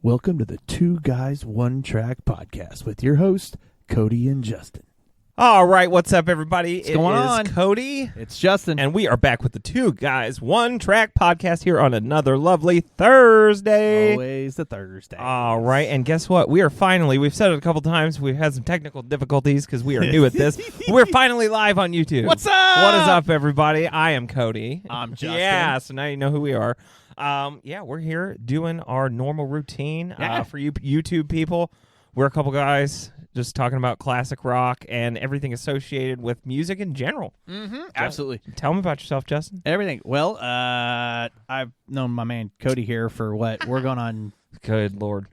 Welcome to the Two Guys, One Track podcast with your host, Cody and Justin. All right, what's up, everybody? What's going on? Cody. It's Justin. And we are back with the Two Guys, One Track podcast here on another lovely Thursday. Always the Thursday. All right, and guess what? We've said it a couple times, we've had some technical difficulties because we are new at this. We're finally live on YouTube. What's up? What is up, everybody? I am Cody. I'm Justin. Yeah, so now you know who we are. We're here doing our normal routine for you YouTube people. We're a couple guys just talking about classic rock and everything associated with music in general. Mm-hmm. Absolutely. Tell me about yourself, Justin. Everything. Well, I've known my man Cody here for what? We're going on... Good Lord.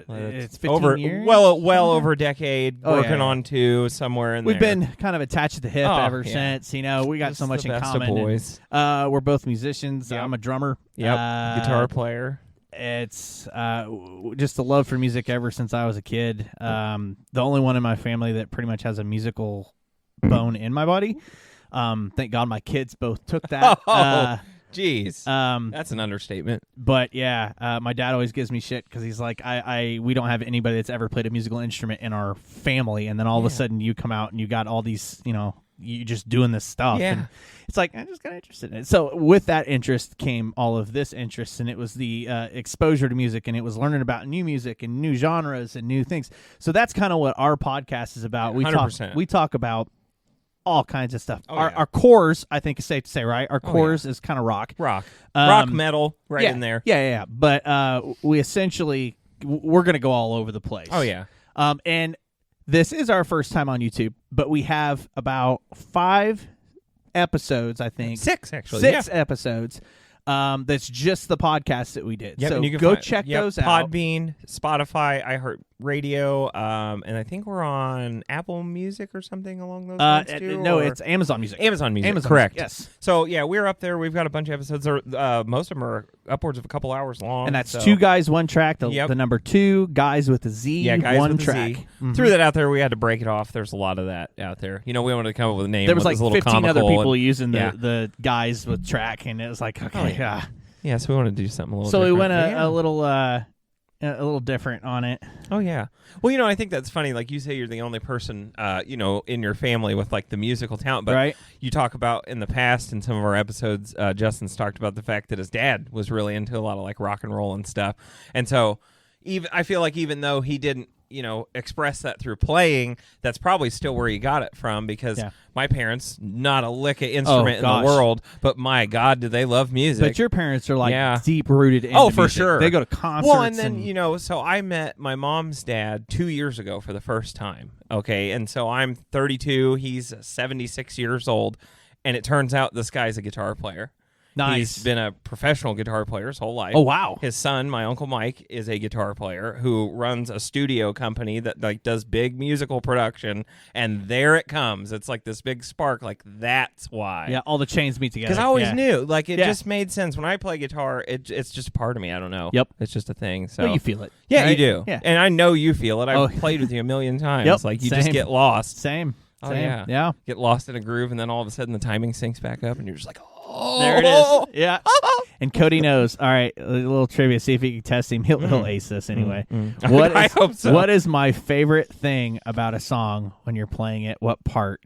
It's 15 years? Well over a decade, working yeah. on to somewhere in We've there. been kind of attached to the hip ever since. You know, we got Just so much the in best common. of boys. And, we're both musicians. Yep. I'm a drummer. Yep, guitar player. It's just a love for music ever since I was a kid. The only one in my family that pretty much has a musical bone in my body. Thank God my kids both took that. Jeez, that's an understatement. But yeah, my dad always gives me shit because he's like, we don't have anybody that's ever played a musical instrument in our family, and then all of a sudden you come out and you got all these, you know, you just doing this stuff. Yeah. And it's like, I just got interested in it. So with that interest came all of this interest, and it was the exposure to music, and it was learning about new music and new genres and new things. So that's kind of what our podcast is about. 100%. We talk about all kinds of stuff. Oh, our cores, I think is safe to say, right? Our cores is kind of rock. Rock, metal, yeah, in there. Yeah. But we essentially, we're going to go all over the place. Oh, yeah. And this is our first time on YouTube, but we have about 5 episodes, I think. 6, actually. 6 episodes. That's just the podcast that we did. Yep, so and you can go check those out. Podbean, Spotify, iHeartRadio, and I think we're on Apple Music or something along those lines too. No, it's Amazon Music. Amazon Music, correct. Yes. So yeah, we're up there. We've got a bunch of episodes. Most of them are upwards of a couple hours long. And that's Two Guys, One Track. The number 2, Guys with a Z, yeah, Guys One with Track. Mm-hmm. Threw that out there. We had to break it off. There's a lot of that out there. You know, we wanted to come up with a name. There was like a little 15 other people and, using the Guys with Track, and it was like, okay, yeah. Yeah, so we wanted to do something a little So different. we went a little different on it. Oh, yeah. Well, you know, I think that's funny. Like you say, you're the only person, in your family with, like, the musical talent. But you talk about in the past, in some of our episodes, Justin's talked about the fact that his dad was really into a lot of, like, rock and roll and stuff. And so I feel like even though he didn't, express that through playing, that's probably still where he got it from, because my parents, not a lick of instrument in the world, but my God, do they love music. But your parents are like deep-rooted into music. For sure. They go to concerts. Well, and then, so I met my mom's dad 2 years ago for the first time, okay? And so I'm 32, he's 76 years old, and it turns out this guy's a guitar player. Nice. He's been a professional guitar player his whole life. Oh, wow. His son, my Uncle Mike, is a guitar player who runs a studio company that does big musical production, and there it comes. It's like this big spark. Like, that's why. Yeah, all the chains meet together. Because I always knew. Like, it just made sense. When I play guitar, it's just a part of me. I don't know. Yep. It's just a thing. So well, you feel it. Yeah, right? you do. Yeah. And I know you feel it. I've played with you a million times. Yep, like, you just get lost. Same. Oh, yeah. Yeah. Get lost in a groove, and then all of a sudden the timing syncs back up, and you're just like, oh. There it is. Yeah. And Cody knows. All right, a little trivia. See if you can test him. He'll ace this anyway. I hope so. What is my favorite thing about a song when you're playing it? What part?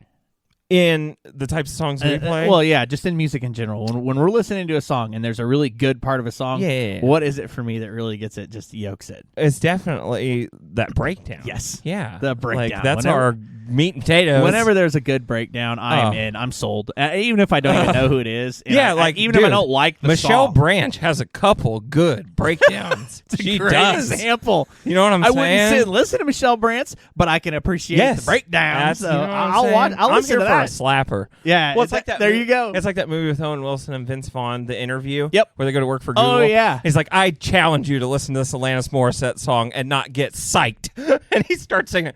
In the types of songs we play? Well, yeah, just in music in general. When we're listening to a song and there's a really good part of a song, what is it for me that really gets it, just yokes it? It's definitely that breakdown. Yes. Yeah. The breakdown. Like, that's our meat and potatoes. Whenever there's a good breakdown, I'm in. I'm sold. Even if I don't even know who it is. Even if I don't like the Michelle song. Branch has a couple good breakdowns. She does. Example. You know what I'm saying? I wouldn't sit and listen to Michelle Branch, but I can appreciate the breakdown. So I'll listen to that. For a slapper. Yeah. Well, it's like that. There you go. It's like that movie with Owen Wilson and Vince Vaughn, The Interview. Yep. Where they go to work for Google. Oh, yeah. He's like, I challenge you to listen to this Alanis Morissette song and not get psyched. And he starts singing,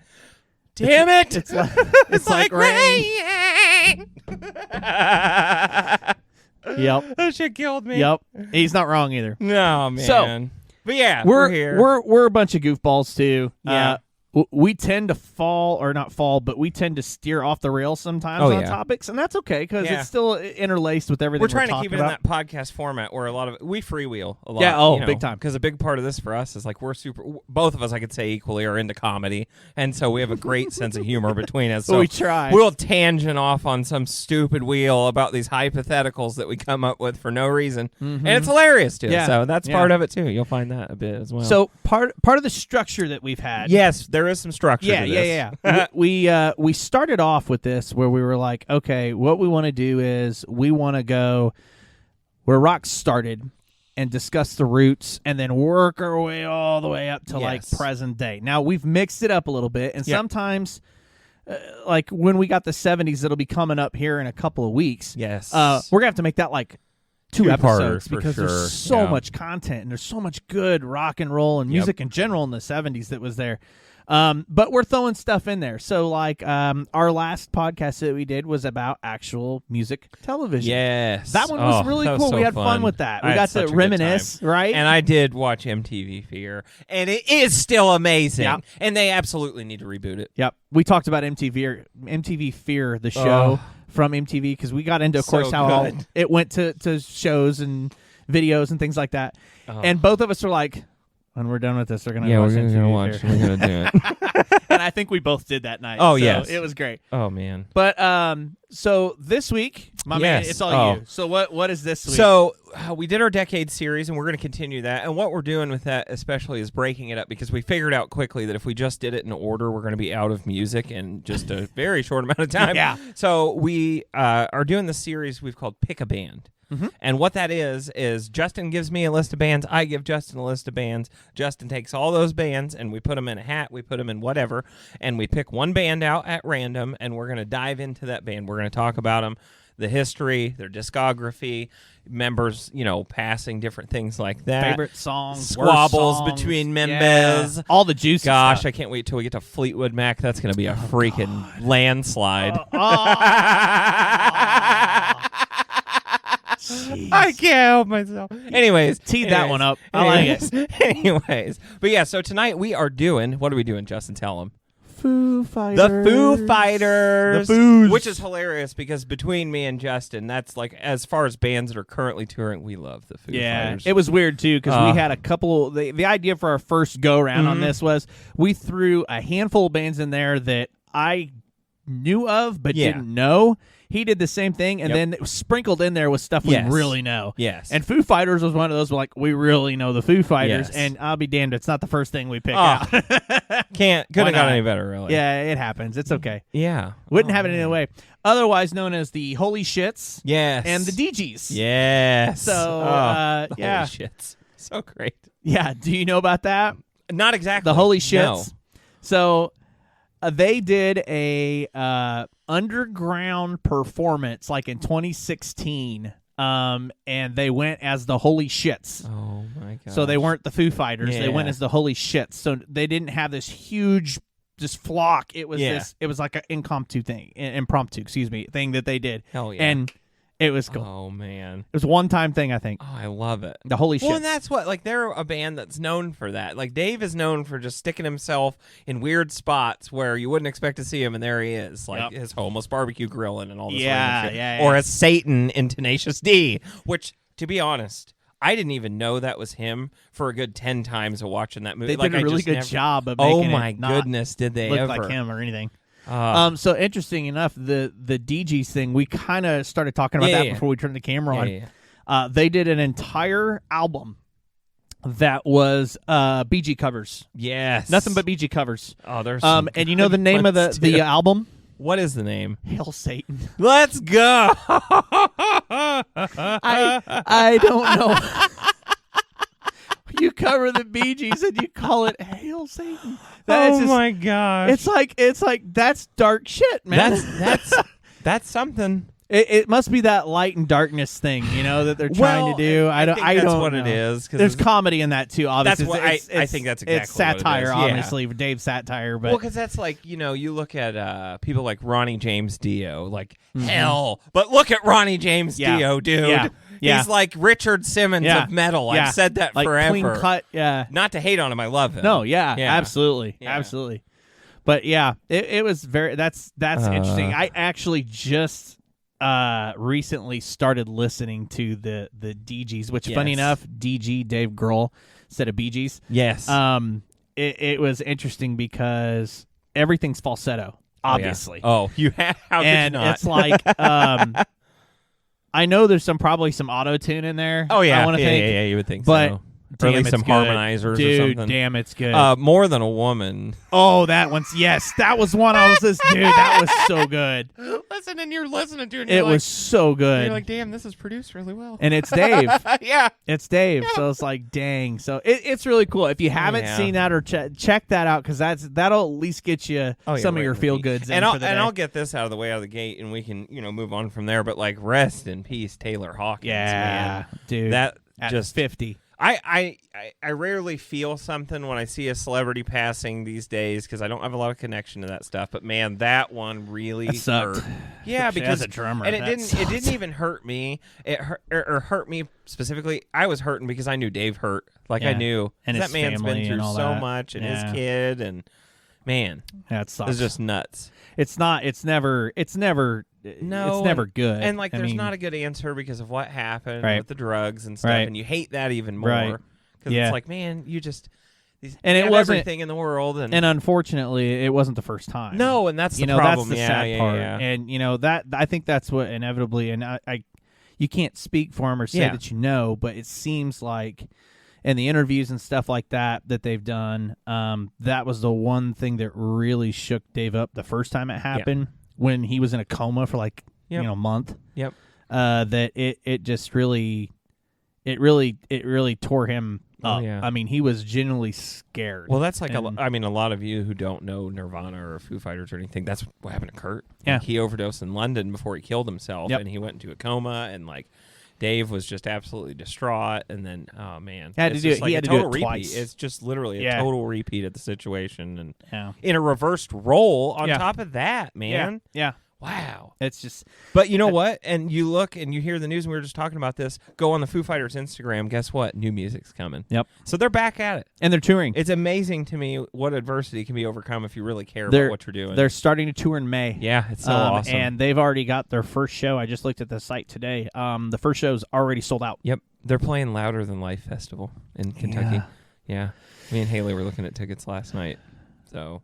damn it. It's like rain. Yep. That shit killed me. Yep. He's not wrong either. No, man. So, but yeah, we're here. We're a bunch of goofballs too. Yeah. we tend to but we tend to steer off the rails sometimes on topics, and that's okay because it's still interlaced with everything. We're trying to keep it in that podcast format where we freewheel a lot. Yeah, big time. Because a big part of this for us is like both of us, I could say equally, are into comedy, and so we have a great sense of humor between us. So we try. We'll tangent off on some stupid wheel about these hypotheticals that we come up with for no reason, and it's hilarious too. Yeah. So that's part of it too. You'll find that a bit as well. So part of the structure that we've had. Yes, there is some structure. Yeah. we started off with this where we were like, okay, what we want to do is we want to go where rock started and discuss the roots and then work our way all the way up to like present day. Now we've mixed it up a little bit, and sometimes like when we got the 70s, it'll be coming up here in a couple of weeks. Yes. We're gonna have to make that like two episodes because sure. there's so much content and there's so much good rock and roll and music in general in the 70s that was there. But we're throwing stuff in there. So like our last podcast that we did was about actual music television. Yes. That one was really cool. We had fun with that. We got to reminisce, right? And I did watch MTV Fear, and it is still amazing. Yep. And they absolutely need to reboot it. Yep. We talked about MTV Fear, the show from MTV, because we got into, of course, how it went to shows and videos and things like that. And both of us are like, when we're done with this, we're going to watch MTV Fear. We're going to do it. And I think we both did that night. Oh, so yes. It was great. Oh, man. But so this week, my man, it's all you. So what is this week? So we did our decade series, and we're going to continue that. And what we're doing with that especially is breaking it up, because we figured out quickly that if we just did it in order, we're going to be out of music in just a very short amount of time. Yeah. So we are doing the series we've called Pick a Band. Mm-hmm. And what that is Justin gives me a list of bands. I give Justin a list of bands. Justin takes all those bands, and we put them in a hat. We put them in whatever, and we pick one band out at random, and we're going to dive into that band. We're going to talk about them, the history, their discography, members, passing, different things like that. Favorite songs, squabbles songs, between members. all the juicy Gosh, stuff. I can't wait till we get to Fleetwood Mac. That's going to be a freaking landslide. I can't help myself. Anyways. Teed that one up. I like it. Anyways. But yeah, so tonight we are doing, what are we doing, Justin? Tell them. Foo Fighters. The Foo Fighters. The Foos. Which is hilarious because between me and Justin, that's like, as far as bands that are currently touring, we love the Foo Fighters. It was weird too because we had a couple. The idea for our first go round on this was we threw a handful of bands in there that I knew of but didn't know. He did the same thing, and then sprinkled in there was stuff we really know. Yes. And Foo Fighters was one of those, like, we really know the Foo Fighters, and I'll be damned, it's not the couldn't have got any better, really. Yeah, it happens. It's okay. Yeah. Wouldn't have it any other way. Otherwise known as the Holy Shits. Yes. And the DGs. Yes. So, Holy Shits. So great. Yeah. Do you know about that? Not exactly. The Holy Shits. No. So they did a underground performance like in 2016, and they went as the Holy Shits. Oh my god! So they weren't the Foo Fighters; they went as the Holy Shits. So they didn't have this huge, flock. It was It was like an impromptu thing that they did. Hell yeah! And it was cool. Oh man, it was a one-time thing, I think. Oh, I love it. The Holy Shits. Well, and that's what, like, they're a band that's known for that. Like, Dave is known for just sticking himself in weird spots where you wouldn't expect to see him, and there he is, like his homeless barbecue grilling and all this. Or as Satan in Tenacious D, which, to be honest, I didn't even know that was him for a good 10 times of watching that movie. They did a really good job of making it goodness, did they look ever like him or anything. So interesting enough, the DGs thing, we kind of started talking about that before we turned the camera on. They did an entire album that was BG covers. Yes. Nothing but BG covers. Oh, there's and you know the name of the album? What is the name? Hail Satan. Let's go. I don't know. You cover the Bee Gees and you call it Hail Satan. My gosh! It's like that's dark shit, man. That's something. It must be that light and darkness thing, that they're trying to do. I don't know what it is. There's comedy in that too. Obviously, that's what I think that's exactly it's satire. What it is. Obviously, Dave's satire, but because that's like you look at people like Ronnie James Dio, like hell, but look at Ronnie James Dio, dude. Yeah. He's like Richard Simmons of metal. I've said that like forever. Clean cut, Not to hate on him, I love him. No, absolutely, absolutely. But yeah, it was very. That's interesting. I actually just recently started listening to the DGs, which funny enough, DG Dave Grohl instead of Bee Gees. Yes. It was interesting because everything's falsetto, obviously. Oh, you have. How and could you not? It's like I know there's probably some auto tune in there. Oh yeah, I want to think. Yeah, you would think but so. Or at least some harmonizers dude, or something. Damn, it's good. More Than a Woman. Oh, that one's that was one I was just dude. That was so good. Listen, and you're listening to it. And it was so good. You're like, damn, this is produced really well. And it's Dave. Yeah, it's Dave. Yeah. So it's like, dang. So it's really cool. If you haven't seen that or check that out, because that'll at least get you some of your feel goods. And I'll get this out of the way out of the gate, and we can move on from there. But like, rest in peace, Taylor Hawkins. Yeah, man. dude. That at just 50. I rarely feel something when I see a celebrity passing these days because I don't have a lot of connection to that stuff. But man, that one really hurt. Yeah, because as a drummer, and it didn't even hurt me. It hurt me specifically. I was hurting because I knew Dave hurt. Like I knew, and that man's been through so much, and his kid, and man, that sucks. It's just nuts. It's never good. And like, there's not a good answer because of what happened with the drugs and stuff, and you hate that even more because it's like, man, you just it wasn't everything in the world, and unfortunately, it wasn't the first time. No, and that's the problem. That's the sad part. And that I think that's what inevitably, and I you can't speak for him or say that but it seems like in the interviews and stuff like that they've done, that was the one thing that really shook Dave up the first time it happened. When he was in a coma for like a month, that it just really tore him up. I mean, he was genuinely scared. Well, that's like a lot of you who don't know Nirvana or Foo Fighters or anything. That's what happened to Kurt. Yeah, like, he overdosed in London before he killed himself, and he went into a coma, and like Dave was just absolutely distraught. And then, oh man, he had to do it. Like he had to do it twice. It's just literally a total repeat of the situation, and in a reversed role on top of that, man. Yeah. Wow. It's just... But you know what? And you look and you hear the news, and we were just talking about this. Go on the Foo Fighters Instagram. Guess what? New music's coming. Yep. So they're back at it. And they're touring. It's amazing to me what adversity can be overcome if you really care about what you're doing. They're starting to tour in May. Yeah, it's so awesome. And they've already got their first show. I just looked at the site today. The first show's already sold out. Yep. They're playing Louder Than Life Festival in Kentucky. Yeah. Me and Haley were looking at tickets last night. So...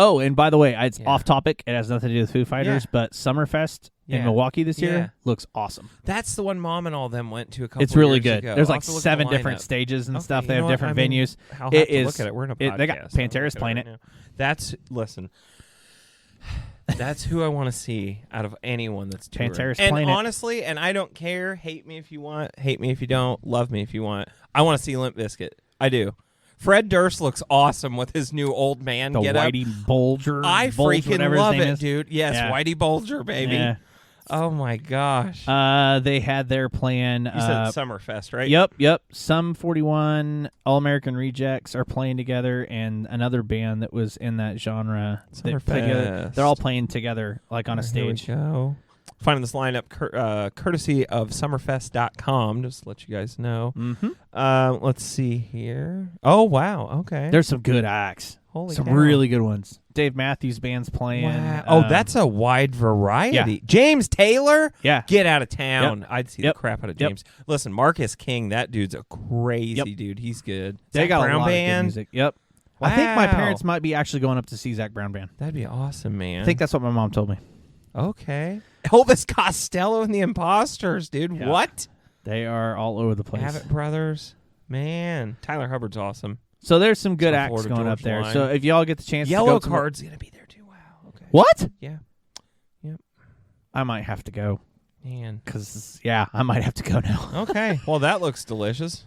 Oh, and by the way, it's off topic. It has nothing to do with Foo Fighters, but Summerfest in Milwaukee this year looks awesome. That's the one Mom and all them went to a couple. It's really years good. ago. There's like 7 different stages and stuff. They have different venues. I'll have to look at it. We're in a podcast. They got Pantera's playing it. That's who I want to see out of anyone that's touring. Pantera's playing it. And honestly, and I don't care. Hate me if you want. Hate me if you don't. Love me if you want. I want to see Limp Bizkit. I do. Fred Durst looks awesome with his new old man get-up. Whitey Bulger. I freaking love it, dude. Yes, Whitey Bulger, baby. Yeah. Oh, my gosh. They had their plan. You said Summerfest, right? Yep. Sum 41 All-American Rejects are playing together, and another band that was in that genre. Summerfest. They're all playing together, like on a stage. Here we go. Finding this lineup courtesy of Summerfest.com, just to let you guys know. Mm-hmm. Let's see here. Oh, wow. Okay. There's some good acts. Holy some cow. really good ones. Dave Matthews Band's playing. Wow. That's a wide variety. Yeah. James Taylor? Yeah. Get out of town. Yep. I'd see the crap out of James. Listen, Marcus King, that dude's a crazy dude. He's good. They Zach got Brown a lot Band. of good music. Yep. Wow. I think my parents might be actually going up to see Zach Brown Band. That'd be awesome, man. I think that's what my mom told me. Okay. Elvis Costello and the Imposters, dude. Yeah. What? They are all over the place. Abbott Brothers. Man. Tyler Hubbard's awesome. So there's some good acts going up there. So if y'all get the chance Yellow to go... Card's going to be there too. Wow. Okay. What? Yeah. Yep. I might have to go. Man. Because, I might have to go now. Okay. Well, that looks delicious.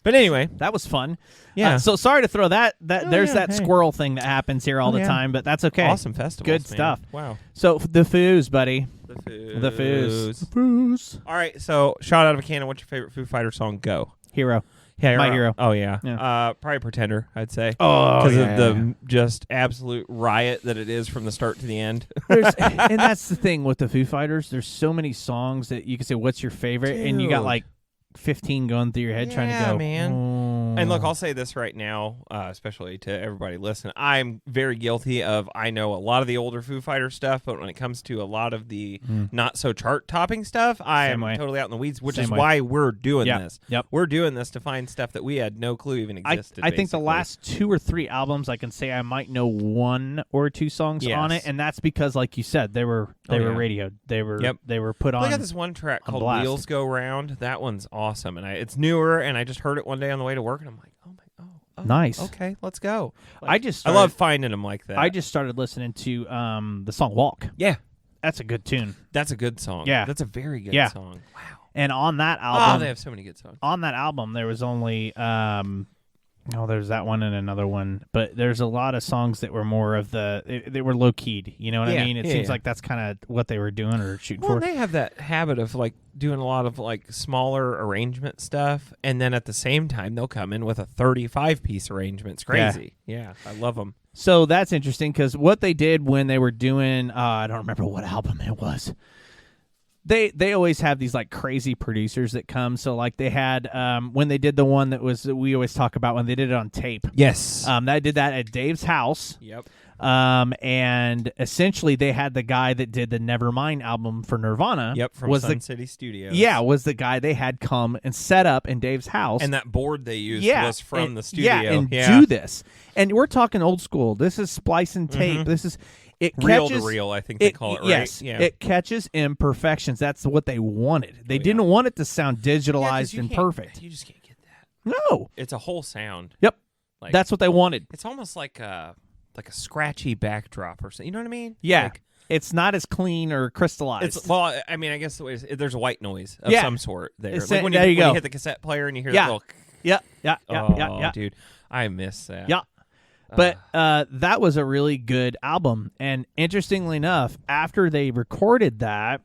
But anyway, that was fun. Yeah. So sorry to throw that. There's that squirrel thing that happens here all the time, but that's okay. Awesome festival. Good stuff. Wow. So the Foos, buddy. The Foos. All right. So shot out of a cannon. What's your favorite Foo Fighter song? Go. Hero. My Hero. Oh yeah. Probably Pretender. I'd say. Oh, because of the just absolute riot that it is from the start to the end. And that's the thing with the Foo Fighters. There's so many songs that you can say, "What's your favorite?" Dude. And you got like 15 going through your head trying to go, man. And look, I'll say this right now, especially to everybody listening. I'm very guilty of, I know a lot of the older Foo Fighters stuff, but when it comes to a lot of the not so chart topping stuff, I am totally out in the weeds, which is why we're doing this. Yep. We're doing this to find stuff that we had no clue even existed. I think the last 2 or 3 albums, I can say I might know 1 or 2 songs on it, and that's because, like you said, they were radioed. They were put on. I got this one track called blast. Wheels Go Round. That one's awesome, and it's newer, and I just heard it one day on the way to work, and I'm like, oh, nice. Okay, let's go. Like, I love finding them like that. I just started listening to the song Walk. Yeah. That's a good tune. That's a good song. Yeah. That's a very good song. Wow. And on that album... they have so many good songs. On that album, there was only... there's that one and another one. But there's a lot of songs that were more of they were low-keyed. You know what I mean? It seems like that's kind of what they were doing or shooting for. Well, they have that habit of, like, doing a lot of, like, smaller arrangement stuff. And then at the same time, they'll come in with a 35-piece arrangement. It's crazy. Yeah, I love them. So that's interesting because what they did when they were doing, I don't remember what album it was. They always have these like crazy producers that come. So like they had when they did the one that we always talk about when they did it on tape. Yes. They did that at Dave's house. Yep. And essentially they had the guy that did the Nevermind album for Nirvana. Yep, from Sun City Studios. Yeah, was the guy they had come and set up in Dave's house. And that board they used was from the studio. Yeah, and do this. And we're talking old school. This is splicing tape. This is reel to reel, I think they call it, right? Yes, it catches imperfections. That's what they wanted. They didn't want it to sound digitalized and perfect. You just can't get that. No. It's a whole sound. Yep. Like, that's what they wanted. It's almost like a scratchy backdrop or something. You know what I mean? Yeah. Like, it's not as clean or crystallized. Well, I mean, I guess there's a white noise of some sort there. Like when you hit the cassette player and you hear the little... Yeah. Dude, I miss that. Yeah. But that was a really good album. And interestingly enough, after they recorded that,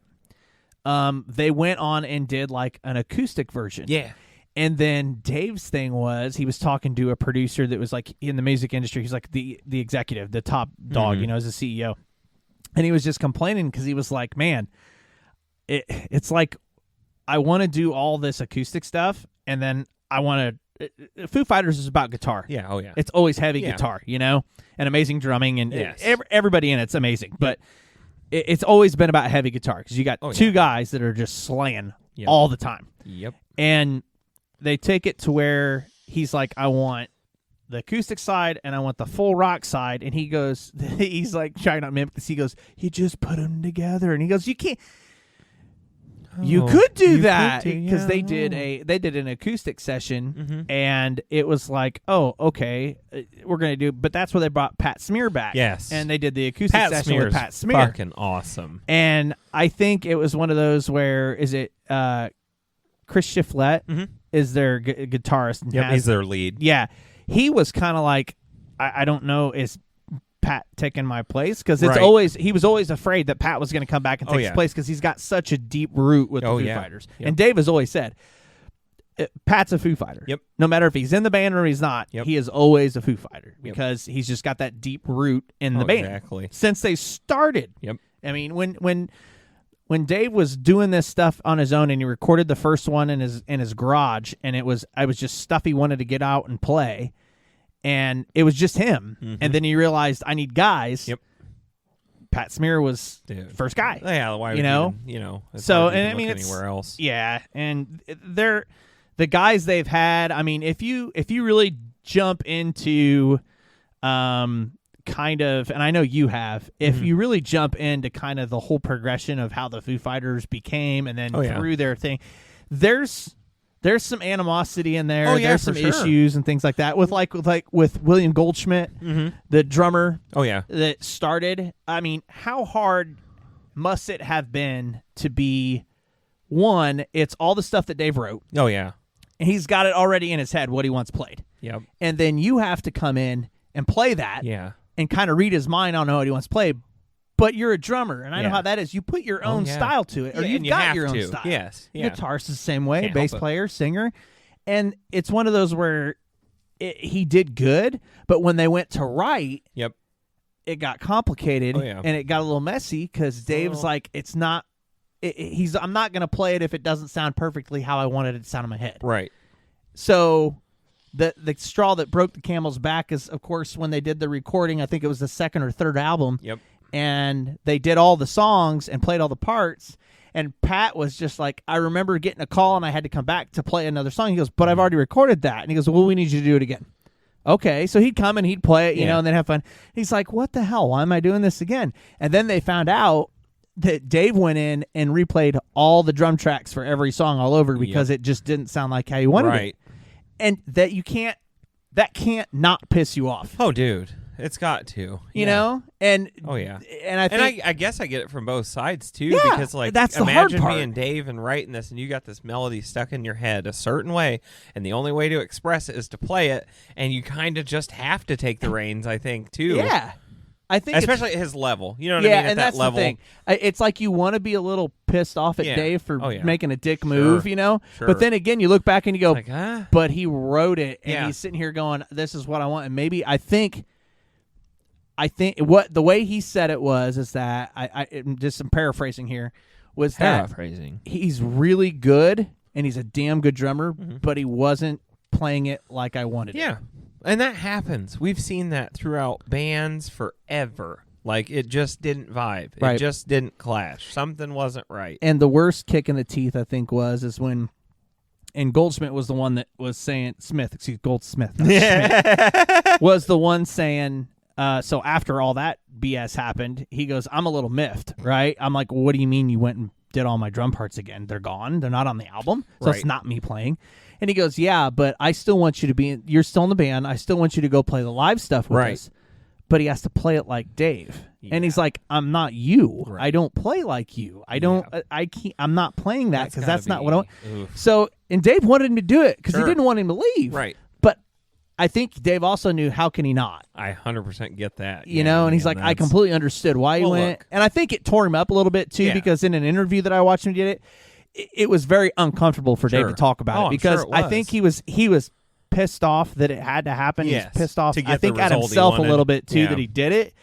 they went on and did like an acoustic version. Yeah. And then Dave's thing was he was talking to a producer that was like in the music industry. He's like the executive, the top dog, as a CEO. And he was just complaining because he was like, man, it's like I want to do all this acoustic stuff and then I want to Foo Fighters is about guitar. Yeah, oh yeah. It's always heavy guitar, and amazing drumming and everybody in it's amazing. But it's always been about heavy guitar because you got two guys that are just slaying all the time. Yep. And they take it to where he's like, I want the acoustic side and I want the full rock side. And he goes, he's like trying not to mimic this. He goes, you just put them together. And he goes, you can't. You could do that because they did an acoustic session and it was like, oh, okay, we're gonna do. But that's where they brought Pat Smear back. Yes, and they did the acoustic session with Pat Smear. Fucking awesome. And I think it was one of those where Chris Shiflett is their guitarist. And he's their lead. Yeah, he was kind of like, I don't know, is Pat taking my place? Because he was always afraid that Pat was going to come back and take his place because he's got such a deep root with the Foo Fighters. Yep. And Dave has always said, Pat's a Foo Fighter. Yep. No matter if he's in the band or he's not, he is always a Foo Fighter because he's just got that deep root in the band. Exactly. Since they started. Yep. I mean, when Dave was doing this stuff on his own and he recorded the first one in his garage and it was just stuff he wanted to get out and play. And it was just him. And then he realized, I need guys. Yep. Pat Smear was first guy. Yeah, why would so, and I mean, anywhere else. Yeah, and they're the guys they've had. I mean, if you really jump into kind of, and I know you have, if you really jump into kind of the whole progression of how the Foo Fighters became and then through their thing, there's some animosity in there. There's some issues and things like that with William Goldschmidt, the drummer. Oh yeah, that started. I mean, how hard must it have been to be one? It's all the stuff that Dave wrote. Oh yeah, and he's got it already in his head what he wants played. Yep. And then you have to come in and play that. Yeah. And kind of read his mind on what he wants to play. But you're a drummer, and I know how that is. You put your own style to it, or you've got your own style. Yes, yeah. Guitarist is the same way, bass player, singer. And it's one of those where he did good, but when they went to write, it got complicated, and it got a little messy because Dave's like, it's not. I'm not going to play it if it doesn't sound perfectly how I wanted it to sound in my head. Right. So the straw that broke the camel's back is, of course, when they did the recording. I think it was the second or third album. Yep. And they did all the songs and played all the parts. And Pat was just like, I remember getting a call and I had to come back to play another song. He goes, but I've already recorded that. And he goes, well, we need you to do it again. Okay. So he'd come and he'd play it, you know, and then have fun. He's like, what the hell? Why am I doing this again? And then they found out that Dave went in and replayed all the drum tracks for every song all over because it just didn't sound like how you wanted it. And that that can't not piss you off. Oh, dude. It's got to, you know, and I think, I guess I get it from both sides too, yeah, because like that's the imagine hard part. being Dave and writing this, and you got this melody stuck in your head a certain way, and the only way to express it is to play it, and you kind of just have to take the reins. I think too. Yeah, I think especially at his level. You know what I mean? At and that that's level. the thing. It's like you want to be a little pissed off at Dave for making a dick move, you know. Sure. But then again, you look back and you go, like, but he wrote it, and he's sitting here going, "This is what I want." And maybe I think what the way he said it is that I just some paraphrasing here was that he's really good and he's a damn good drummer, but he wasn't playing it like I wanted. Yeah, and that happens. We've seen that throughout bands forever. Like it just didn't vibe. It just didn't clash. Something wasn't right. And the worst kick in the teeth I think is when. And Goldsmith was the one that was saying Goldsmith was the one saying. So after all that BS happened, he goes, I'm a little miffed, right? I'm like, well, what do you mean you went and did all my drum parts again? They're gone. They're not on the album. So it's not me playing. And he goes, yeah, but I still want you to be, you're still in the band. I still want you to go play the live stuff with us. But he has to play it like Dave. Yeah. And he's like, I'm not you. Right. I don't play like you. I don't, I can't, I'm not playing that because that's not what I want. So, and Dave wanted him to do it because he didn't want him to leave. Right. I think Dave also knew, how can he not? I 100% get that. You know, and he's like, I completely understood why he went. Look. And I think it tore him up a little bit, too, because in an interview that I watched him get it was very uncomfortable for Dave to talk about it. Because I think he was pissed off that it had to happen. Yes. He was pissed off, I think, at himself a little bit, too, that he did it.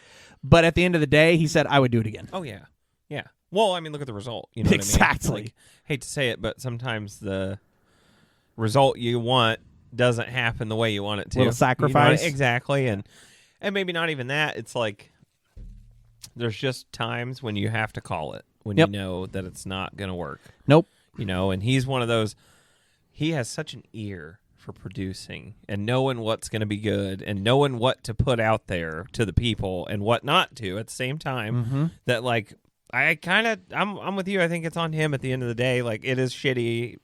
But at the end of the day, he said, I would do it again. Oh, yeah. Yeah. Well, I mean, look at the result. You know exactly. What I mean? Like, hate to say it, but sometimes the result you want doesn't happen the way you want it to. Little sacrifice. You know, exactly. And maybe not even that. It's like there's just times when you have to call it, when you know that it's not going to work. Nope. You know, and he's one of those, he has such an ear for producing and knowing what's going to be good and knowing what to put out there to the people and what not to at the same time that like I'm with you. I think it's on him at the end of the day. Like it is shitty,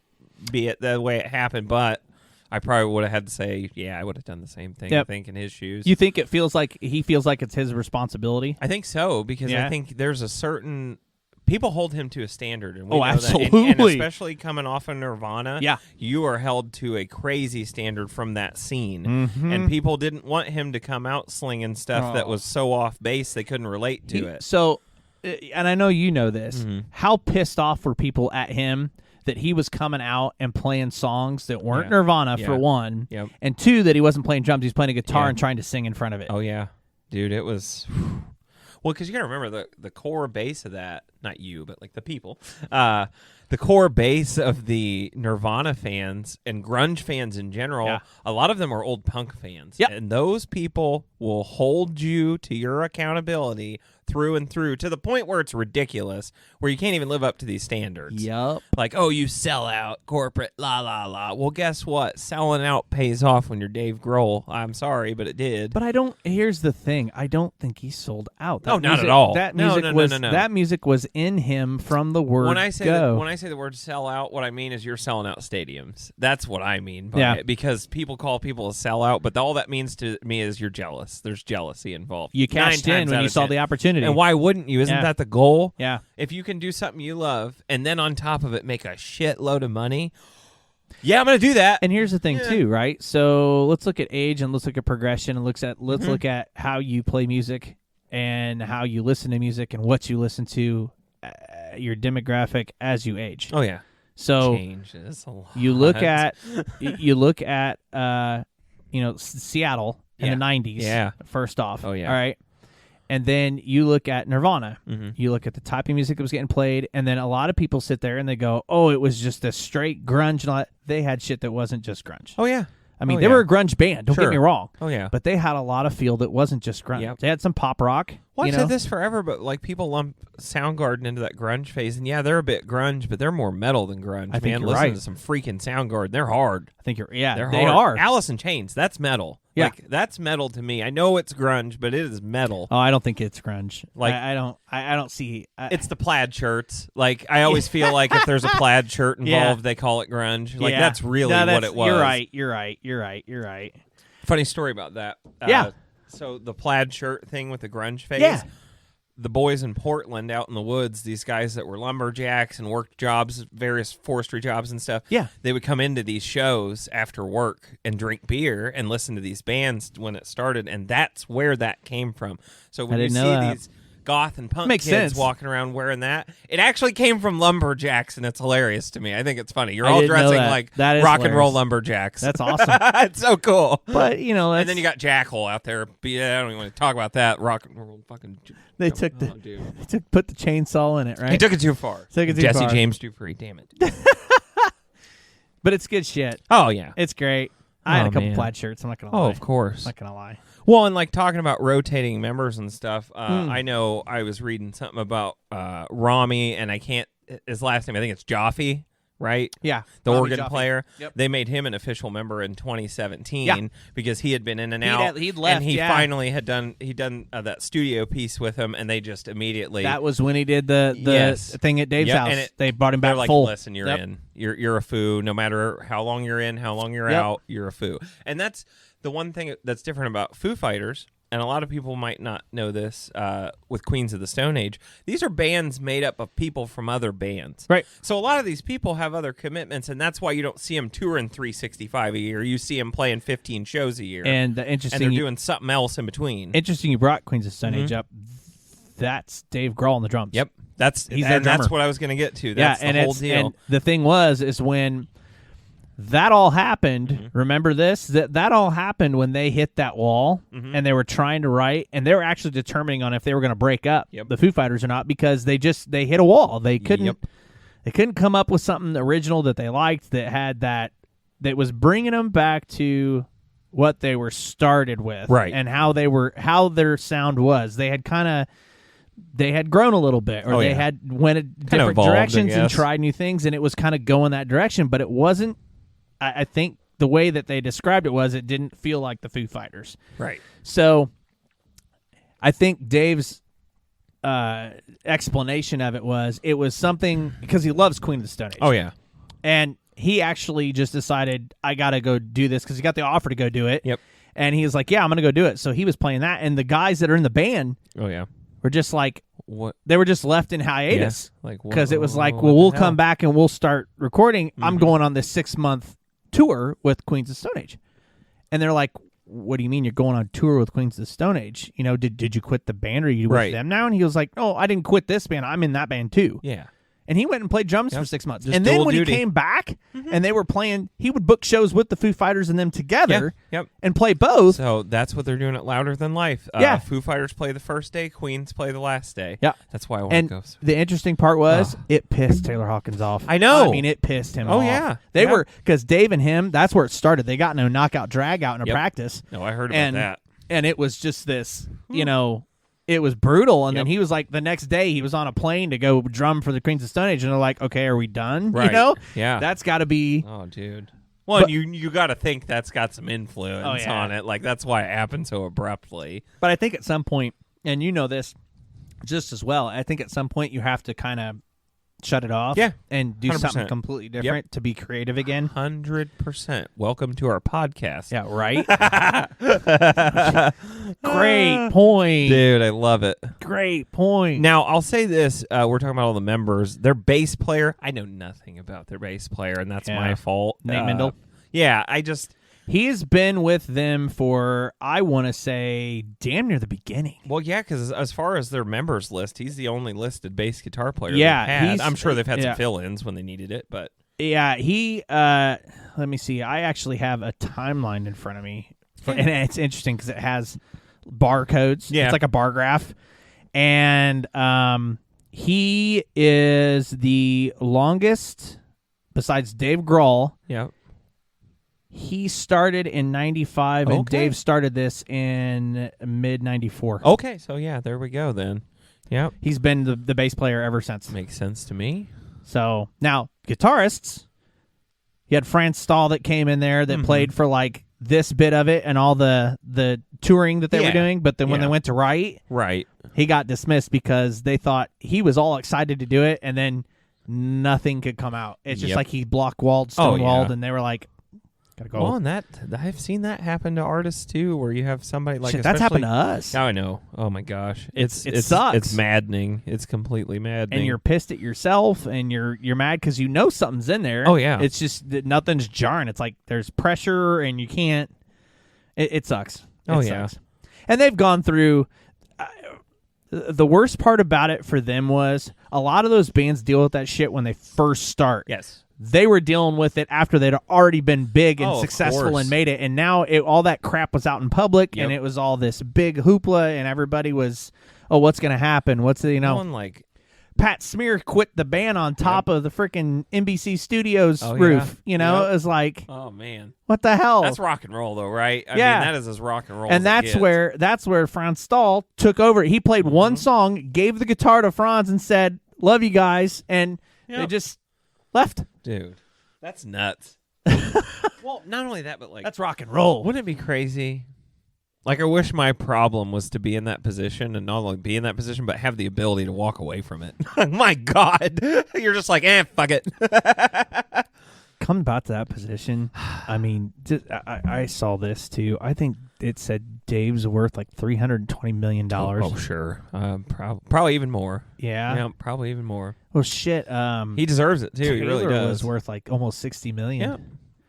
be it the way it happened, but I probably would have had to say, I would have done the same thing, I think, in his shoes. You think he feels like it's his responsibility? I think so, because I think there's a certain... People hold him to a standard. And we know absolutely. That. And especially coming off of Nirvana, you are held to a crazy standard from that scene. And people didn't want him to come out slinging stuff that was so off base they couldn't relate to it. So, and I know you know this, how pissed off were people at him that he was coming out and playing songs that weren't Nirvana, for one, and two, that he wasn't playing drums, he was playing a guitar and trying to sing in front of it. Oh, yeah. Dude, it was... Well, because you got to remember the core base of that, not you, but like the people, the core base of the Nirvana fans and grunge fans in general, a lot of them are old punk fans. And those people will hold you to your accountability through and through to the point where it's ridiculous, where you can't even live up to these standards. Like, oh, you sell out, corporate, la, la, la. Well, guess what? Selling out pays off when you're Dave Grohl. I'm sorry, but it did. But here's the thing. I don't think he sold out. Not at all. That music was in him from the word when I say go. When I say the word sell out, what I mean is you're selling out stadiums. That's what I mean by it, because people call people a sellout, but all that means to me is you're jealous. There's jealousy involved. You cashed in when you saw the opportunity. And why wouldn't you? Isn't that the goal? Yeah. If you can do something you love and then on top of it make a shitload of money, I'm going to do that. And here's the thing too, right? So let's look at age and let's look at progression and let's look at how you play music and how you listen to music and what you listen to, your demographic as you age. Oh yeah. So changes a lot. You look at Seattle in the 90s. Yeah. First off. Oh yeah. All right. And then you look at Nirvana. You look at the type of music that was getting played, and then a lot of people sit there and they go, "Oh, it was just a straight grunge." And all that. They had shit that wasn't just grunge. Oh yeah. I mean, they were a grunge band. Don't get me wrong. Oh yeah, but they had a lot of feel that wasn't just grunge. Yep. They had some pop rock. Well, I've said this forever, but like people lump Soundgarden into that grunge phase, and yeah, they're a bit grunge, but they're more metal than grunge. I think you're listen right. to some freaking Soundgarden. They're hard. I think they are. Alice in Chains, that's metal. Yeah, like, that's metal to me. I know it's grunge, but it is metal. Oh, I don't think it's grunge. Like I don't see. It's the plaid shirts. Like I always feel like if there's a plaid shirt involved, they call it grunge. Like that's really what it was. You're right. Funny story about that. So the plaid shirt thing with the grunge phase. Yeah. The boys in Portland out in the woods, these guys that were lumberjacks and worked jobs, various forestry jobs and stuff, they would come into these shows after work and drink beer and listen to these bands when it started, and that's where that came from. So when you see these goth and punk kids walking around wearing that, it actually came from lumberjacks, and it's hilarious to me. I think it's funny. You're all dressing like rock and roll lumberjacks. That's awesome. It's so cool. But, and then you got Jackal out there. I don't even want to talk about that. Rock and roll fucking... They put the chainsaw in it, right? He took it too far. Jesse James Dupree, damn it. But it's good shit. Oh, yeah. It's great. I had a couple plaid shirts. I'm not going to lie. Oh, of course. I'm not going to lie. Well, and like talking about rotating members and stuff, I know I was reading something about Rami, and his last name, I think it's Jaffe. Right? Yeah. The organ Jaffe. player. Yep. They made him an official member in 2017 because he had been in and out. He'd left, and he finally had done that studio piece with him, and they just immediately... That was when he did the thing at Dave's house. And they brought him back like, full. Listen, you're in. You're a Foo. No matter how long you're in, how long you're out, you're a Foo. And that's the one thing that's different about Foo Fighters, and a lot of people might not know this with Queens of the Stone Age. These are bands made up of people from other bands. Right. So a lot of these people have other commitments, and that's why you don't see them touring 365 a year. You see them playing 15 shows a year. And they're doing something else in between. Interesting you brought Queens of the Stone Age up. That's Dave Grohl on the drums. Yep. That's what I was going to get to. That's the whole deal. And the thing is when that all happened, remember this? That all happened when they hit that wall and they were trying to write, and they were actually determining on if they were going to break up the Foo Fighters or not, because they hit a wall. They couldn't come up with something original that they liked that was bringing them back to what they were started with, right? And how their sound was. They had grown a little bit, or they had went in different directions and tried new things, and it was kind of going that direction, but it wasn't. I think the way that they described it didn't feel like the Foo Fighters. Right. So I think Dave's explanation of it was something, because he loves Queen of the Stone Age. Oh, yeah. And he actually just decided, I got to go do this, because he got the offer to go do it. Yep. And he was like, yeah, I'm going to go do it. So he was playing that. And the guys that are in the band were just like, what? They were just left in hiatus. Because it was like, well, we'll come back and we'll start recording. I'm going on this 6-month tour with Queens of Stone Age. And they're like, what do you mean you're going on tour with Queens of the Stone Age? Did you quit the band, or are you with them now? And he was like, no, I didn't quit this band. I'm in that band too. Yeah. And he went and played drums for 6 months. Just and then when duty. he came back and they were playing, he would book shows with the Foo Fighters and them together and play both. So that's what they're doing at Louder Than Life. Foo Fighters play the first day, Queens play the last day. Yeah. That's why I want to go. The interesting part was it pissed Taylor Hawkins off. I know. I mean, it pissed him off. Oh, yeah. They were, because Dave and him, that's where it started. They got no knockout drag out in a practice. No, I heard about that. And it was just this, it was brutal. And then he was like, the next day he was on a plane to go drum for the Queens of Stone Age, and they're like, okay, are we done? Right. Yeah. That's got to be. Oh, dude. Well, you got to think that's got some influence on it. Like, that's why it happened so abruptly. But I think at some point, and you know this just as well, I think at some point you have to kind of shut it off and do 100%. something completely different to be creative again. 100%. Welcome to our podcast. Yeah, right? Great point. Dude, I love it. Great point. Now, I'll say this. We're talking about all the members. Their bass player, I know nothing about their bass player, and that's my fault. Nate Mendel? Yeah, He's been with them for, I want to say, damn near the beginning. Well, yeah, because as far as their members list, he's the only listed bass guitar player Yeah, they've had. I'm sure they've had some fill-ins when they needed it, but... Yeah, let me see. I actually have a timeline in front of me, and it's interesting because it has barcodes. Yeah. It's like a bar graph. And he is the longest, besides Dave Grohl. Yeah. He started in 95, and Dave started this in mid 94. Okay, so yeah, there we go then. Yeah, he's been the bass player ever since. Makes sense to me. So now guitarists, you had Franz Stahl that came in there that played for like this bit of it and all the touring that they were doing. But then when they went to write, he got dismissed because they thought he was all excited to do it, and then nothing could come out. It's just like he block-walled, stonewalled, and they were like, gotta go. Well, and I've seen that happen to artists too, where you have somebody like that's happened to us. I know. Oh my gosh, it sucks. It's maddening. It's completely maddening. And you're pissed at yourself, and you're mad because you know something's in there. Oh yeah, it's just that nothing's jarring. It's like there's pressure, and you can't. It sucks. It sucks. And they've gone through. The worst part about it for them was a lot of those bands deal with that shit when they first start. Yes. They were dealing with it after they'd already been big and successful and made it. And now all that crap was out in public, and it was all this big hoopla, and everybody was, what's going to happen? Pat Smear quit the band on top of the freaking NBC Studios roof. You know, it was like, oh man, what the hell? That's rock and roll, though, right? I mean, that is as rock and roll. And that's where Franz Stahl took over. He played one song, gave the guitar to Franz, and said, "Love you guys," and they just left. Dude, that's nuts. Well, not only that, but like that's rock and roll. Wouldn't it be crazy? Like, I wish my problem was to be in that position, and not only be in that position, but have the ability to walk away from it. My God. You're just like, fuck it. Come back to that position. I mean, I saw this, too. I think it said Dave's worth like $320 million. Oh, sure. Probably even more. Yeah? Probably even more. Well, shit. He deserves it, too. Taylor He really does. was worth like almost $60 million. Yeah.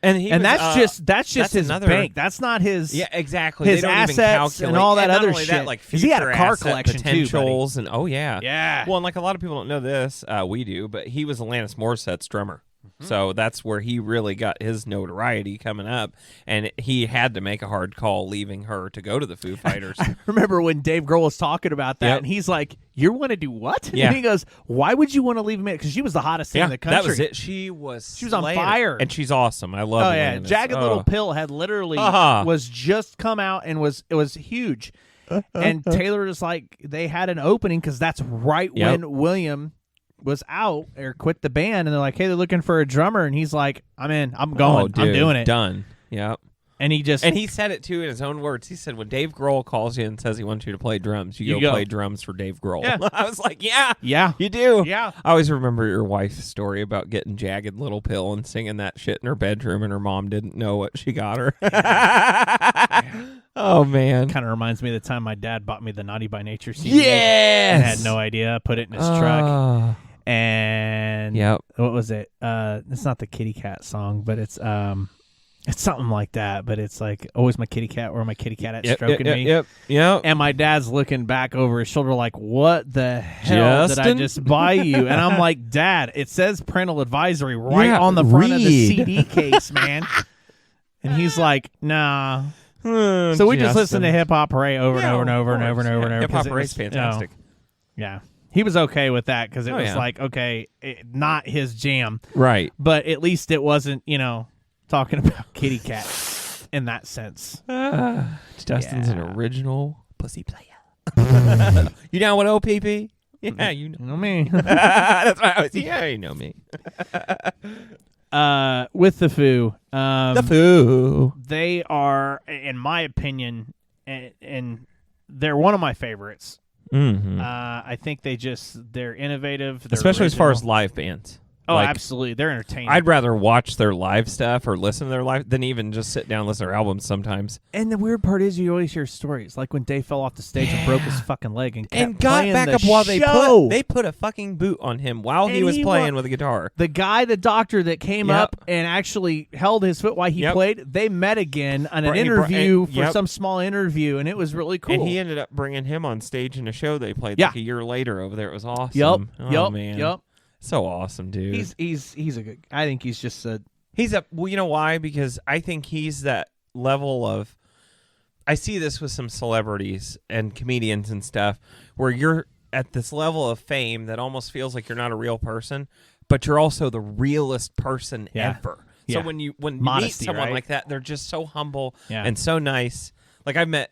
And that's just his bank. That's not his. Yeah, exactly. His they don't assets even calculate. and all that other shit. That, like he had a car collection potentials too, and yeah. Well, and like a lot of people don't know this, we do, but he was Alanis Morissette's drummer. So that's where he really got his notoriety coming up, and he had to make a hard call leaving her to go to the Foo Fighters. I remember when Dave Grohl was talking about that, and he's like, "You want to do what?" Yeah. And he goes, "Why would you want to leave him?" Because she was the hottest thing in the country. That was it. She was on fire, and she's awesome. I love. Oh yeah, Jagged Little Pill had literally was just come out and it was huge, and Taylor was like, they had an opening because that's right when William was out or quit the band, and they're like, hey, they're looking for a drummer, and he's like, I'm in, I'm going, I'm doing it, done. Yep. And he said it too in his own words. He said, when Dave Grohl calls you and says he wants you to play drums, you go play drums for Dave Grohl. Yeah. I was like, yeah, you do. Yeah. I always remember your wife's story about getting Jagged Little Pill and singing that shit in her bedroom, and her mom didn't know what she got her. Oh man, kind of reminds me of the time my dad bought me the Naughty by Nature CD. Yes, and had no idea. Put it in his truck. And what was it? It's not the Kitty Cat song, but it's something like that. But it's like, always my kitty cat, or my kitty cat at stroking me. Yep. And my dad's looking back over his shoulder like, what the hell did I just buy you? And I'm like, Dad, it says parental advisory on the front of the CD case, man. And he's like, nah. So we just listened to Hip Hop Hooray over and over and over and over and over and over. Hip Hop Hooray is fantastic. Yeah. He was okay with that because it was like, okay, not his jam. Right. But at least it wasn't, talking about kitty cat in that sense. Justin's an original pussy player. You down with OPP? Yeah, you know me. That's why I was, you know me. With the Foo. The Foo. They are, in my opinion, and they're one of my favorites. Mm-hmm. I think they're innovative. They're especially original. As far as live bands. Oh, absolutely. They're entertaining. I'd rather watch their live stuff or listen to their live than even just sit down and listen to their albums sometimes. And the weird part is you always hear stories. Like when Dave fell off the stage and broke his fucking leg and got back up while they put a fucking boot on him while he was playing with a guitar. The doctor that came up and actually held his foot while he played, they met again on an interview for some small interview, and it was really cool. And he ended up bringing him on stage in a show they played like a year later over there. It was awesome. Man. So awesome, dude. He's a good. I think he's just a. Well, you know why? Because I think he's that level of. I see this with some celebrities and comedians and stuff, where you're at this level of fame that almost feels like you're not a real person, but you're also the realest person ever. So when you meet someone like that, they're just so humble and so nice. Like I've met,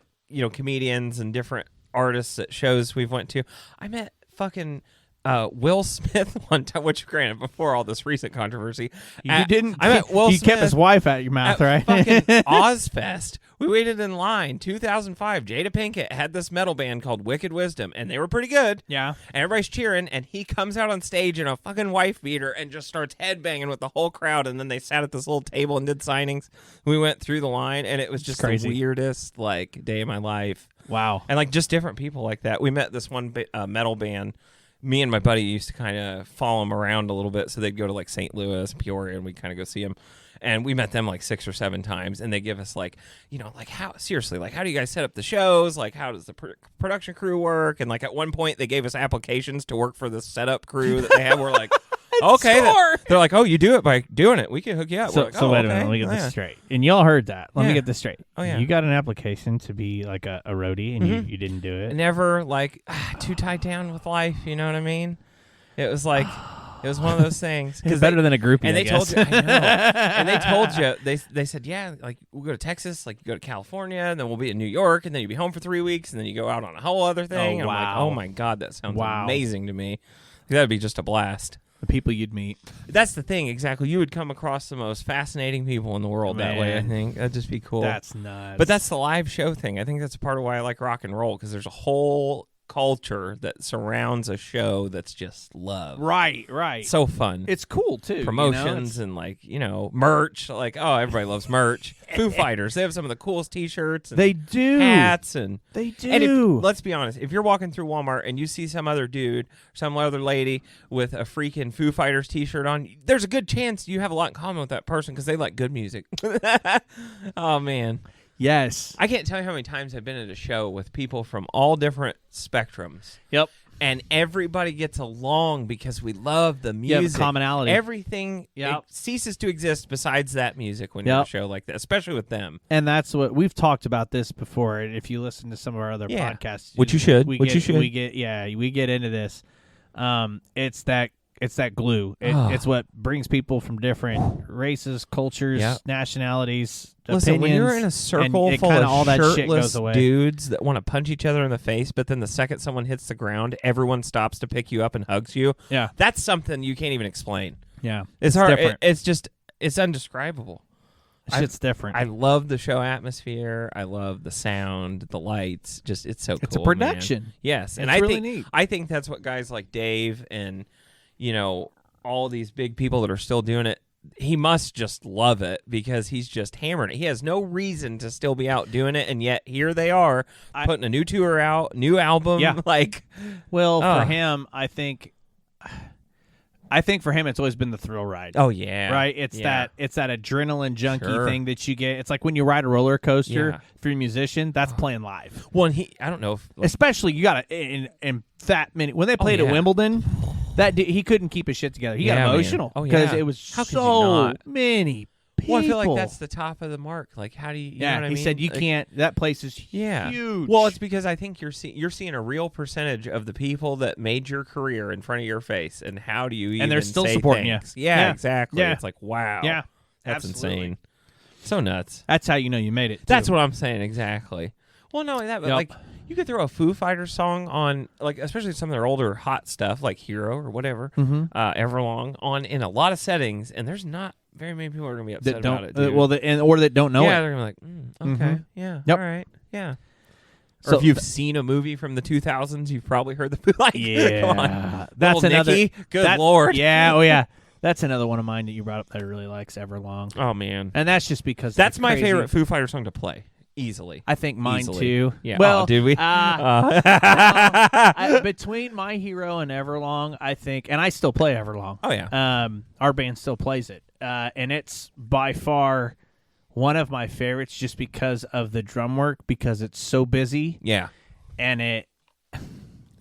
comedians and different artists at shows we've went to. I met fucking Will Smith one time, which granted before all this recent controversy. You didn't. I met Will he Smith kept his wife out of your mouth, right? Fucking Ozfest. We waited in line. 2005. Jada Pinkett had this metal band called Wicked Wisdom, and they were pretty good. Yeah. And everybody's cheering, and he comes out on stage in a fucking wife beater and just starts headbanging with the whole crowd. And then they sat at this little table and did signings. We went through the line, and it was just the weirdest day of my life. Wow. And just different people like that. We met this one metal band. Me and my buddy used to kind of follow them around a little bit, so they'd go to St. Louis, Peoria, and we'd kind of go see them. And we met them 6 or 7 times, and they give us how do you guys set up the shows? How does the production crew work? And at one point they gave us applications to work for the setup crew that they had. We're like, okay. They're like, oh, you do it by doing it. We can hook you up. So wait a minute, let me get this straight. And y'all heard that. Let me get this straight. Oh, yeah. You got an application to be a roadie, and you didn't do it? Never, too tied down with life, you know what I mean? It was it was one of those things. It's better than a groupie, and they I guess. told you, I know. And they told you, they said, yeah, we'll go to Texas, you go to California, and then we'll be in New York, and then you'll be home for 3 weeks, and then you go out on a whole other thing. Oh, wow. I'm like, oh my God, that sounds amazing to me. That'd be just a blast. The people you'd meet. That's the thing, exactly. You would come across the most fascinating people in the world that way, I think. That'd just be cool. That's nuts. But that's the live show thing. I think that's part of why I like rock and roll, because there's a whole culture that surrounds a show that's just love. Right. So fun. It's cool too. Promotions and merch. Everybody loves merch. Foo Fighters. They have some of the coolest T-shirts. And they do. Hats and they do. And let's be honest. If you're walking through Walmart and you see some other dude, or some other lady with a freaking Foo Fighters T-shirt on, there's a good chance you have a lot in common with that person because they like good music. Oh man. Yes. I can't tell you how many times I've been at a show with people from all different spectrums. Yep. And everybody gets along because we love the music. Yeah, commonality. Everything ceases to exist besides that music when you're at a show like that, especially with them. And that's what we've talked about this before. And if you listen to some of our other podcasts, which you should, we get into this. It's that glue. It's what brings people from different races, cultures, nationalities, Listen, opinions. when you're in a circle full of all that shit shirtless goes away. dudes that want to punch each other in the face, but then the second someone hits the ground, everyone stops to pick you up and hugs you. Yeah. That's something you can't even explain. Yeah. It's hard. Different. It's undescribable. Shit's different. I love the show atmosphere. I love the sound, the lights. It's so cool. It's a production. Man. Yes. And it's I really think neat. I think that's what guys like Dave and all these big people that are still doing it, he must just love it because he's just hammering it. He has no reason to still be out doing it, and yet here they are putting a new tour out, new album. Yeah. For him, I think for him it's always been the thrill ride. Oh yeah. Right? It's that adrenaline junkie thing that you get. It's like when you ride a roller coaster for a musician, that's playing live. Well, I don't know if especially you got to in that many when they played at Wimbledon. He couldn't keep his shit together. He got emotional because it was so many people. Well, I feel like that's the top of the mark. How do you know what I mean? He said you can't. That place is huge. Well, it's because I think you're seeing a real percentage of the people that made your career in front of your face, and how do you even and they're still say supporting thanks? you. Yeah, exactly. Yeah. It's like wow. Yeah, that's absolutely. insane. So nuts. That's how you know you made it. That's what I'm saying exactly. Well, not only that, but you could throw a Foo Fighters song on, especially some of their older hot stuff, like Hero or whatever, Everlong, on in a lot of settings, and there's not very many people who are going to be upset about it. Dude. Or that don't know it. Yeah, they're going to be like, okay, yeah, all right, yeah. Or if you've seen a movie from the 2000s, you've probably heard the Foo. Come on. That's another. Nikki? Good Lord. Yeah, oh yeah. That's another one of mine that you brought up that I really likes, Everlong. Oh man, and that's just because that's my favorite Foo Fighters song to play. Easily. I think mine too. Yeah. Well, did we? Between My Hero and Everlong, I think, and I still play Everlong. Oh, yeah. Our band still plays it. And it's by far one of my favorites just because of the drum work, because it's so busy. Yeah. And that's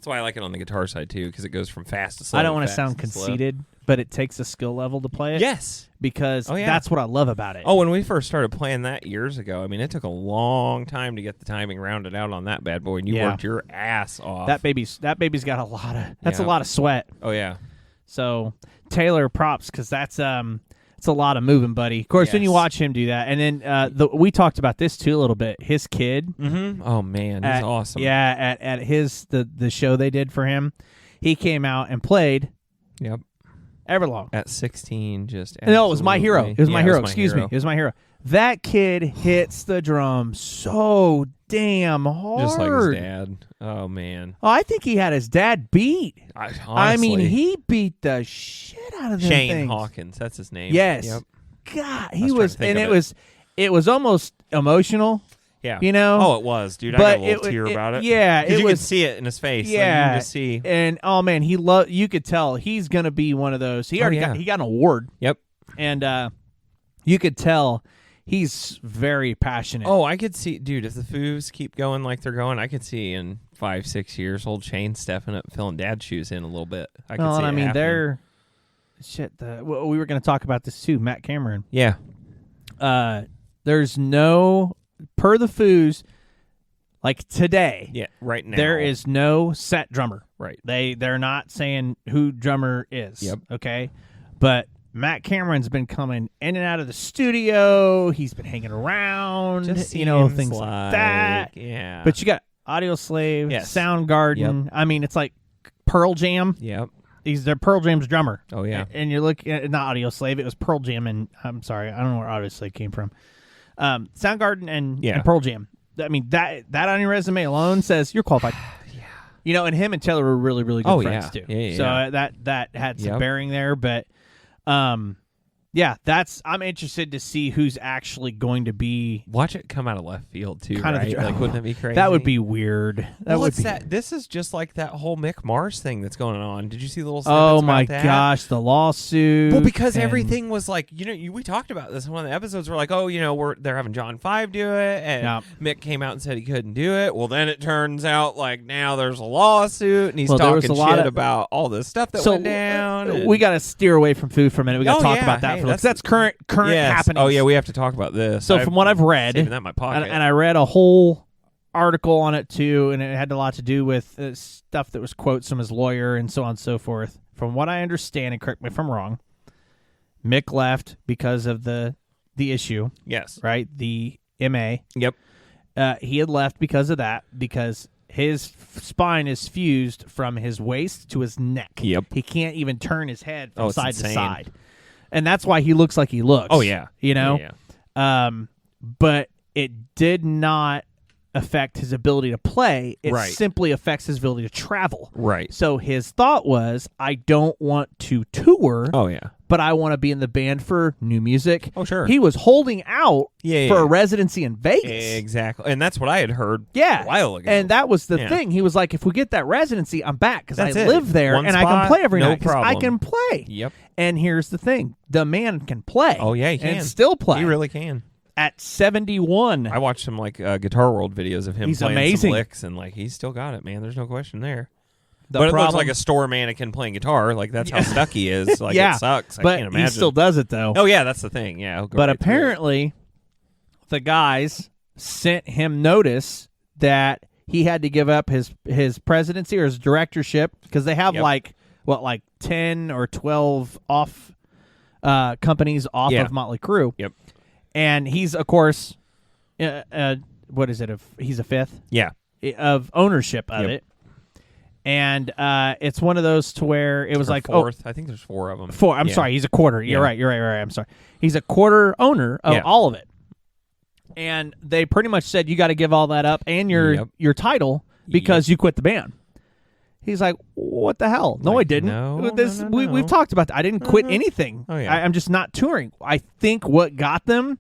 why I like it on the guitar side, too, because it goes from fast to slow. I don't want to sound conceited, but it takes a skill level to play it. Yes. Because that's what I love about it. Oh, when we first started playing that years ago, I mean, it took a long time to get the timing rounded out on that bad boy, and you worked your ass off. That baby's got a lot of a lot of sweat. Oh yeah. So Taylor, props, because that's It's a lot of moving, buddy. Of course, when you Yes. watch him do that, and then we talked about this too a little bit. His kid, Oh man, he's awesome. Yeah, at his the show they did for him, he came out and played. Yep. Everlong. At 16, just No, it was My Hero. It was My Hero. Me. It was My Hero. That kid hits the drum so damn hard. Just like his dad. Oh man. Oh, I think he had his dad beat. I mean, Honestly. he beat the shit out of them Shane things. Hawkins, that's his name. Yes. Yep. God, I he was was, trying to and think of it was almost emotional. Yeah. You know? Oh, it was, dude. I But got a little tear about it. Yeah, it you was. could see it in his face. Yeah, Like, you could just see. And oh man, you could tell he's gonna be one of those. He already got an award. Yep. And you could tell he's very passionate. Oh, I could see, dude. If the Foos keep going like they're going, I could see in 5-6 years, old Shane stepping up, filling dad's shoes in a little bit. I could see. and I it mean, happening. they're shit. We were gonna talk about this too, Matt Cameron. Yeah. There's no per the Foos. Like today, Yeah. Right now, there is no set drummer. right. They're not saying who drummer is. Yep. Okay, but Matt Cameron's been coming in and out of the studio. He's been hanging around. Just things seems like that. Yeah. But you got Audio Slave, Yes. Soundgarden. I mean, it's like Pearl Jam. Yep. They're Pearl Jam's drummer. Oh yeah. And you're looking at not Audio Slave. It was Pearl Jam, and I'm sorry, I don't know where Audio Slave came from. Soundgarden and Pearl Jam. I mean, that on your resume alone says you're qualified. Yeah. And him and Taylor were really, really good friends too. Yeah. So that had some bearing there, but I'm interested to see who's actually going to be. Watch it come out of left field too. Kind of right? the- Like, wouldn't that be crazy? That would be weird. This is just like that whole Mick Mars thing that's going on. Did you see the little snippets Oh about my that? gosh, the lawsuit. Well, because and- everything was like, we talked about this in one of the episodes. We're like, they're having John 5 do it, and Mick came out and said he couldn't do it. Well, then it turns out like now there's a lawsuit, and he's talking shit about all this stuff that went down. We got to steer away from food for a minute. We got to talk about that Hey, for that's current happening. Oh yeah, we have to talk about this. So from what I've read, saving that in my pocket. and I read a whole article on it too, and it had a lot to do with stuff that was quotes from his lawyer and so on and so forth. From what I understand, and correct me if I'm wrong, Mick left because of the issue. Yes. Right? The MA. Yep. He had left because of that, because his spine is fused from his waist to his neck. Yep. He can't even turn his head from it's side insane. to side. And that's why he looks like he looks. Oh, yeah. Yeah. But it did not affect his ability to play. It simply affects his ability to travel. Right. So his thought was, I don't want to tour. Oh, yeah. But I want to be in the band for new music. Oh, sure. He was holding out for a residency in Vegas. Exactly. And that's what I had heard a while ago. And that was the thing. He was like, if we get that residency, I'm back because I That's it. live there One and I spot, can play every no night because I problem. can play. Yep. And here's the thing. The man can play. Oh, yeah, he can. And still play. He really can. At 71. I watched some Guitar World videos of him He's playing amazing. some licks, and he's still got it, man. There's no question there. The but it problem, looks like a store mannequin playing guitar. Like, that's how stuck he is. Like, Yeah, it sucks. but I can't imagine. he still does it, though. Oh, yeah, that's the thing. Yeah. he'll go But right through it. apparently, the guys sent him notice that he had to give up his presidency or his directorship because they have 10 or 12 off companies off of Motley Crue. Yep. And he's, of course, what is it? He's a fifth? Yeah. Of ownership of it. And it's one of those to where it was like fourth. I think there's 4 of them. 4. I'm sorry, he's a quarter. You're right. I'm sorry. He's a quarter owner of all of it. And they pretty much said you got to give all that up and your title because you quit the band. He's like, what the hell? No, I didn't. No, We've talked about that. I didn't quit anything. Oh, yeah. I'm just not touring. I think what got them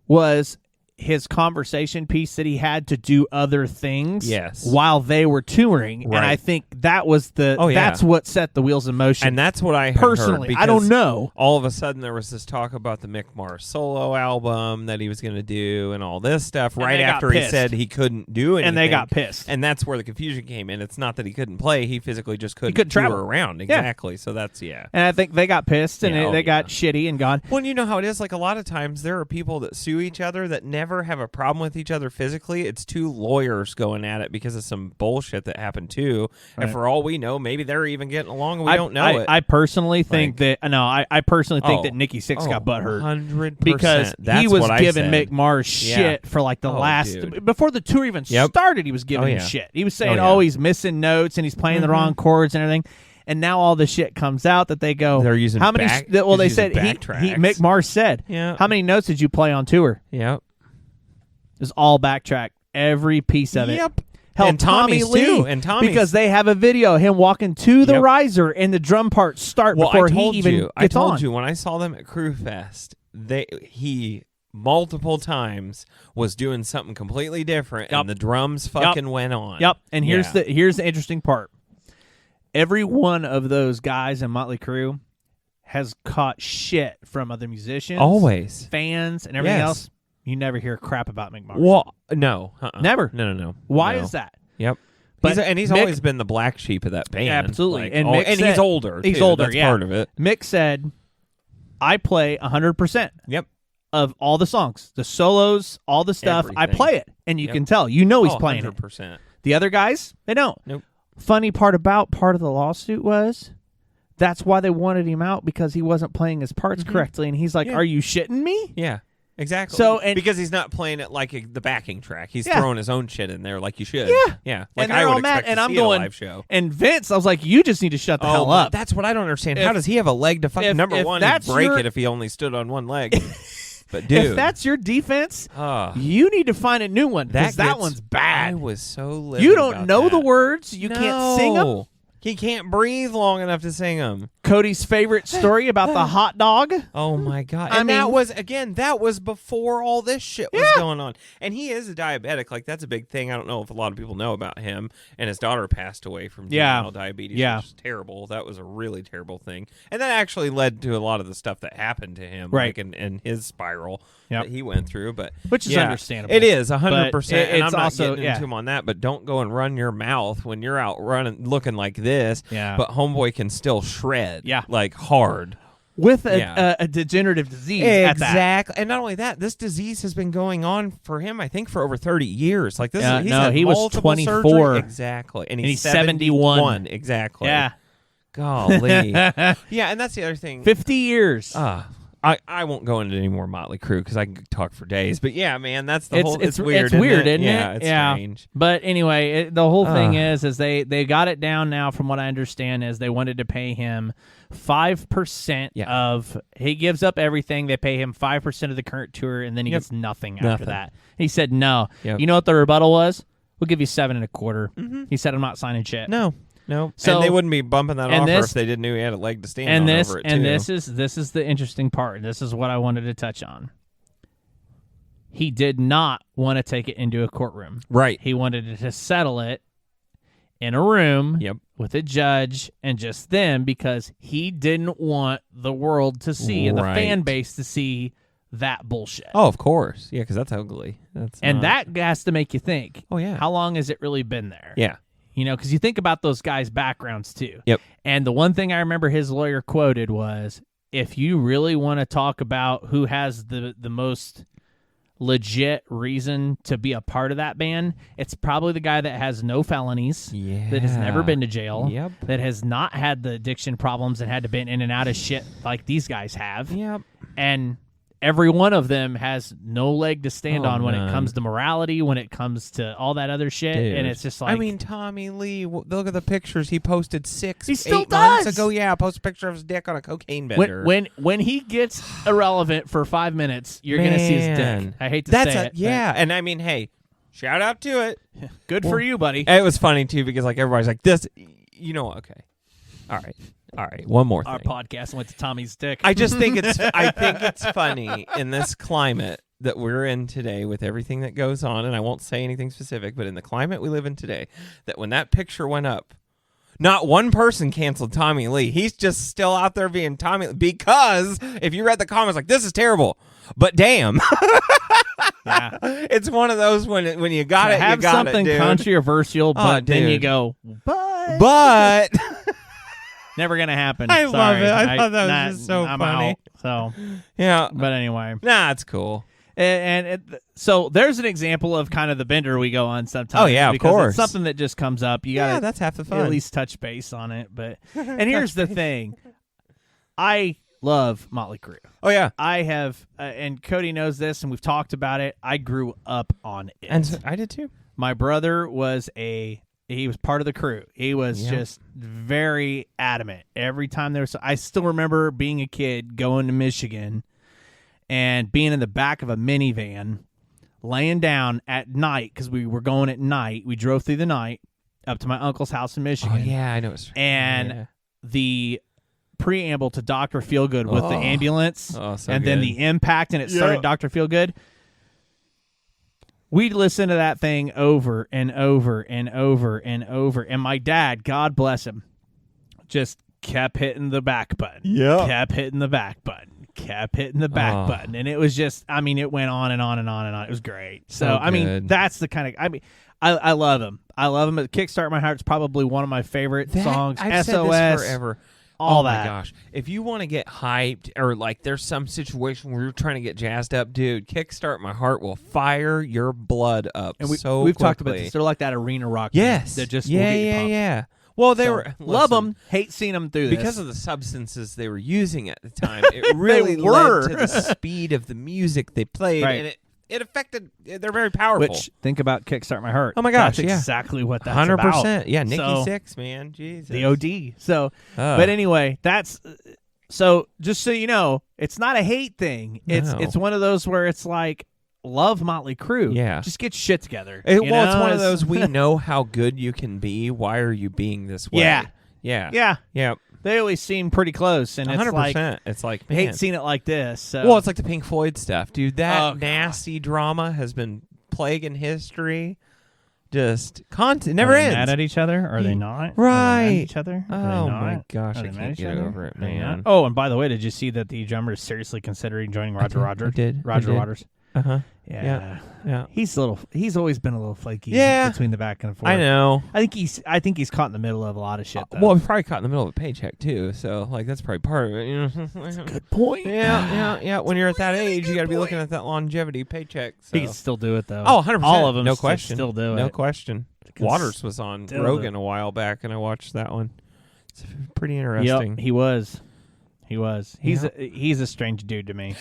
was his conversation piece that he had to do other things while they were touring. Right. And I think that was that's what set the wheels in motion. And that's what I had personally. heard, I don't know. All of a sudden, there was this talk about the Mick Mars solo album that he was going to do and all this stuff And right they got after he pissed. said he couldn't do anything. And they got pissed. And that's where the confusion came in. It's not that he couldn't play. He physically just couldn't couldn't tour travel around. Exactly. So that's, And I think they got pissed and they got shitty and gone. Well, you know how it is. Like, a lot of times there are people that sue each other that never ever have a problem with each other physically, it's two lawyers going at it because of some bullshit that happened too. Right. And for all we know, maybe they're even getting along and we don't know it. I personally think I personally think that Nikki Sixx got butthurt 100%. because he was giving Mick Mars shit for like the last before the tour even started. He was giving him shit. He was saying, he's missing notes and he's playing the wrong chords and everything. And now all the shit comes out that they go. They're using how many? They said Mick Mars said. Yeah. How many notes did you play on tour? Yep. It was all backtracked, every piece of it. Yep. Hell, and Tommy Lee too. And Tommy's. Because they have a video of him walking to the riser and the drum parts start before he even gets on. I told you when I saw them at Crew Fest, he multiple times was doing something completely different, and the drums fucking went on. Yep. And here's the interesting part. Every one of those guys in Motley Crue has caught shit from other musicians, always fans, and everything else. You never hear crap about Mick Mars. Well, no, never. No. Why is that? Yep. But he's Mick, always been the black sheep of that band. Absolutely. Like, and he's older. He's too. older. That's part of it. Mick said, "I play 100%. Yep. Of all the songs, the solos, all the stuff. Everything. I play it, and you can tell. You know he's playing 100%. it. The other guys, they don't. Nope. Funny part of the lawsuit was that's why they wanted him out because he wasn't playing his parts correctly, and he's like, "Are you shitting me?" Yeah. Exactly. So because he's not playing it like the backing track, he's throwing his own shit in there like you should. Yeah. Like and I would mad, expect and to I'm see going, a live show. And Vince, I was like, you just need to shut the hell up. That's what I don't understand. How does he have a leg to fucking number one? He'd break it if he only stood on one leg. But dude, if that's your defense, you need to find a new one because that one's bad. I was so livid you don't about know that. the words. You can't sing them. He can't breathe long enough to sing them. Cody's favorite story about the hot dog. Oh, my God. And that was before all this shit was going on. And he is a diabetic. Like, that's a big thing. I don't know if a lot of people know about him. And his daughter passed away from juvenile diabetes, which is terrible. That was a really terrible thing. And that actually led to a lot of the stuff that happened to him, like in his spiral that he went through. But which is understandable. It is, 100%. And I'm not also, getting into him on that, but don't go and run your mouth when you're out running, looking like this. Yeah. But homeboy can still shred. Yeah. Like hard. With a degenerative disease. Exactly. And not only that, this disease has been going on for him, I think, for over 30 years. Like this he was 24. Surgery. Exactly. And he's 71. Exactly. Yeah. Golly. Yeah, and that's the other thing. 50 years. I won't go into any more Motley Crue because I can talk for days. But yeah, man, that's the whole. It's weird. It's weird, isn't it? Yeah, it's strange. But anyway, the whole thing is they got it down now. From what I understand, is they wanted to pay him 5% of. He gives up everything. They pay him 5% of the current tour, and then he gets nothing after that. He said no. Yep. You know what the rebuttal was? We'll give you 7.25. Mm-hmm. He said, I'm not signing shit. No. So, and they wouldn't be bumping that offer if they didn't know he had a leg to stand on over it, too. And this is the interesting part. This is what I wanted to touch on. He did not want to take it into a courtroom. Right. He wanted to settle it in a room with a judge and just them because he didn't want the world to see and the fan base to see that bullshit. Oh, of course. Yeah, because that's ugly. That has to make you think, oh, yeah. How long has it really been there? Yeah. You know, because you think about those guys' backgrounds, too. Yep. And the one thing I remember his lawyer quoted was, if you really want to talk about who has the most legit reason to be a part of that band, it's probably the guy that has no felonies, that has never been to jail, that has not had the addiction problems and had to been in and out of shit like these guys have. Yep. And every one of them has no leg to stand on when it comes to morality, when it comes to all that other shit. Dude. And it's just like... I mean, Tommy Lee, look at the pictures he posted 8 8 months ago. Yeah, posted a picture of his dick on a cocaine bender. When he gets irrelevant for 5 minutes, you're going to see his dick. I hate to say it. Yeah, and I mean, hey, shout out to it. Good for you, buddy. It was funny, too, because like everybody's like, this... You know what? Okay. All right, one more thing. Our podcast went to Tommy's dick. I just think it's funny in this climate that we're in today with everything that goes on, and I won't say anything specific, but in the climate we live in today, that when that picture went up, not one person canceled Tommy Lee. He's just still out there being Tommy Lee because if you read the comments like, this is terrible, but damn. Yeah. It's one of those when you got it, you got it, have something controversial, but then you go, but... Never gonna happen. I love it. I thought that was just so I'm funny. Out, so yeah, but anyway, it's cool. So there's an example of kind of the bender we go on sometimes. Oh, yeah, of course. It's something that just comes up. You got that's half the fun. At least touch base on it. But and here's the thing. I love Motley Crue. Oh, yeah. I have, and Cody knows this, and we've talked about it. I grew up on it. And so I did too. My brother was he was part of the crew. He was just very adamant. Every time there was, I still remember being a kid going to Michigan and being in the back of a minivan, laying down at night because we were going at night. We drove through the night up to my uncle's house in Michigan. Oh, yeah, I know. And the preamble to Dr. Feelgood with the ambulance and then the impact, and it started Dr. Feelgood. We'd listen to that thing over and over and over and over. And my dad, God bless him, just kept hitting the back button. Yeah. Kept hitting the back button. Kept hitting the back button. And it was just, I mean, it went on and on and on and on. It was great. So I mean, that's the kind of, I love him. I love him. Kickstart My Heart's probably one of my favorite songs. I've SOS. said this forever. All that. Oh, my gosh. If you want to get hyped or, like, there's some situation where you're trying to get jazzed up, dude, Kickstart My Heart will fire your blood up and we've quickly. Talked about this. They're like that arena rock. Yes. That just will get you pumped. Yeah. Well, they were... Love them. Hate seeing them through this. Because of the substances they were using at the time, it really led to the speed of the music they played, and it affected. They're very powerful. Which, think about Kickstart My Heart. Oh my gosh, that's exactly what that's 100%. about. Yeah, Nikki Sixx, man, Jesus, the OD. So, but anyway, that's so. Just so you know, it's not a hate thing. It's one of those where it's like, love Motley Crue. Yeah, just get shit together. It's one of those. We know how good you can be. Why are you being this way? Yeah. They always seem pretty close, and 100%. It's like, man, hate seeing it like this. So. Well, it's like the Pink Floyd stuff, dude. That nasty drama has been plaguing history. Just constant, never ends. Mad at each other? Are they not? Right. Are they mad at each other? Oh my gosh, I can't get over it, man. Oh, and by the way, did you see that the drummer is seriously considering joining Roger Waters? Roger Waters. Yeah. He's always been a little flaky. Between the back and forth. I know. I think he's caught in the middle of a lot of shit. Though. Well, he's probably caught in the middle of a paycheck too. So like that's probably part of it. You know. That's a good point. Yeah. When you're at that age, you got to be looking at that longevity paycheck. So. He can still do it though. Oh, 100%. All of them, no question. Still do it. No question. Waters was on Rogan a while back, and I watched that one. It's pretty interesting. Yep, he was. He's a strange dude to me.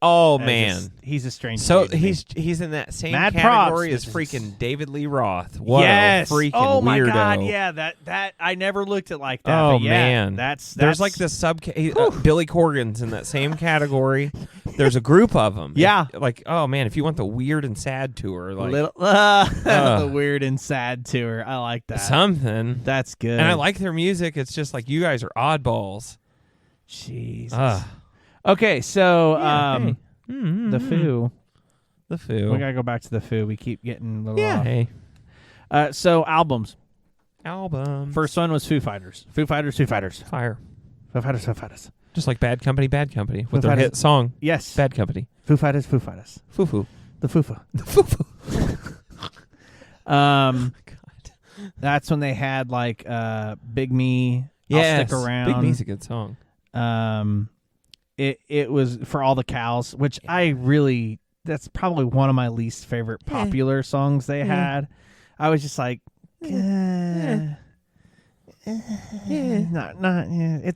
Oh man, he's a strange. So dude he's in that same Mad category props. as freaking David Lee Roth. What a freaking oh my weirdo. God, yeah, that I never looked at like that. Oh but yeah, man, there's like the Billy Corgan's in that same category. There's a group of them. Yeah, like oh man, if you want the weird and sad tour, like the weird and sad tour, I like that. Something that's good, and I like their music. It's just like you guys are oddballs. Jesus. Okay, so the Foo. The Foo. We gotta go back to the Foo. We keep getting a little off. Hey. So albums. First one was Foo Fighters. Foo Fighters. Fire. Foo Fighters. Just like Bad Company with their hit song. Yes. Bad Company. Foo Fighters. Foo-foo. The Foo-foo. God. That's when they had like Big Me. Yes. I'll Stick Around. Big Me's a good song. It was For All the Cows, which that's probably one of my least favorite popular songs they had. I was just like, it's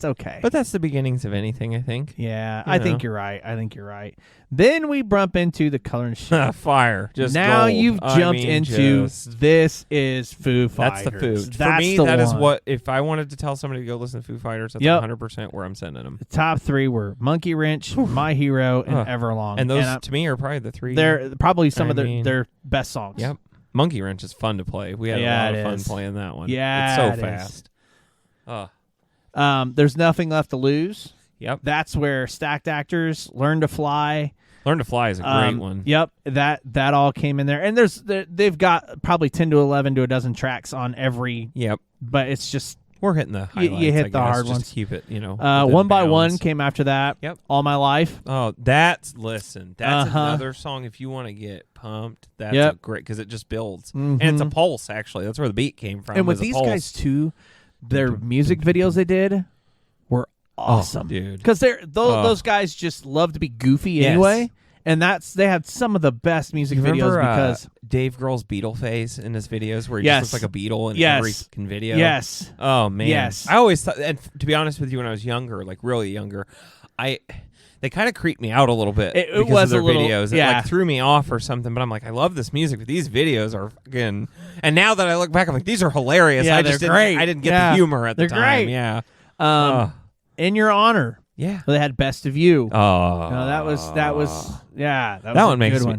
okay. But that's the beginnings of anything, I think. Yeah, I think you're right. Then we bump into the Color and Shape. Fire. Just now gold. You've jumped into this is Foo Fighters. That's the Foo. That's For me, the that one. is what, if I wanted to tell somebody to go listen to Foo Fighters, that's 100% where I'm sending them. The top three were Monkey Wrench, My Hero, and Everlong. And those, to me, are probably the three. They're probably some of their best songs. Yep. Monkey Wrench is fun to play. We had a lot of fun playing that one. Yeah, it's so fast. There's Nothing Left to Lose. Yep. That's where Stacked Actors, Learn to Fly. Learn to Fly is a great one. Yep. That all came in there. And they've got probably 10 to 11 to a dozen tracks on every. Yep. But it's just. We're hitting the highlights. You hit the hard just ones. To keep it, One by One came after that. Yep. All My Life. Oh, that's another song if you want to get pumped. That's a great, because it just builds. Mm-hmm. And it's a pulse, actually. That's where the beat came from. And with these guys, too, their music videos they did were awesome. Dude. Because those guys just love to be goofy anyway. And they had some of the best music videos because Dave Grohl's Beatle face in his videos where he Yes. just looks like a beetle in Yes. every fucking video. yes, Oh man. Yes. I always thought, and to be honest with you, when I was younger, like really younger, they kind of creeped me out a little bit It because was of their a little- videos. It yeah. like threw me off or something. But I'm like, I love this music, but these videos are fucking. And now that I look back, I'm like, these are hilarious. Yeah, I just they're didn't, great. I didn't get Yeah. the humor at the They're time. great. Yeah. In Your Honor, Yeah. they had Best of You. Oh, No, that was yeah. That was that a one makes good me.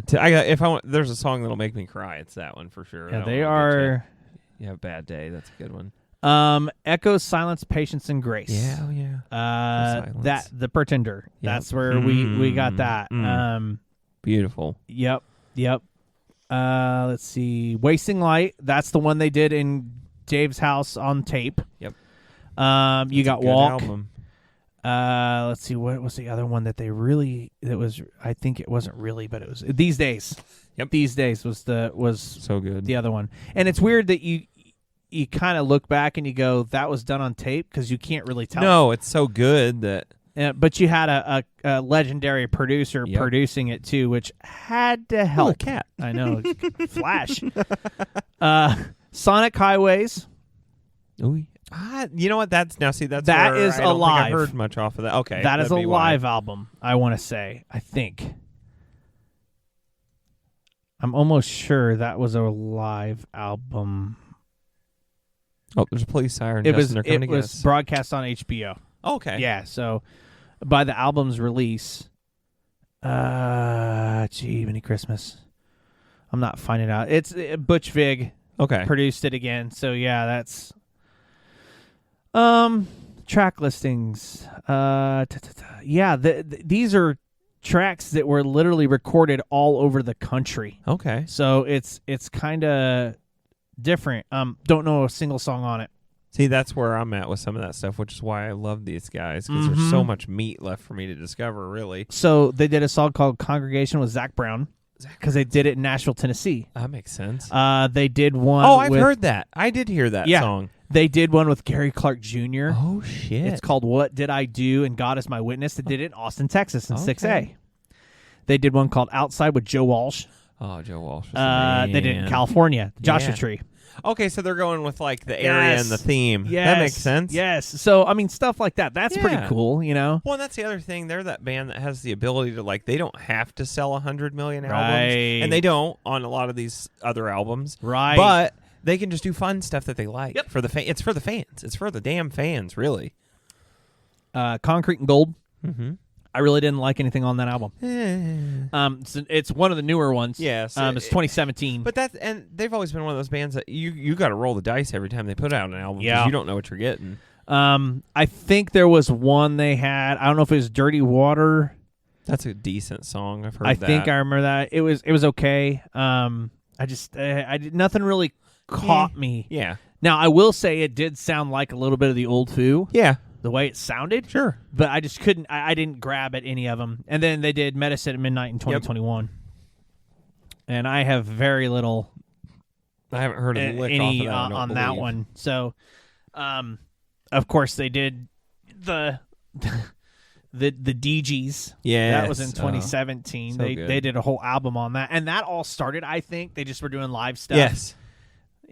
one. There's a song that'll make me cry. It's that one for sure. Yeah, That they one will are. get you. Yeah, Bad Day. That's a good one. Echoes, Silence, Patience, and Grace. Yeah, oh yeah. Silence. That The Pretender. Yep. That's where we got that. Beautiful. Yep. Let's see. Wasting Light. That's the one they did in Dave's house on tape. Yep. You got Good Walk. album. Let's see. What was the other one that they really? That was. I think it wasn't really, but it was These Days. Yep. These Days was So good. the other one. And it's weird that you kind of look back and you go, that was done on tape because you can't really tell. No, it's so good that. But you had a legendary producer producing it too, which had to help. Oh, a cat. I know. Flash. Sonic Highways. Ooh. You know what? That's that where is I don't think alive. I've heard much off of that. Okay, That is a that'd be why. live album, I want to say. I think. I'm almost sure that was a live album. Oh, there's a police siren. It Justin, they're coming to get was us. broadcast on HBO. Oh, okay. Yeah, so by the album's release, Mini Christmas. I'm not finding out. It's Butch Vig Okay. produced it again. So yeah, that's track listings. Yeah, these are tracks that were literally recorded all over the country. Okay. So it's kind of different. Don't know a single song on it. See, that's where I'm at with some of that stuff, which is why I love these guys because there's so much meat left for me to discover. Really. So they did a song called "Congregation" with Zach Brown because they did it in Nashville, Tennessee. That makes sense. They did one. Oh, I've heard that. I did hear that song. They did one with Gary Clark Jr. Oh shit! It's called "What Did I Do?" and "God Is My Witness." They did it in Austin, Texas, in 6A. They did one called "Outside" with Joe Walsh. Oh, Joe Walsh. Was they did it in California, Joshua Tree. Okay, so they're going with like the area and the theme. Yes. That makes sense. Yes. So I mean, stuff like that. That's pretty cool, you know. Well, and that's the other thing. They're that band that has the ability to they don't have to sell 100 million albums, Right. and they don't on a lot of these other albums. Right. But they can just do fun stuff that they like. Yep. For the it's for the fans. It's for the damn fans, really. Concrete and Gold. Mm-hmm. I really didn't like anything on that album. It's one of the newer ones. Yes. It's 2017. But they've always been one of those bands that you got to roll the dice every time they put out an album. Yeah. Because you don't know what you're getting. I think there was one they had. I don't know if it was Dirty Water. That's a decent song. I've heard I that. think I remember that. It was okay. Nothing really caught me. Yeah. Now I will say it did sound like a little bit of the old Foo. Yeah. The way it sounded. Sure. But I just couldn't. I didn't grab at any of them. And then they did Medicine at Midnight in 2021. And I have very little. I haven't heard a lick any off of that, on that one. So, of course they did the DGs. Yeah, that was in 2017. They did a whole album on that, and that all started. I think they just were doing live stuff. Yes.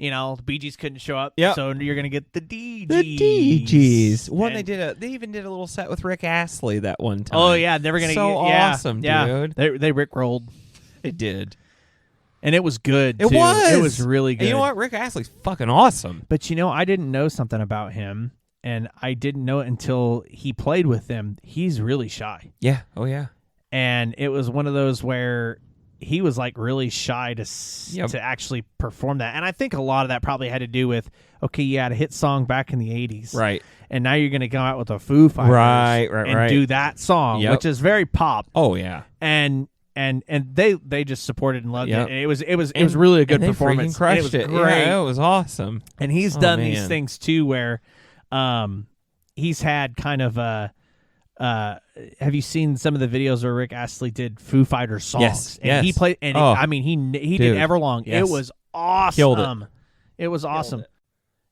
You know, the Bee Gees couldn't show up, so you're gonna get the DGs. The DGs. One they even did a little set with Rick Astley that one time. Oh yeah, never gonna so get awesome, dude. They rickrolled. They did. And it was good, It too. was. It was really good. And you know what? Rick Astley's fucking awesome. But, you know, I didn't know something about him, and I didn't know it until he played with them. He's really shy. Yeah. Oh, yeah. And it was one of those where he was, like, really shy to actually perform that. And I think a lot of that probably had to do with, okay, you had a hit song back in the 80s. Right. And now you're going to come out with a Foo Fighters and do that song, which is very pop. Oh, yeah. And they just supported and loved it. And it was really a good performance. They crushed it. Was great. Yeah, it was awesome. And he's done these things too, where he's had kind of a. Have you seen some of the videos where Rick Astley did Foo Fighters songs? Yes. And he played. And he did Everlong. Yes. It was awesome. Killed it. It was awesome.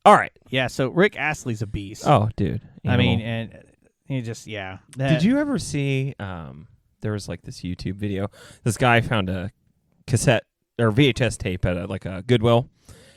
All right. Yeah. So Rick Astley's a beast. Oh, dude. I mean, and he just Did you ever see? there was like this YouTube video. This guy found a cassette or VHS tape at a Goodwill,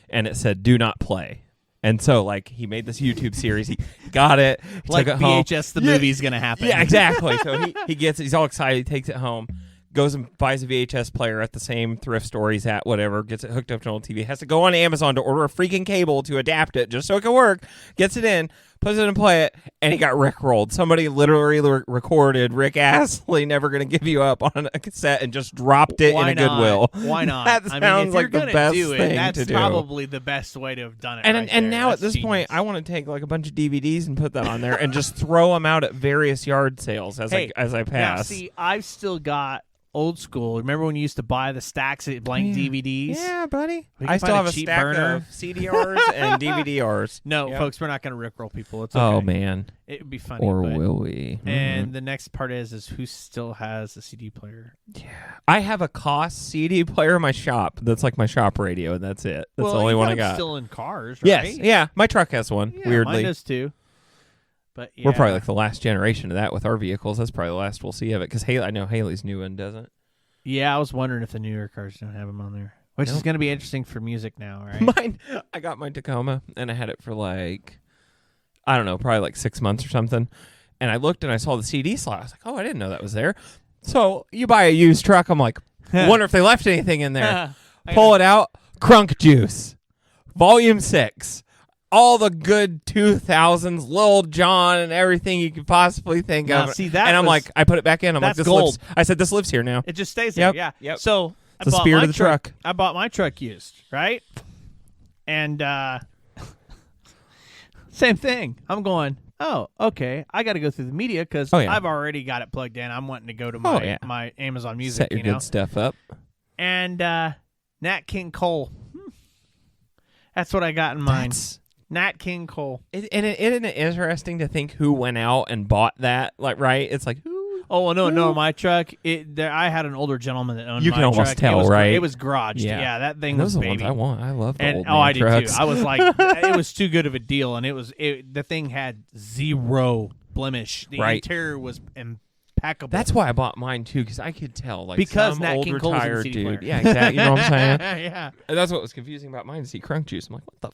and it said "Do not play." And so, like, he made this YouTube series. He got it. He like took it VHS, home. the movie's gonna happen. Yeah, exactly. So he gets it. He's all excited. He takes it home, goes and buys a VHS player at the same thrift store he's at, whatever, gets it hooked up to an old TV. Has to go on Amazon to order a freaking cable to adapt it just so it can work. Gets it in, puts it in and play it, and he got rickrolled. Somebody literally recorded Rick Astley Never Gonna Give You Up on a cassette and just dropped it in a Goodwill. Why not? That sounds like the best thing that's to do. probably the best way to have done it. And now at this point, I want to take like a bunch of DVDs and put that on there and just throw them out at various yard sales as I pass. Now, see, I've still got old school. Remember when you used to buy the stacks of blank DVDs? Yeah, buddy. We I can still find have a cheap stack burner. of CDRs and DVDRs. No, Yep. folks, we're not going to rickroll people. It's okay. Oh, man. It would be funny. Or but- will we? And the next part is who still has a CD player? Yeah. I have a Koss CD player in my shop. That's like my shop radio, and that's it. That's well, the only one I them got. Still in cars, right? Yes. Yeah. My truck has one, Yeah, weirdly. mine does too. But yeah. We're probably like the last generation of that with our vehicles. That's probably the last we'll see of it because I know Haley's new one doesn't. Yeah, I was wondering if the newer cars don't have them on there, which is going to be interesting for music now, right? I got my Tacoma, and I had it for like, I don't know, probably like 6 months or something. And I looked and I saw the CD slot. I was like, oh, I didn't know that was there. So you buy a used truck. I'm like, wonder if they left anything in there. Pull it out. Crunk Juice. Volume 6. All the good 2000s, Lil Jon and everything you could possibly think Now, of. see, that and I'm was- like, I put it back in. I'm like, that's this gold. lives. I said, this lives here now. It just stays there. Yep, Yeah. yep. So I The bought spirit my of the truck. I bought my truck used, right? And same thing. I'm going, oh, okay. I got to go through the media because I've already got it plugged in. I'm wanting to go to my Amazon Music. Set your good stuff up. And Nat King Cole. That's what I got in mind. Nat King Cole. Isn't it interesting to think who went out and bought that? Like, right? It's like, who? Oh, no, my truck. I had an older gentleman that owned You my can almost truck. tell, right? It was garaged. Yeah, that thing Those was are the baby. ones I want. I love the And old man I did trucks. too. I was like, it was too good of a deal, and the thing had zero blemish. The interior was impeccable. That's why I bought mine too, because I could tell, like, because some Nat old King Cole was in the retired CD dude. player. Yeah, exactly. You know what I'm saying? Yeah. And that's what was confusing about mine. See Crunk Juice. I'm like, what the.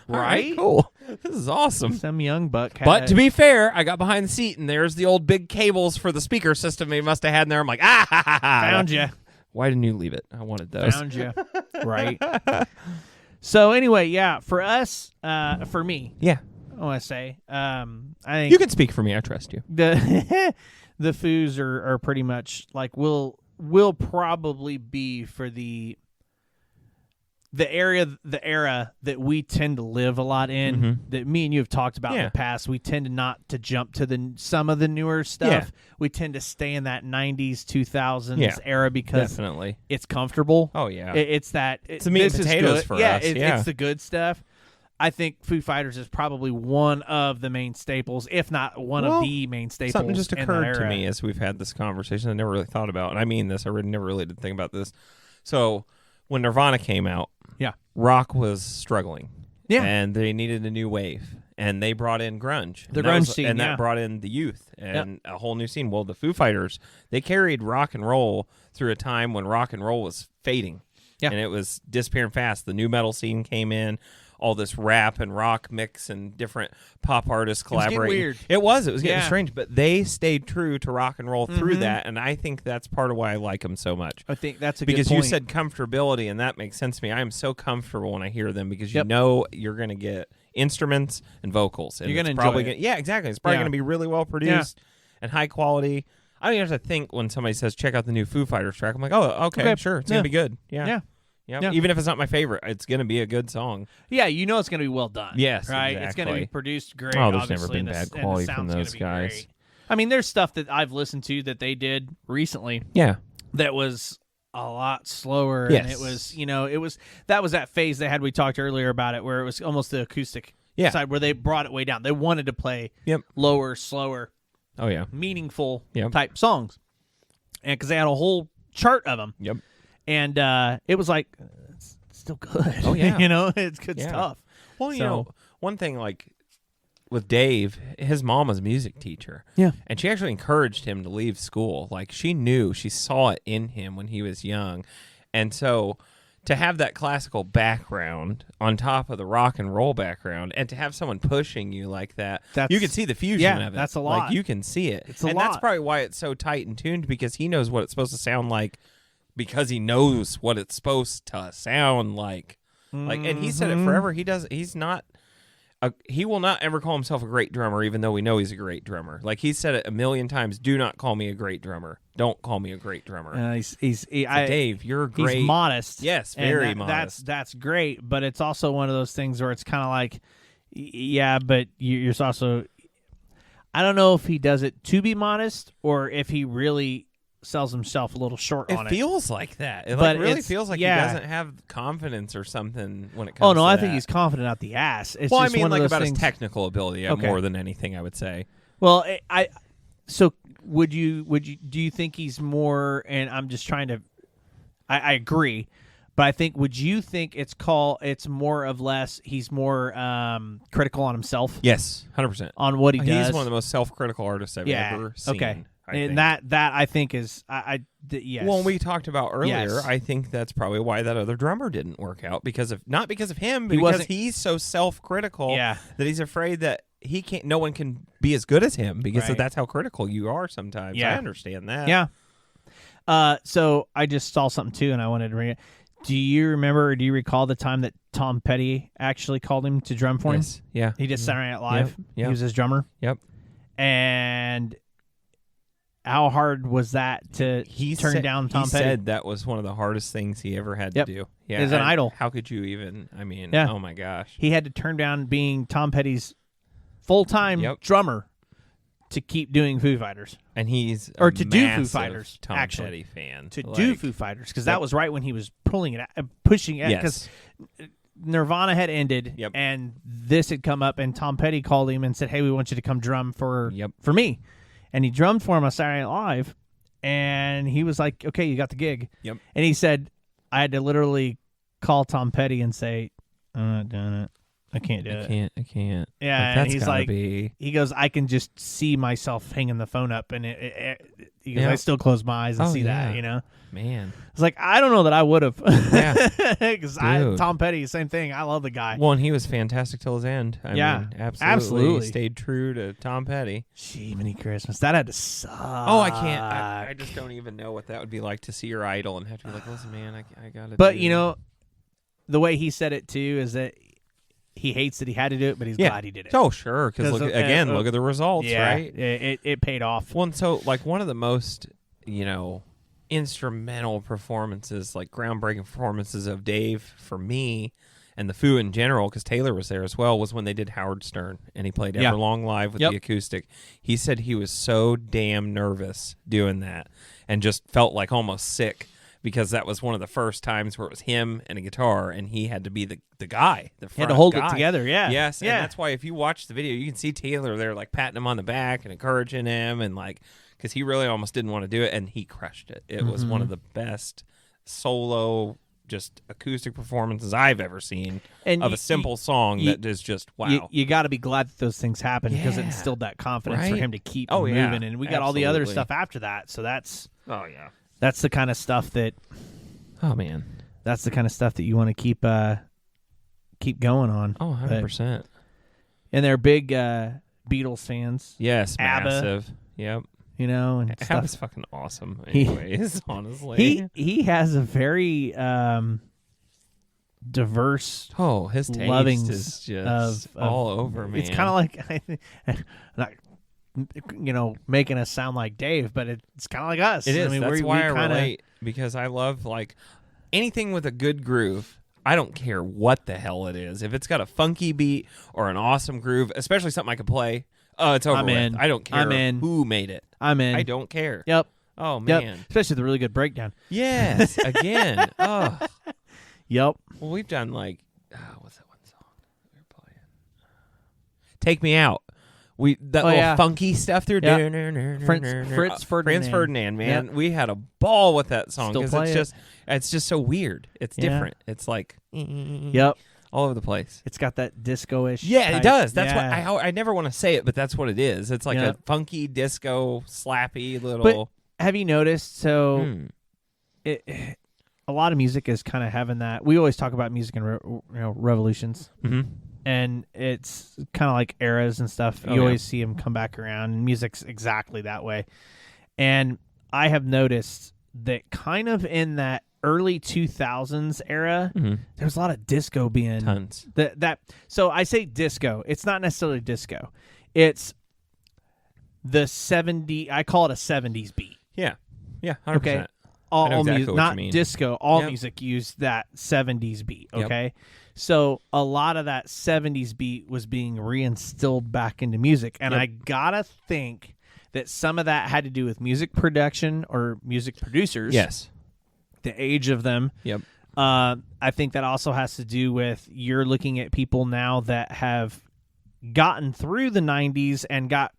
All Right? Cool. This is awesome. Some young buck had But to be fair, I got behind the seat, and there's the old big cables for the speaker system he must have had in there. I'm like, ha, ha, ha. found you. Why didn't you leave it? I wanted those. Found you. Right. So anyway, yeah, for us, for me, Yeah. I want to say, I think You can speak for me. I trust you. the the Foos are pretty much like will probably be for the era that we tend to live a lot in, that me and you have talked about in the past. We tend to not to jump to some of the newer stuff. Yeah. We tend to stay in that 90s, 2000s era because Definitely. it's comfortable. Oh, yeah. It's that. It's the meat and this is potatoes good. for yeah, us. It's the good stuff. I think Foo Fighters is probably one of the main staples, if not one of the main staples. Something just in that occurred to era. me as we've had this conversation I never really thought about. And I mean this. I never really did think about this. So when Nirvana came out, rock was struggling. Yeah. And they needed a new wave. And they brought in grunge. The grunge scene, and that brought in the youth and a whole new scene. Well, the Foo Fighters, they carried rock and roll through a time when rock and roll was fading. Yeah. And it was disappearing fast. The new metal scene came in. All this rap and rock mix and different pop artists collaborating. Weird. It was getting strange, but they stayed true to rock and roll through that, and I think that's part of why I like them so much. I think that's because good point. you said comfortability, and that makes sense to me. I am so comfortable when I hear them because you know you're going to get instruments and vocals, and you're going to probably enjoy it. Yeah, exactly. It's probably going to be really well produced and high quality. I don't even have to think when somebody says check out the new Foo Fighters track. I'm like, oh, okay. Sure, it's going to be good. Yeah. Even if it's not my favorite, it's going to be a good song. Yeah, you know it's going to be well done. Yes, right. exactly. It's going to be produced great. Oh, there's never obviously, been and bad the quality sound's from gonna those be guys. great. I mean, there's stuff that I've listened to that they did recently. Yeah, that was a lot slower, yes. and it was that was that phase they had. We talked earlier about it, where it was almost the acoustic side, where they brought it way down. They wanted to play lower, slower, meaningful type songs, and because they had a whole chart of them. Yep, and it was like. Still good. Oh yeah, it's good stuff. Well, you know, one thing like with Dave, his mom was a music teacher. Yeah. And she actually encouraged him to leave school. Like, she saw it in him when he was young. And so to have that classical background on top of the rock and roll background, and to have someone pushing you like that, you can see the fusion of it. That's a lot. Like, you can see it. It's a lot. That's probably why it's so tight and tuned, because he knows what it's supposed to sound like, because he knows what it's supposed to sound like. Like, and he said it forever. He's not. He will not ever call himself a great drummer, even though we know he's a great drummer. Like, he said it a million times. Do not call me a great drummer. Don't call me a great drummer. Dave, you're great. He's modest. Yes, very modest. That's great, but it's also one of those things where it's kind of like, yeah, but you're also. I don't know if he does it to be modest or if he really sells himself a little short on it. It feels like that. It really feels like he doesn't have confidence or something when it comes to Oh, no, I think he's confident out the ass. It's just I mean, one like, of those about things. his technical ability more than anything, I would say. Well, so do you think he's more, and I'm just trying to, I agree, but would you think it's more of less, he's more critical on himself? Yes, 100%. On what he does? He's one of the most self-critical artists I've ever seen. Okay. And that I think is yes. Well, we talked about earlier. Yes. I think that's probably why that other drummer didn't work out, not because of him, but because he's so self-critical that he's afraid that he can't. No one can be as good as him because that's how critical you are sometimes. Yeah. I understand that. Yeah. So I just saw something too, and I wanted to bring it. Do you remember? Or do you recall the time that Tom Petty actually called him to drum for him? Yeah. He did Saturday Night Live. Yep. He was his drummer. Yep. And how hard was that to turn down Tom Petty? He said that was one of the hardest things he ever had to do. Yeah, as an idol. How could you even? I mean, oh my gosh. He had to turn down being Tom Petty's full-time drummer to keep doing Foo Fighters. And he's to do Foo Fighters, Tom actually. Petty fan. To do Foo Fighters, because that was right when he was pushing it, because Nirvana had ended, and this had come up, and Tom Petty called him and said, hey, we want you to come drum for me. And he drummed for him on Saturday Night Live, and he was like, okay, you got the gig. Yep. And he said, I had to literally call Tom Petty and say, I'm not doing it. I can't do it. I can't. Yeah, and he's like, he goes, I can just see myself hanging the phone up, and he goes, I still close my eyes and see that, you know? Man. It's like, I don't know that I would have. Yeah. Because Tom Petty, same thing. I love the guy. Well, and he was fantastic till his end. I mean, absolutely. He stayed true to Tom Petty. Gee, many Christmas. That had to suck. Oh, I can't. I just don't even know what that would be like to see your idol and have to be like, listen, man, I got to But, you know, the way he said it, too, is that he hates that he had to do it, but he's glad he did it. Oh, sure. Because, look at the results, right? It paid off. Well, and so, like, one of the most, instrumental performances, like groundbreaking performances of Dave for me and the Foo in general, because Taylor was there as well, was when they did Howard Stern and he played Everlong live with the acoustic. He said he was so damn nervous doing that and just felt like almost sick because that was one of the first times where it was him and a guitar and he had to be the guy, the front He had to hold guy. it together, Yes, and that's why if you watch the video, you can see Taylor there like patting him on the back and encouraging him and like, because he really almost didn't want to do it, and he crushed it. It was one of the best solo, just acoustic performances I've ever seen of a simple song that is just wow. You got to be glad that those things happened because it instilled that confidence for him to keep moving. And we got all the other stuff after that, so that's that's the kind of stuff that that's the kind of stuff that you want to keep going on. 100%. And they're big Beatles fans. Yes, ABBA, massive. Yep. You know, and stuff. That fucking awesome. Anyways, honestly, he has a very diverse. Oh, his taste is just all over, man. It's kind of like, not, making us sound like Dave, but it's kind of like us. It is. I mean, that's why I relate, because I love like anything with a good groove. I don't care what the hell it is. If it's got a funky beat or an awesome groove, especially something I could play. Oh, it's over with. I don't care who made it. I'm in. I don't care. Yep. Oh, man. Yep. Especially the really good breakdown. Yes. Again. Oh. Yep. Well, we've done like, what's that one song we were playing? Take Me Out. That little funky stuff through. Fritz Ferdinand, man. Yep. We had a ball with that song because it's just so weird. It's different. It's like, yep. all over the place. It's got that disco-ish. Yeah, type. it does. That's yeah. what I never want to say it, but that's what it is. It's like a funky disco, slappy little. But have you noticed? So, a lot of music is kind of having that. We always talk about music and revolutions, and it's kind of like eras and stuff. You always see them come back around, and music's exactly that way. And I have noticed that kind of in that early 2000s era, there was a lot of disco being tons. So I say disco. It's not necessarily disco. It's the 70. I call it a 70s beat. Yeah, 100%. Okay, all music, not disco. All Yep. music used that 70s beat. Okay, Yep. so a lot of that 70s beat was being reinstilled back into music, and I gotta think that some of that had to do with music production or music producers. Yes. The age of them. Yep. I think that also has to do with you're looking at people now that have gotten through the 90s and got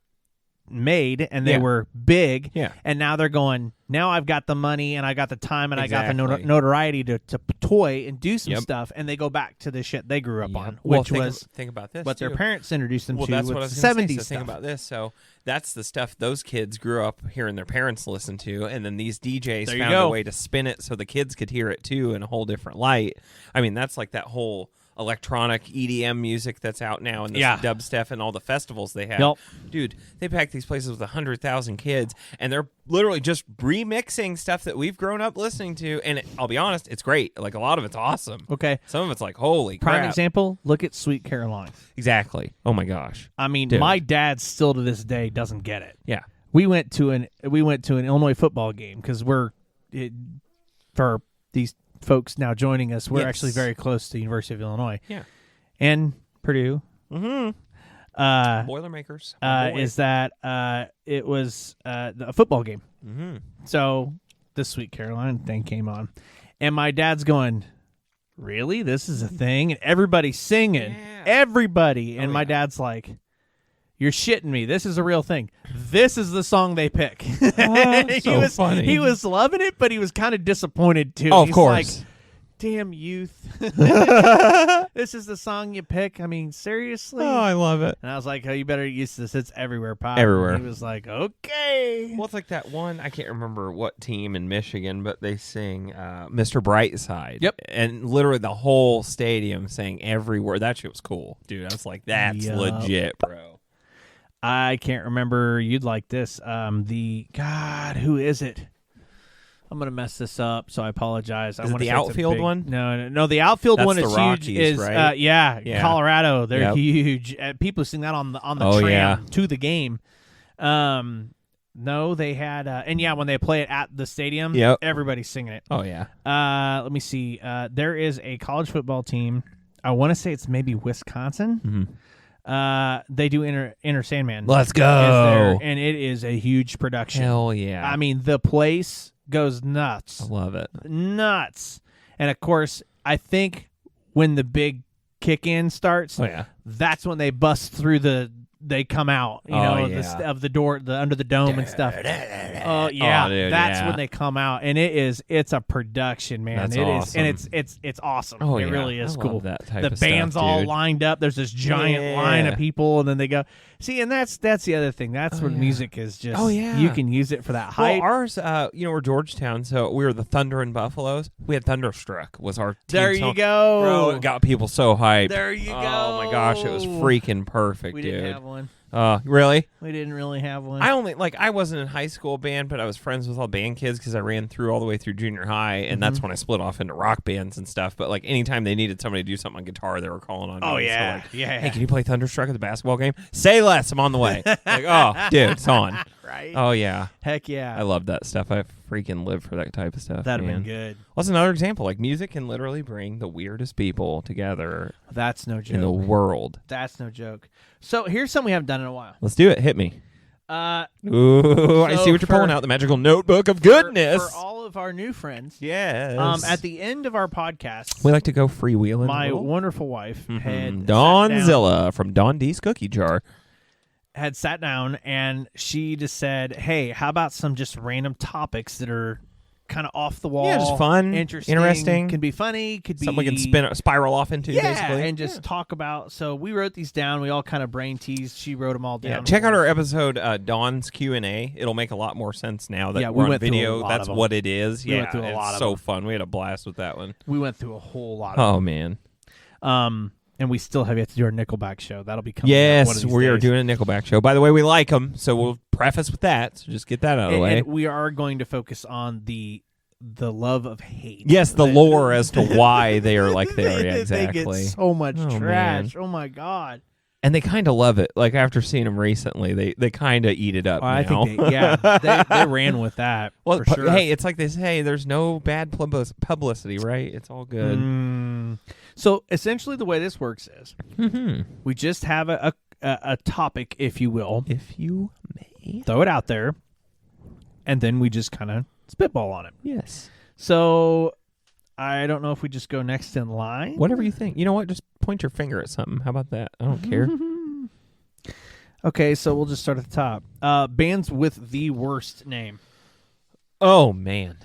made, and they were big, and now they're going, now I've got the money and I got the time and I got the notoriety to toy and do some stuff, and they go back to the shit they grew up on, which was think about this what too. their parents introduced them to. That's with what I was 70s say. So think about this. So that's the stuff those kids grew up hearing their parents listen to, and then these DJs found a way to spin it so the kids could hear it too in a whole different light. I mean, that's like that whole electronic EDM music that's out now, and this dubstep and all the festivals they have. Yep. Dude, they pack these places with 100,000 kids, and they're literally just remixing stuff that we've grown up listening to. And I'll be honest, it's great. Like, a lot of it's awesome. Okay. Some of it's like, holy crap. Prime example, look at Sweet Caroline. Exactly. Oh my gosh. I mean, my dad still to this day doesn't get it. Yeah. We went to an Illinois football game because for these folks now joining us, we're actually very close to the University of Illinois. Yeah. And Purdue. Boilermakers. Is that it was a football game. So the Sweet Caroline thing came on. And my dad's going, really? This is a thing? And everybody's singing. Yeah. Everybody. And my dad's like, you're shitting me. This is a real thing. This is the song they pick. Funny. He was loving it, but he was kind of disappointed too. Oh, of He's course. Like, damn youth. This is the song you pick? I mean, seriously? Oh, I love it. And I was like, oh, you better get used to this. It's everywhere, Pop. Everywhere. And he was like, okay. Well, it's like that one, I can't remember what team in Michigan, but they sing Mr. Brightside. Yep. And literally the whole stadium sang every word. That shit was cool. Dude, I was like, that's legit, bro. I can't remember. You'd like this. Who is it? I'm gonna mess this up, so I apologize. Is it the outfield one? No. The outfield That's one the is Rockies, huge. Is right? Colorado. They're huge. People sing that on the tram to the game. No, they had when they play it at the stadium, everybody's singing it. Oh yeah. Let me see. There is a college football team. I want to say it's maybe Wisconsin. They do Inner Sandman. Let's go. And it is a huge production. Hell yeah. I mean, the place goes nuts. I love it. Nuts. And of course, I think when the big kick in starts, that's when they bust through they come out, of the door, under the dome and stuff. Oh yeah, dude, that's when they come out, and it's a production, man. That's it awesome. is, and it's awesome. Oh, it yeah. really is I cool. love that type the of band's stuff, all dude. lined up. There's this giant line of people, and then they go. See, and that's the other thing. That's where music is just. Oh yeah, you can use it for that hype. Well, ours, we're Georgetown, so we were the Thunder and Buffaloes. We had Thunderstruck was our team There song. you go. Bro, it got people so hyped. There you go. Oh my gosh, it was freaking perfect, we dude. didn't have one. Really? We didn't really have one. I wasn't in high school band, but I was friends with all band kids because I ran all the way through junior high, and that's when I split off into rock bands and stuff. But like anytime they needed somebody to do something on guitar, they were calling on me. Oh So, yeah, Hey, can you play Thunderstruck at the basketball game? Say less. I'm on the way. Like, oh, dude, it's on. Right? Oh yeah. Heck yeah. I love that stuff. I freaking live for that type of stuff. That'd man. have been good. What's another example? Like music can literally bring the weirdest people together. That's no joke. In the world. That's no joke. So here's something we haven't done in a while. Let's do it. Hit me. Ooh, I see what you're pulling out. The magical notebook of goodness. For all of our new friends. Yes. At the end of our podcast, we like to go freewheeling. My wonderful wife had Dawnzilla from Dawn D's Cookie Jar had sat down and she just said, "Hey, how about some just random topics that are kind of off the wall. Yeah, just fun, interesting. Can be funny. Could be something we can spiral off into. Basically, and just talk about. So we wrote these down. We all kind of brain teased. She wrote them all down. Yeah, check out our episode Dawn's Q&A. It'll make a lot more sense now that we're on video. That's what it is. We went through a lot it's so fun. We had a blast with that one. We went through a whole lot of them. Man. And we still have yet to do our Nickelback show. That'll be coming. Yes, we are doing a Nickelback show. By the way, we like them, so we'll preface with that. So just get that out of the way. And we are going to focus on the love of hate. Yes, the lore as to why they are like they are. Yeah, exactly. They get so much trash. Man. Oh my god. And they kind of love it. Like after seeing them recently, they kind of eat it up. I now. think they ran with that. Well, for sure. Hey, it's like they say, there's no bad publicity, right? It's all good. So essentially, the way this works is we just have a topic, if you will, if you may, throw it out there, and then we just kind of spitball on it. Yes. So I don't know if we just go next in line. Whatever you think. You know what? Just point your finger at something. How about that? I don't care. Okay, so we'll just start at the top. Bands with the worst name. Oh man.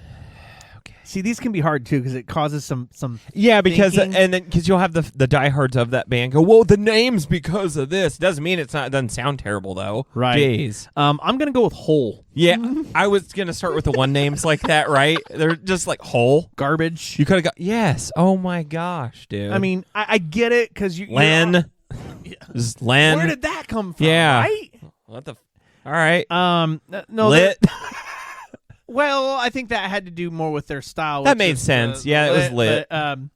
Okay. See, these can be hard too because it causes some. Yeah, because thinking. because you'll have the diehards of that band go, well, the name's because of this. Doesn't mean it doesn't sound terrible though. Right. Jeez. I'm gonna go with Hole. Yeah, I was gonna start with the one names like that, right? They're just like Hole. Garbage. You could have got Oh my gosh, dude. I mean, I get it because Len. Just Len. Where did that come from? Yeah. Right? What the? All right. No. Lit. Well, I think that had to do more with their style. That made sense. Yeah, it was lit. And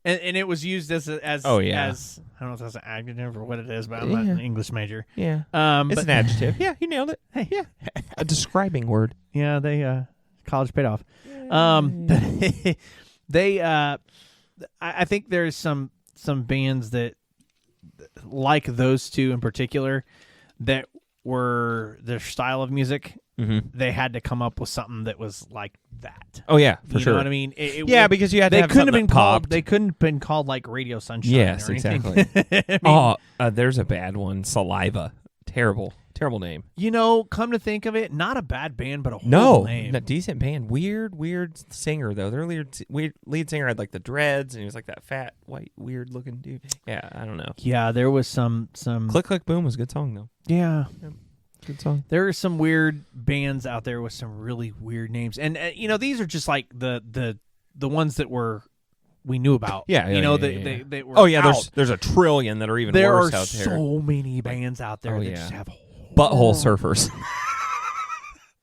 it was used as oh yeah. as I don't know if that's an adjective or what it is, but I'm not an English major. Yeah. It's an adjective. Yeah, you nailed it. Hey, yeah, a describing word. Yeah, they college paid off. I think there's some bands that like those two in particular that were their style of music. They had to come up with something that was like that. Oh yeah, for sure. You know what I mean? Because you had to have couldn't something have been popped. called. They couldn't have been called like Radio Sunshine. Yes, or exactly. I mean, there's a bad one. Saliva. Terrible name. You know, come to think of it, not a bad band, but a horrible name. A decent band. Weird singer though. Their lead singer had like the dreads, and he was like that fat, white, weird looking dude. Yeah, I don't know. Yeah, there was some. Click Click Boom was a good song though. Yeah. Good song. There are some weird bands out there with some really weird names, and these are just like the ones that we knew about. Yeah, they were. Oh yeah, out. there's a trillion that are even worse out there. There are so many bands out there that just have Butthole Surfers.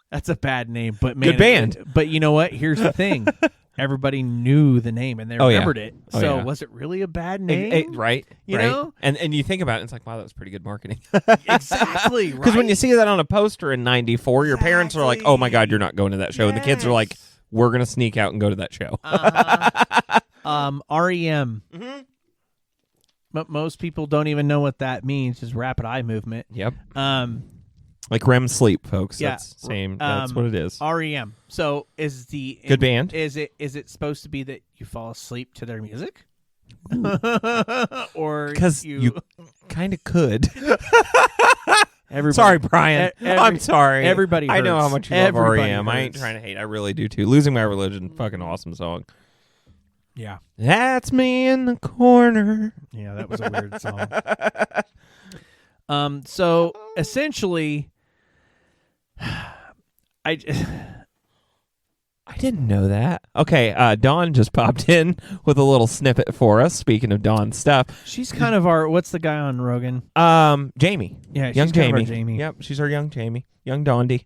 That's a bad name, but man, good band. But you know what? Here's the thing. Everybody knew the name and they remembered it. So was it really a bad name? Right. You know? And you think about it, it's like, wow, that was pretty good marketing. Exactly. Because when you see that on a poster in '94, your parents are like, oh my God, you're not going to that show. Yes. And the kids are like, we're going to sneak out and go to that show. REM. But most people don't even know what that means. Just rapid eye movement. Yep. Like REM sleep, folks. Yeah. That's same. That's what it is. REM. So is the good band? Is it supposed to be that you fall asleep to their music? Or because you kind of could. Everybody, sorry, Brian. I'm sorry. Everybody hurts. I know how much you love REM. I ain't trying to hate. I really do too. Losing My Religion, fucking awesome song. Yeah. That's me in the corner. Yeah, that was a weird song. So essentially, I didn't know that. Okay, Dawn just popped in with a little snippet for us. Speaking of Dawn stuff, she's kind of our. What's the guy on Rogan? Jamie. Yeah, young she's Jamie. Kind of our Jamie. Yep, she's our young Jamie, young Dondi.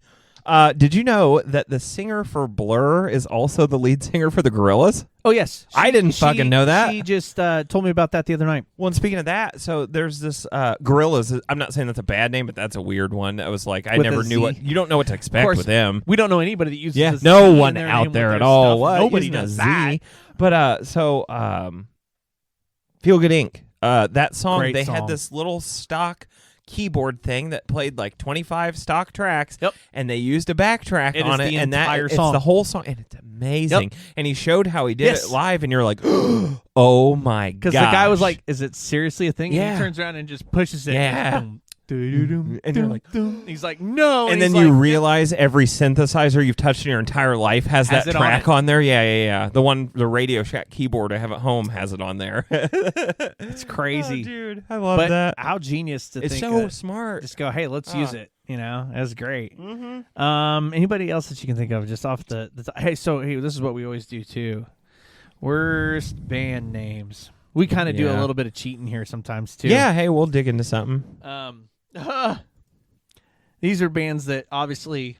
Did you know that the singer for Blur is also the lead singer for the Gorillaz? Oh, yes. I didn't fucking know that. She just told me about that the other night. Well, and speaking of that, so there's this Gorillaz. I'm not saying that's a bad name, but that's a weird one. That was like, I never knew what. You don't know what to expect with them. We don't know anybody that uses a Z no one out there at all. What? Nobody knows that. But Feel Good Inc. That song, Great they song. had this little stock keyboard thing that played like 25 stock tracks, and they used a backtrack on it, and it's the whole song, and it's amazing. And he showed how he did it live, and you're like, oh my god! Because the guy was like, "Is it seriously a thing?" Yeah. And he turns around and just pushes it. Yeah. And you're like, he's like, no. and then you realize every synthesizer you've touched in your entire life has that track on there. Yeah. The Radio Shack keyboard I have at home has it on there. It's crazy. Oh, dude, I love that. How genius to think. It's so smart. Just go, hey, let's use it. That's great. Mm-hmm. Anybody else that you can think of just off the hey, this is what we always do too. Worst band names. We kind of do a little bit of cheating here sometimes too. Yeah, hey, we'll dig into something. These are bands that obviously.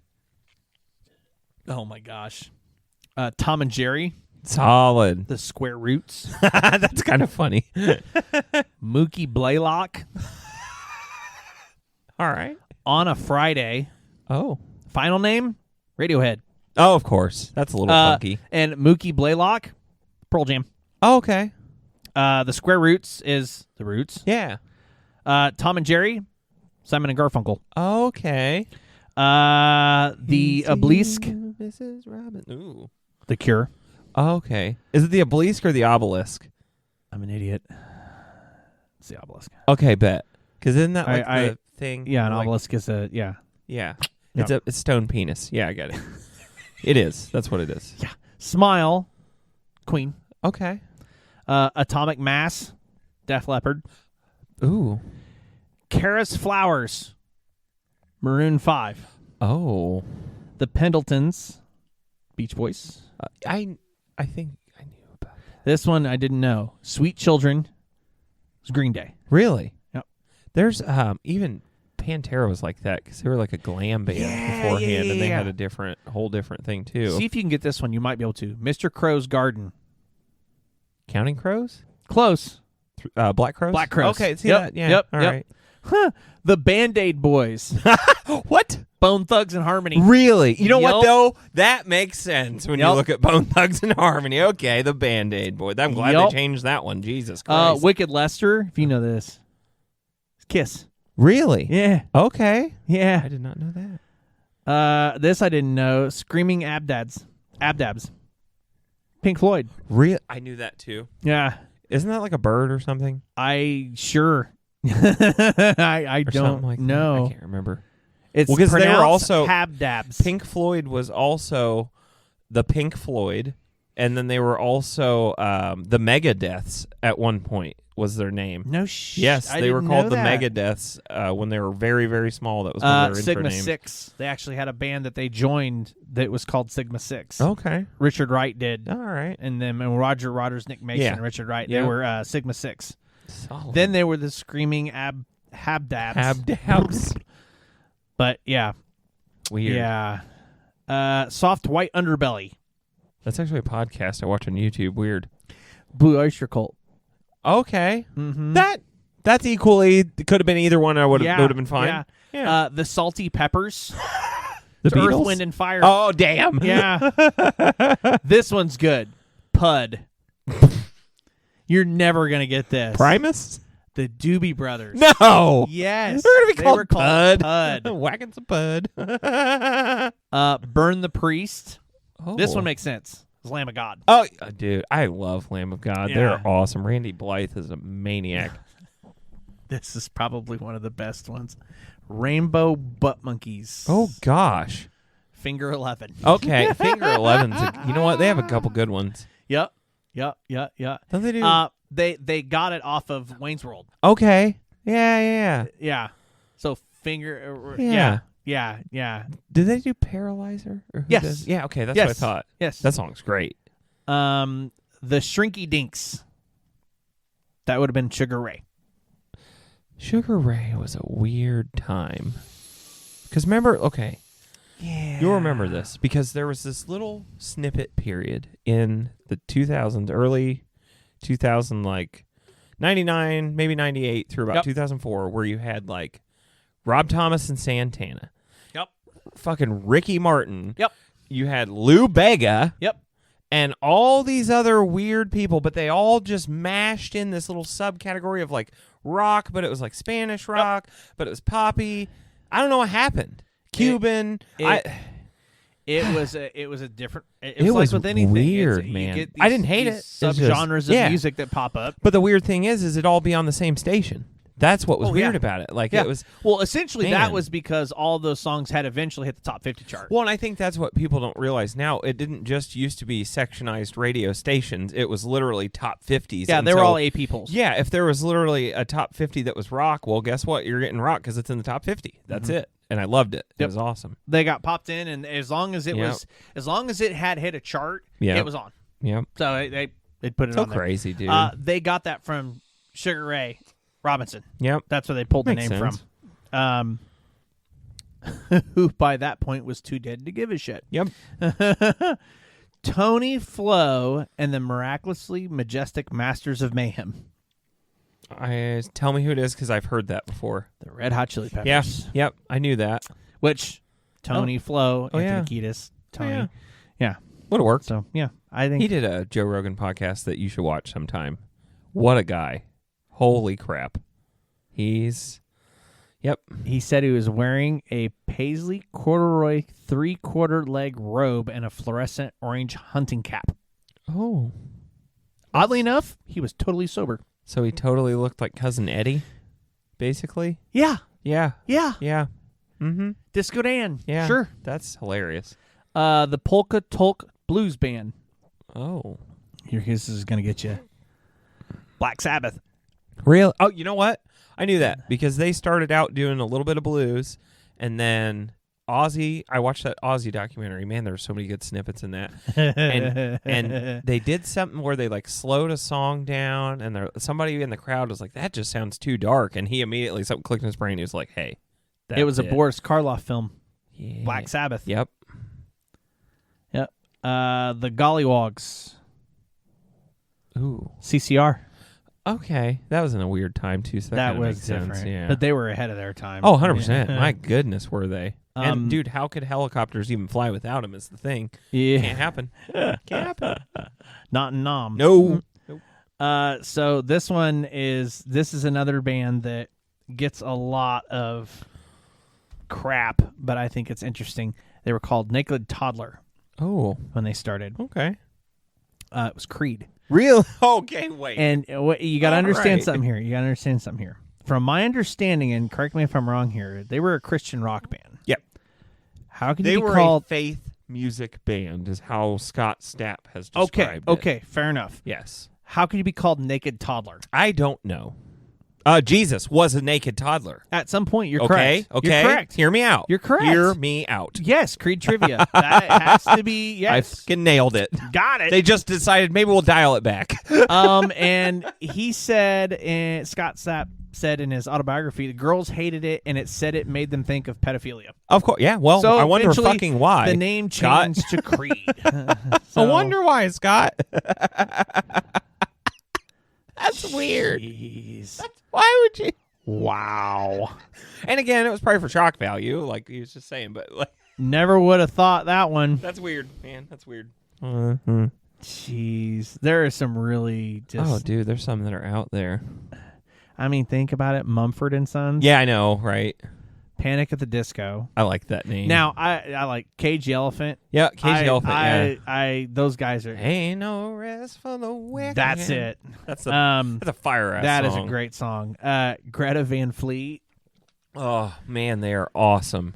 Oh my gosh, Tom and Jerry. Solid. The Square Roots. That's kind of funny. Mookie Blaylock. All right. On a Friday. Oh. Final name? Radiohead. Oh, of course. That's a little funky. And Mookie Blaylock, Pearl Jam. Oh, okay. The Square Roots is The Roots. Yeah. Tom and Jerry, Simon and Garfunkel. Okay. The Obelisk. Mrs. Robin. Ooh. The Cure. Okay. Is it the Obelisk or the Obelisk? I'm an idiot. It's the Obelisk. Okay, bet. Because isn't that like the thing? Yeah, an obelisk is a, yeah. Yeah. It's a stone penis. Yeah, I get it. It is. That's what it is. Yeah. Smile, Queen. Okay. Atomic Mass, Def Leppard. Ooh. Karis Flowers, Maroon 5. Oh. The Pendletons, Beach Boys. I think I knew about that. This one I didn't know. Sweet Children was Green Day. Really? Yep. There's even Pantera was like that because they were like a glam band beforehand, and they had a whole different thing too. See if you can get this one. You might be able to. Mr. Crow's Garden. Counting Crows? Close. Black Crows? Black Crows. Okay, see that? Yeah. Yep. All right. Huh. The Band-Aid Boys. What? Bone Thugs and Harmony. Really? You know what, though? That makes sense when you look at Bone Thugs and Harmony. Okay, the Band-Aid Boys. I'm glad they changed that one. Jesus Christ. Wicked Lester, if you know this. Kiss. Really? Yeah. Okay. Yeah. I did not know that. This I didn't know. Screaming Abdabs. Pink Floyd. I knew that too. Yeah. Isn't that like a bird or something? I don't like know. I can't remember. It's because they were also Habdabs. Pink Floyd was also the Pink Floyd, and then they were also the Megadeths at one point was their name. No shit. Yes, they were called the Megadeths when they were very, very small. That was one of their Sigma intro names. 6. They actually had a band that they joined that was called Sigma 6. Okay. Richard Wright did. All right. And then Roger Waters, Nick Mason, and Richard Wright. They were Sigma 6. Solid. Then they were the Screaming Habdabs. Habdabs. But yeah. Weird. Yeah. Soft White Underbelly. That's actually a podcast I watch on YouTube. Weird. Blue Oyster Cult. Okay. Mm-hmm. That's equally could have been either one. I would have been fine. Yeah. The Salty Peppers. The Beatles? Earth, Wind, and Fire. Oh, damn. Yeah. This one's good. Pud. You're never going to get this. Primus? The Doobie Brothers. No. Yes. They're going to be They were called Pud. Whacking some Pud. Burn the Priest. Oh. This one makes sense. It's Lamb of God. Oh, dude. I love Lamb of God. Yeah. They're awesome. Randy Blythe is a maniac. This is probably one of the best ones. Rainbow Butt Monkeys. Oh, gosh. Finger 11. Okay. Finger 11's you know what? They have a couple good ones. Yep. Don't they do? They got it off of Wayne's World. Okay. Yeah. Yeah. So Finger. Yeah. Yeah. Did they do Paralyzer? Or Yes. Does? Yeah. Okay. That's what I thought. Yes. That song's great. The Shrinky Dinks. That would have been Sugar Ray. Sugar Ray was a weird time. Because remember, okay. Yeah. You'll remember this because there was this little snippet period in the 2000s, early 2000, like 99, maybe 98 through about 2004, where you had like Rob Thomas and Santana. Yep. Fucking Ricky Martin. Yep. You had Lou Bega. Yep. And all these other weird people, but they all just mashed in this little subcategory of like rock, but it was like Spanish rock, but it was poppy. I don't know what happened. Cuban. It was a different. It was like with anything. Weird, you man. get I didn't hate it. Subgenres of music that pop up. But the weird thing is it all be on the same station. That's what was weird about it. Like it was. Well, essentially that was because all those songs had eventually hit the top 50 chart. Well, and I think that's what people don't realize now. It didn't just used to be sectionized radio stations. It was literally top 50s. Yeah, they were all AP polls. Yeah, if there was literally a top 50 that was rock, well, guess what? You're getting rock because it's in the top 50. That's it. And I loved it. It was awesome. They got popped in, and as long as it had hit a chart, it was on. Yep. So they put it on there. So crazy, dude. They got that from Sugar Ray Robinson. Yep. That's where they pulled Makes the name sense. from. Who by that point was too dead to give a shit. Yep. Tony Flo and the Miraculously Majestic Masters of Mayhem. Tell me who it is because I've heard that before. The Red Hot Chili Peppers. Yeah. Yep. I knew that. Which Tony Flo, Anthony Kiedis, Tony. Yeah. Would have worked. So, yeah. I think he did a Joe Rogan podcast that you should watch sometime. What a guy. Holy crap. Yep. He said he was wearing a paisley corduroy 3/4 leg robe and a fluorescent orange hunting cap. Oh. Oddly enough, he was totally sober. So he totally looked like Cousin Eddie, basically? Yeah. Yeah. Yeah. Yeah. Mm-hmm. Disco Dan. Yeah. Sure. That's hilarious. The Polka Tulk Blues Band. Oh. This is going to get you. Black Sabbath. Real? Oh, you know what? I knew that because they started out doing a little bit of blues, and then Ozzy. I watched that Ozzy documentary. Man, there were so many good snippets in that. and they did something where they like slowed a song down, and somebody in the crowd was like, "That just sounds too dark," and he immediately something clicked in his brain. He was like, "Hey, it was a Boris Karloff film. Yeah. Black Sabbath. Yep. Yep. The Gollywogs. Ooh. CCR. Okay, that was in a weird time too. So that was makes different, sense. Yeah. but they were ahead of their time. Oh, 100%. My goodness, were they? And dude, how could helicopters even fly without them? Is the thing. Yeah, can't happen. Can't happen. Not in Nam. No. So this is another band that gets a lot of crap, but I think it's interesting. They were called Naked Toddler. Oh, when they started. Okay. It was Creed. Real? Okay, wait. And you got to understand something here. You got to understand something here. From my understanding, and correct me if I'm wrong here, they were a Christian rock band. Yep. How can they you be were called a faith music band? Is how Scott Stapp has described it. Okay, fair enough. Yes. How could you be called Naked Toddler? I don't know. Jesus was a naked toddler. At some point, you're correct. Okay. You're correct. Hear me out. You're correct. Hear me out. Yes, Creed trivia. That has to be, yes. I fucking nailed it. Got it. They just decided maybe we'll dial it back. And he said, and Scott Stapp said in his autobiography, the girls hated it, and it said it made them think of pedophilia. Of course, yeah. Well, so I wonder fucking why. The name changed to Creed. I wonder why, Scott. That's weird. Jeez. Why would you? Wow. And again, it was probably for shock value, like he was just saying, but like, never would have thought that one. That's weird, man. That's weird. Jeez. There are some really just... Oh, dude, there's some that are out there. I mean, think about it. Mumford and Sons. Yeah, I know, right? Panic at the Disco. I like that name. Now, I like Cage the Elephant. Yeah, Cage the Elephant, those guys are... Ain't no rest for the wicked. That's it. That's a fire-ass That song. is a great song. Greta Van Fleet. Oh, man, they are awesome.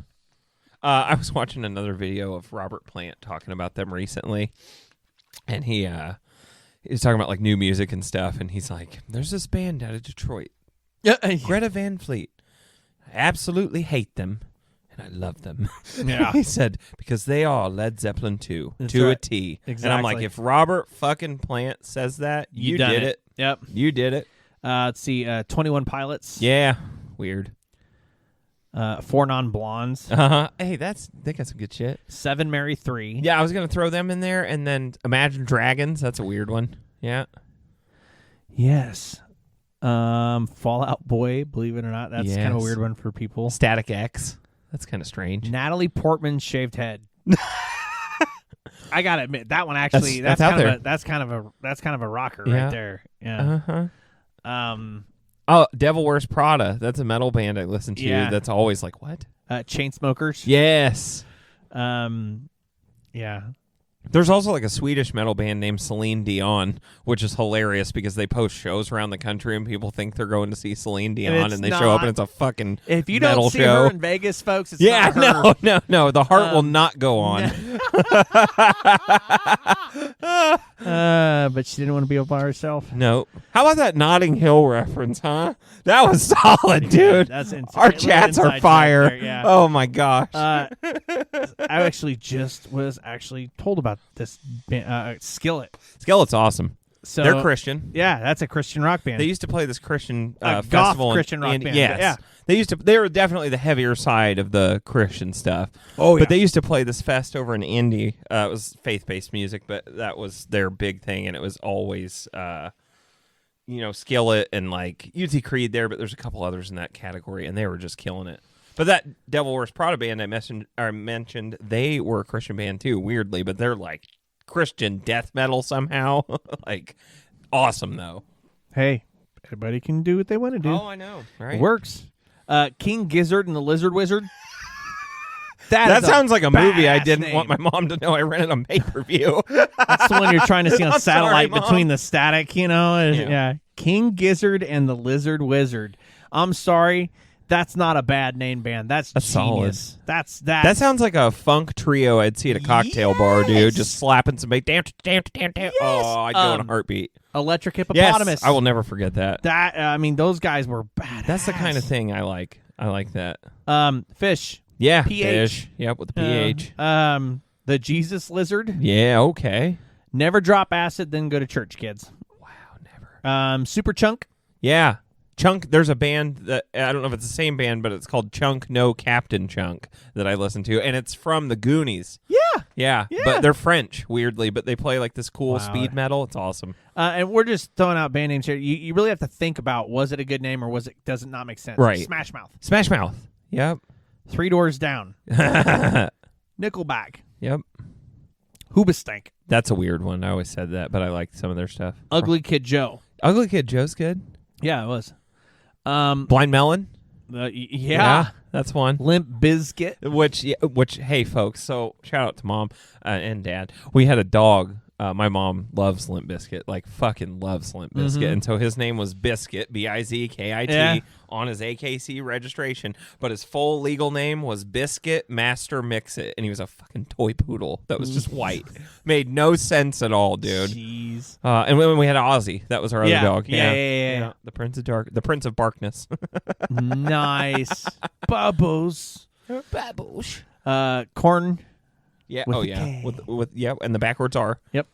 I was watching another video of Robert Plant talking about them recently, and he was talking about like new music and stuff, and he's like, there's this band out of Detroit. Greta Van Fleet. I absolutely hate them, and I love them. Yeah. He said, because they are Led Zeppelin 2 That's to right. a T. Exactly. And I'm like, if Robert fucking Plant says that, you did it. Yep. You did it. Let's see, 21 Pilots. Yeah. Weird. 4 Non-Blondes. Hey, they got some good shit. 7 Mary 3. Yeah, I was going to throw them in there, and then Imagine Dragons. That's a weird one. Yeah. Yes. Fallout Boy, believe it or not. That's kind of a weird one for people. Static X. That's kind of strange. Natalie Portman's Shaved Head. I gotta admit that one actually that's out there. That's kind of a rocker right there. Yeah. Oh, Devil Wears Prada. That's a metal band I listen to. Yeah. That's always like, what? Chainsmokers. Yes. Yeah. There's also like a Swedish metal band named Celine Dion, which is hilarious because they post shows around the country and people think they're going to see Celine Dion and they show up and it's a fucking if you metal don't see show. her in Vegas, folks, it's not her. No. The heart will not go on. But she didn't want to be by herself. No. How about that Notting Hill reference, huh? That was solid, dude. That's Our chats are fire. There, yeah. Oh my gosh. I actually was told about this band, Skillet. Skillet's awesome. So they're Christian. Yeah, that's a Christian rock band. They used to play this Christian goth festival. Christian rock band. Yes. Yeah. They were definitely the heavier side of the Christian stuff. Oh, yeah. But they used to play this fest over in Indy. It was faith-based music, but that was their big thing, and it was always, Skillet and like UT Creed there, but there's a couple others in that category, and they were just killing it. But that Devil Wears Prada band I mentioned, they were a Christian band too, weirdly, but they're like Christian death metal somehow. Like, awesome though. Hey, everybody can do what they want to do. Oh, I know. Right? It works. King Gizzard and the Lizard Wizard. That sounds like a movie I didn't name. want my mom to know I rented on pay-per-view. That's the one you're trying to see on I'm satellite sorry, between the static, Yeah. King Gizzard and the Lizard Wizard. I'm sorry. That's not a bad name band. That's genius. Solid. That's That sounds like a funk trio I'd see at a cocktail bar, dude. Just slapping some bass. Damn. Yes. Oh, I'd go in a heartbeat. Electric Hippopotamus. Yes, I will never forget that. Those guys were badass. That's the kind of thing I like. I like that. Fish. Yeah, PH. fish. Yep, with the PH. The Jesus Lizard. Yeah, okay. Never drop acid, then go to church, kids. Wow, never. Super Chunk. Yeah. Chunk, there's a band that, I don't know if it's the same band, but it's called Chunk No Captain Chunk that I listen to, and it's from the Goonies. Yeah, but they're French, weirdly, but they play like this cool speed metal. It's awesome. And we're just throwing out band names here. You really have to think about, was it a good name or does it not make sense? Right. Smash Mouth. Smash Mouth. Yep. Three Doors Down. Yep. Nickelback. Hoobastank. That's a weird one. I always said that, but I like some of their stuff. Ugly Kid Joe. Ugly Kid Joe's good. Yeah, it was. Blind Melon. Yeah, that's one. Limp Bizkit. Which, hey, folks. So shout out to Mom and Dad. We had a dog. My mom loves Limp Bizkit, like fucking loves Limp Bizkit, and so his name was Biscuit, Bizkit, on his AKC registration. But his full legal name was Biscuit Master Mix-It, and he was a fucking toy poodle that was just white. Made no sense at all, dude. Jeez. And when we had Ozzy, that was our other dog. Yeah. The Prince of Barkness. Nice. Bubbles. Corn. Yeah. With oh the yeah. K. With and the backwards R. Yep.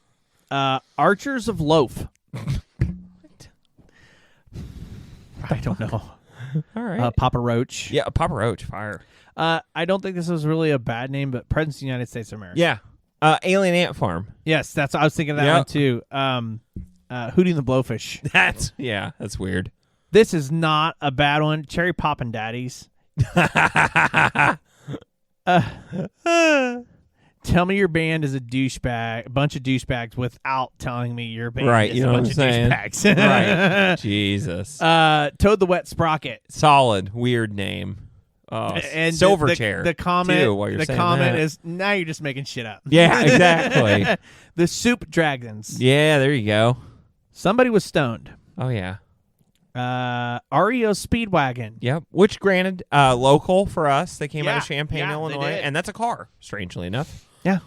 Archers of Loaf. I don't know. All right. Papa Roach. Yeah, Papa Roach, fire. I don't think this was really a bad name, but Presidents of the United States of America. Yeah. Alien Ant Farm. Yes, I was thinking of that one too. Hootie and the Blowfish. That's weird. This is not a bad one. Cherry Poppin' Daddies. Tell me your band is a bunch of douchebags without telling me your band is a bunch of douchebags. Right. Jesus. Toad the Wet Sprocket. Solid. Weird name. Oh, and Silverchair. The comment, too, while you're saying that. is, now you're just making shit up. Yeah, exactly. The Soup Dragons. Yeah, there you go. Somebody was stoned. Oh, yeah. REO Speedwagon. Yep. Which, granted, local for us. They came out of Champaign, Yeah, Illinois, and that's a car, strangely enough. Yeah.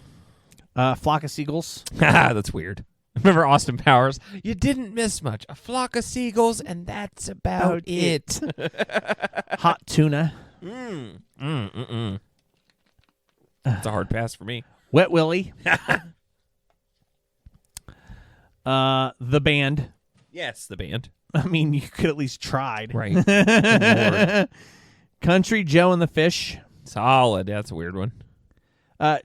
Flock of Seagulls. That's weird. Remember Austin Powers? You didn't miss much. A flock of seagulls, and that's about it. Hot Tuna. It's a hard pass for me. Wet Willie. The Band. Yes, the band. I mean, you could at least tried. Right. Lord. Country Joe and the Fish. Solid. That's a weird one.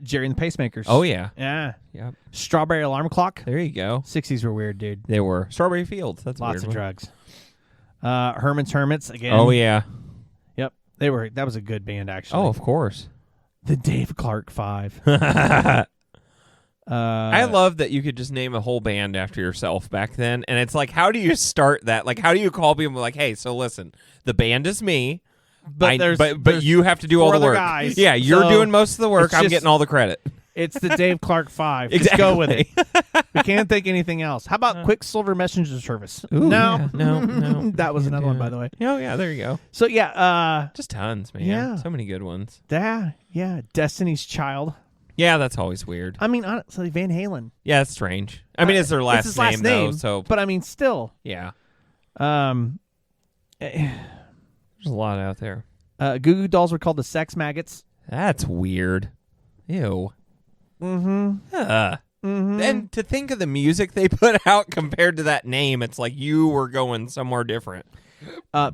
Jerry and the Pacemakers. Oh, yeah. Yeah. Yep. Strawberry Alarm Clock. There you go. 60s were weird, dude. They were. Strawberry Fields. That's Lots a of weird drugs. Herman's Hermits again. Oh, yeah. Yep. That was a good band, actually. Oh, of course. The Dave Clark Five. I love that you could just name a whole band after yourself back then. And it's like, how do you start that? Like, how do you call people like, hey, so listen, the band is me. But there's you have to do all the work. Guys, yeah, you're doing most of the work. I'm getting all the credit. It's the Dave Clark 5. Exactly. Just go with it. We can't think anything else. How about Quicksilver Messenger Service? Ooh, no. yeah. No. That was another one, by the way. Oh, yeah, there you go. So, yeah. Just tons, man. Yeah. So many good ones. Yeah. Destiny's Child. Yeah, that's always weird. I mean, honestly, Van Halen. Yeah, it's strange. I mean, it's their last, it's his last name, name, though. So, but I mean, still. yeah. Eh, There's a lot out there. Goo Goo Dolls were called the Sex Maggots. That's weird. Ew. Mm-hmm. And to think of the music they put out compared to that name, it's like you were going somewhere different.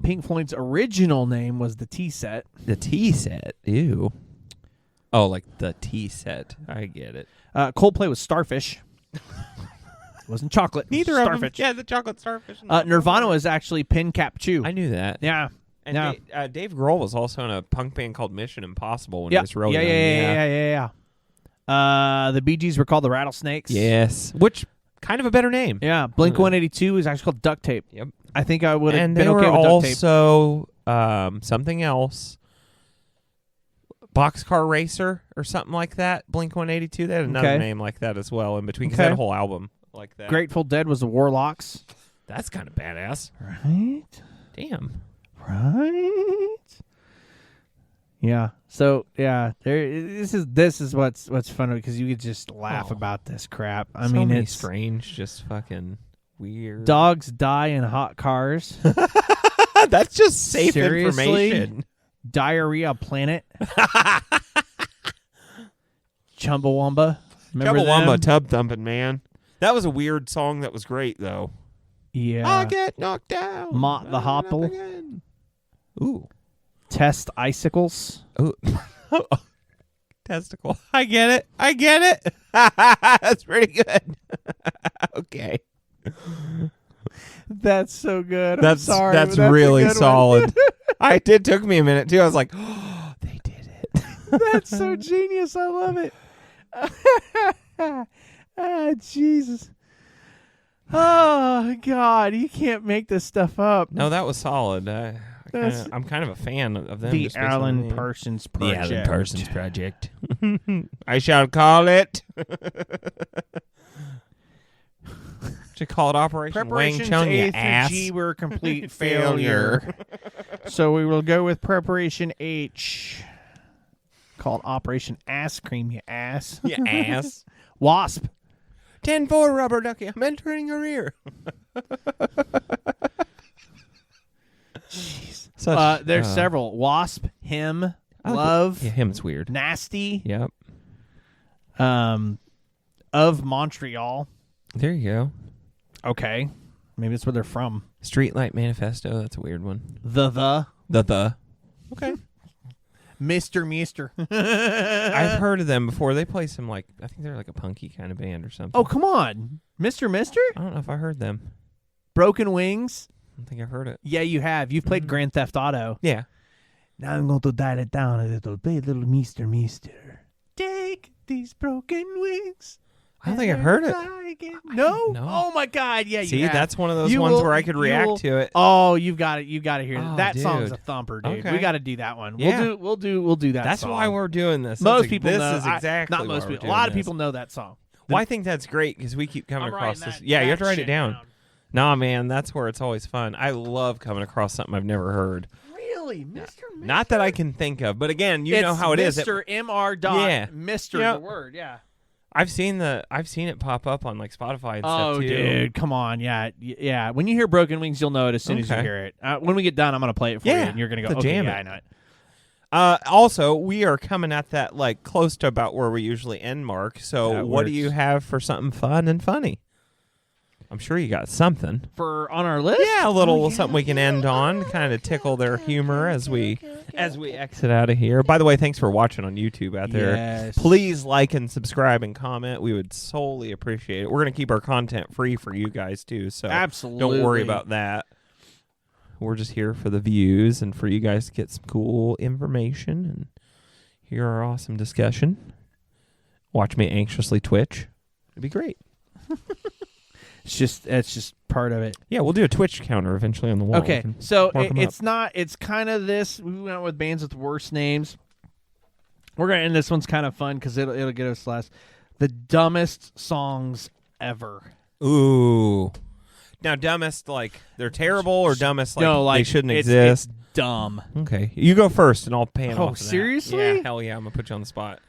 Pink Floyd's original name was the Tea Set. The tea set. Ew. Oh, like the tea set. I get it. Coldplay was Starfish. It wasn't chocolate. Neither Starfish. of them. Yeah, the chocolate starfish. Nirvana was actually Pin Cap Chew. I knew that. Yeah. And Yeah. Dave Grohl was also in a punk band called Mission Impossible when he Yeah. was real Yeah, young. yeah. The Bee Gees were called the Rattlesnakes. Yes. Which, kind of a better name. Yeah. Blink-182 is actually called Duct Tape. Yep. I think I would have And been they okay were with Duct Tape. also something else. Boxcar Racer or something like that. Blink-182. They had another name like that as well in between because they had a whole album like that. Grateful Dead was the Warlocks. That's kind of badass. Right? Damn. Right? Yeah. So yeah, this is what's fun because you could just laugh about this crap. I mean, many it's strange, just fucking weird. Dogs die in hot cars. That's just safe Seriously? information. Diarrhea Planet. Chumbawamba. Remember Chumbawamba them? tub thumping, man. That was a weird song that was great though. Yeah. I get knocked down. Mott the Hopple. Ooh. Test Icicles. Ooh. Testicle. I get it. That's pretty good. Okay. That's so good. I'm That's sorry. That's but really a good solid. It took me a minute too. I was like, oh, they did it. That's so genius. I love it. Ah, Jesus. Oh, God. You can't make this stuff up. No, that was solid. I'm kind of a fan of them. The just based on Alan the name. Parsons Project. The Alan Parsons Project. I shall call it. Should call it Operation Wang Preparations Chung, you A through ass. G were a complete failure. So we will go with Preparation H, called Operation Ass Cream, you ass. You ass. Wasp. 10-4, rubber ducky. I'm entering your ear. Jeez. There's several. Wasp, Him, Love. Yeah, him's weird. Nasty. Yep. Of Montreal. There you go. Okay. Maybe that's where they're from. Streetlight Manifesto. That's a weird one. The. Okay. Mister. I've heard of them before. They play some I think they're like a punky kind of band or something. Oh, come on. Mister? I don't know if I heard them. Broken Wings. I don't think I've heard it. Yeah, you have. You've played Grand Theft Auto. Yeah. Now I'm going to dial it down a little bit, little Mister. Take these broken wings. I don't think I've heard it. No? No. Oh, my God. Yeah, See, you have. that's one of those ones where I could react to it. Oh, you've got it. You've got to hear Oh, that song's a dude. thumper, dude. Okay. We got to do that one. Yeah. We'll do that That's song. why we're doing this. Most people this know. is exactly not most why we're people. A doing lot of this. people know that song. Well, I think that's great because we keep coming I'm across writing this. that- Yeah, you have that to write it shit down. down. Nah, man, that's where it's always fun. I love coming across something I've never heard. Really? Mr. Not that I can think of, but again, you know It's how it is. Mr. M.R. Dot. Yeah. Mr. Yep. The word, yeah. I've seen it pop up on Spotify and stuff too. Dude, come on, yeah. When you hear Broken Wings, you'll know it as soon as you Okay. hear it. When we get done, I'm gonna play it for you, and you're gonna go, to okay, jam yeah, it. I know it. Also, we are coming at that close to about where we usually end, Mark. So, That what do works. you have for something fun and funny? I'm sure you got something. For on our list, Yeah, a little something we can end on, kind of tickle their humor as we exit out of here. By the way, thanks for watching on YouTube out there. Yes. Please like and subscribe and comment. We would solely appreciate it. We're going to keep our content free for you guys too, so Absolutely. don't worry about that. We're just here for the views and for you guys to get some cool information and hear our awesome discussion. Watch me anxiously twitch. It'd be great. It's just part of it. Yeah, we'll do a Twitch counter eventually on the wall. We Okay, can so mark 'em it's not. It's kind of this. We went with bands with worse names. We're gonna end this one's kind of fun because it'll get us last. The dumbest songs ever. Ooh. Now, dumbest, like, they're terrible, or dumbest, like, no, like they shouldn't exist? It's dumb. Okay. You go first, and I'll pan off of that. Seriously? Yeah, hell yeah. I'm going to put you on the spot.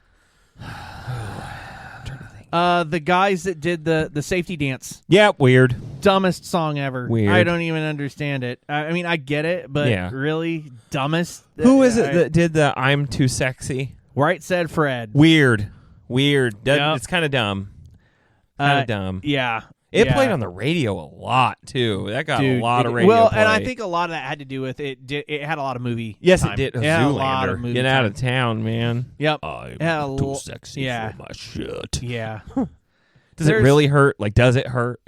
The guys that did the safety dance. Yeah, weird. Dumbest song ever. Weird. I don't even understand it. I mean, I get it, but really, dumbest? Who is it that did the I'm Too Sexy? Right Said Fred. Weird. Yep. It's kind of dumb. Yeah. It played on the radio a lot, too. That got a lot of radio play. And I think a lot of that had to do with it had a lot of movie Yes, time. it did. It had a lot of movie Get out of town, man. Yep. I'm too sexy for my shit. Yeah. Does it really hurt? Like, does it hurt?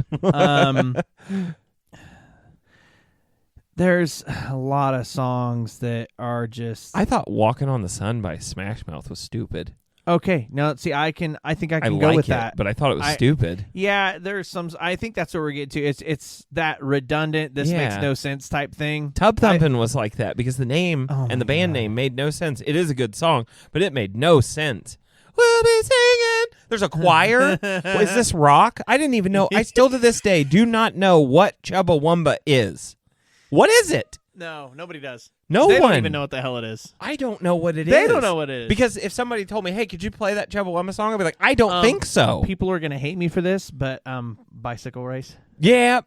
There's a lot of songs that are just... I thought Walking on the Sun by Smash Mouth was stupid. Okay, now see, I think I can go like with it, that, but I thought it was stupid. Yeah, there's some. I think that's what we're getting to. It's that redundant. This makes no sense type thing. Tub Thumpin' was like that because the name and the band name made no sense. It is a good song, but it made no sense. We'll be singing. There's a choir. Is this rock? I didn't even know. I still to this day do not know what Chubbawamba is. What is it? No, nobody does. They don't even know what the hell it is. I don't know what it is. They don't know what it is. Because if somebody told me, hey, could you play that Chubbawamba song? I'd be like, I don't think so. People are going to hate me for this, but Bicycle Race. Yeah.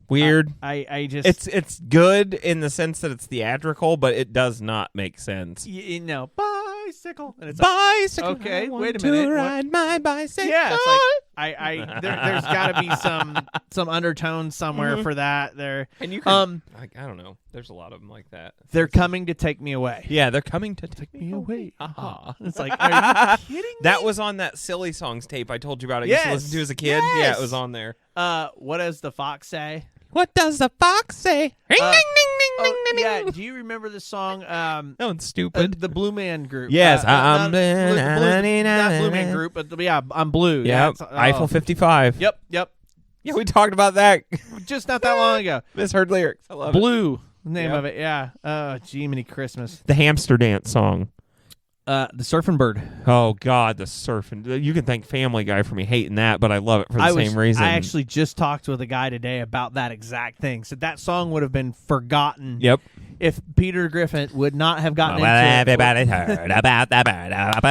Weird. I just... It's good in the sense that it's theatrical, but it does not make sense. No. Bicycle. And it's bicycle. Okay, wait a minute. minute. Ride my bicycle. Yeah, it's like there's got to be some undertone somewhere for that there. And you can, I don't know. There's a lot of them like that. They're coming to take me away. Yeah, they're coming to take me away. Uh-huh. It's like, are you kidding me? That was on that Silly Songs tape I told you about. I used to listen to as a kid. Yes. Yeah, it was on there. What does the fox say? What does the fox say? Ring, ding, ding, ding, ding, yeah. ding. Do you remember the song? No, it's stupid. The Blue Man Group. Yes, I'm blue. Not Blue Man Group, but I'm blue. Yep. Eiffel 55. Yep. Yeah, we talked about that just not that long ago. Misheard lyrics. I love Blue. Name of it. Yeah. Oh, Jiminy Christmas. The hamster dance song. The Surfing Bird. Oh God, the surfing. You can thank Family Guy for me hating that, but I love it for the same reason. I actually just talked with a guy today about that exact thing. Said that song would have been forgotten. Yep. If Peter Griffin would not have gotten into everybody's heard about the bird. That's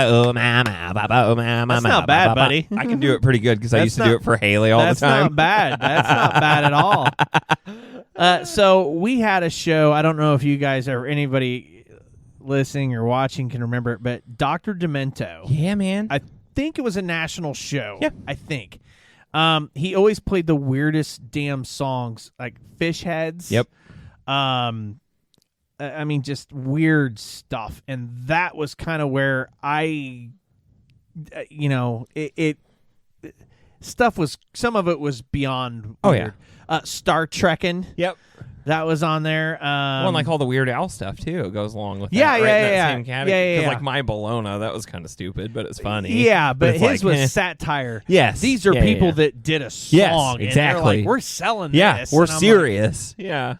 not bad, buddy. I can do it pretty good because I used to do it for Haley all the time. That's not bad. That's not bad at all. So we had a show. I don't know if you guys or anybody listening or watching can remember it, but Dr. Demento. Yeah, man. I think it was a national show. Yeah. I think. He always played the weirdest damn songs, like Fish Heads. Yep. I mean, just weird stuff. And that was kind of where stuff was, some of it was beyond weird. Star Trekkin'. Yep. That was on there. Well, and like all the Weird Al stuff, too. It goes along with that. Yeah, right? yeah, that yeah. Same category. Because like My Bologna, that was kind of stupid, but it's funny. Yeah, but his like, was satire. Yes. These are people that did a song. Yes, exactly. And they're like, we're selling this. We're And I'm serious. like, yeah.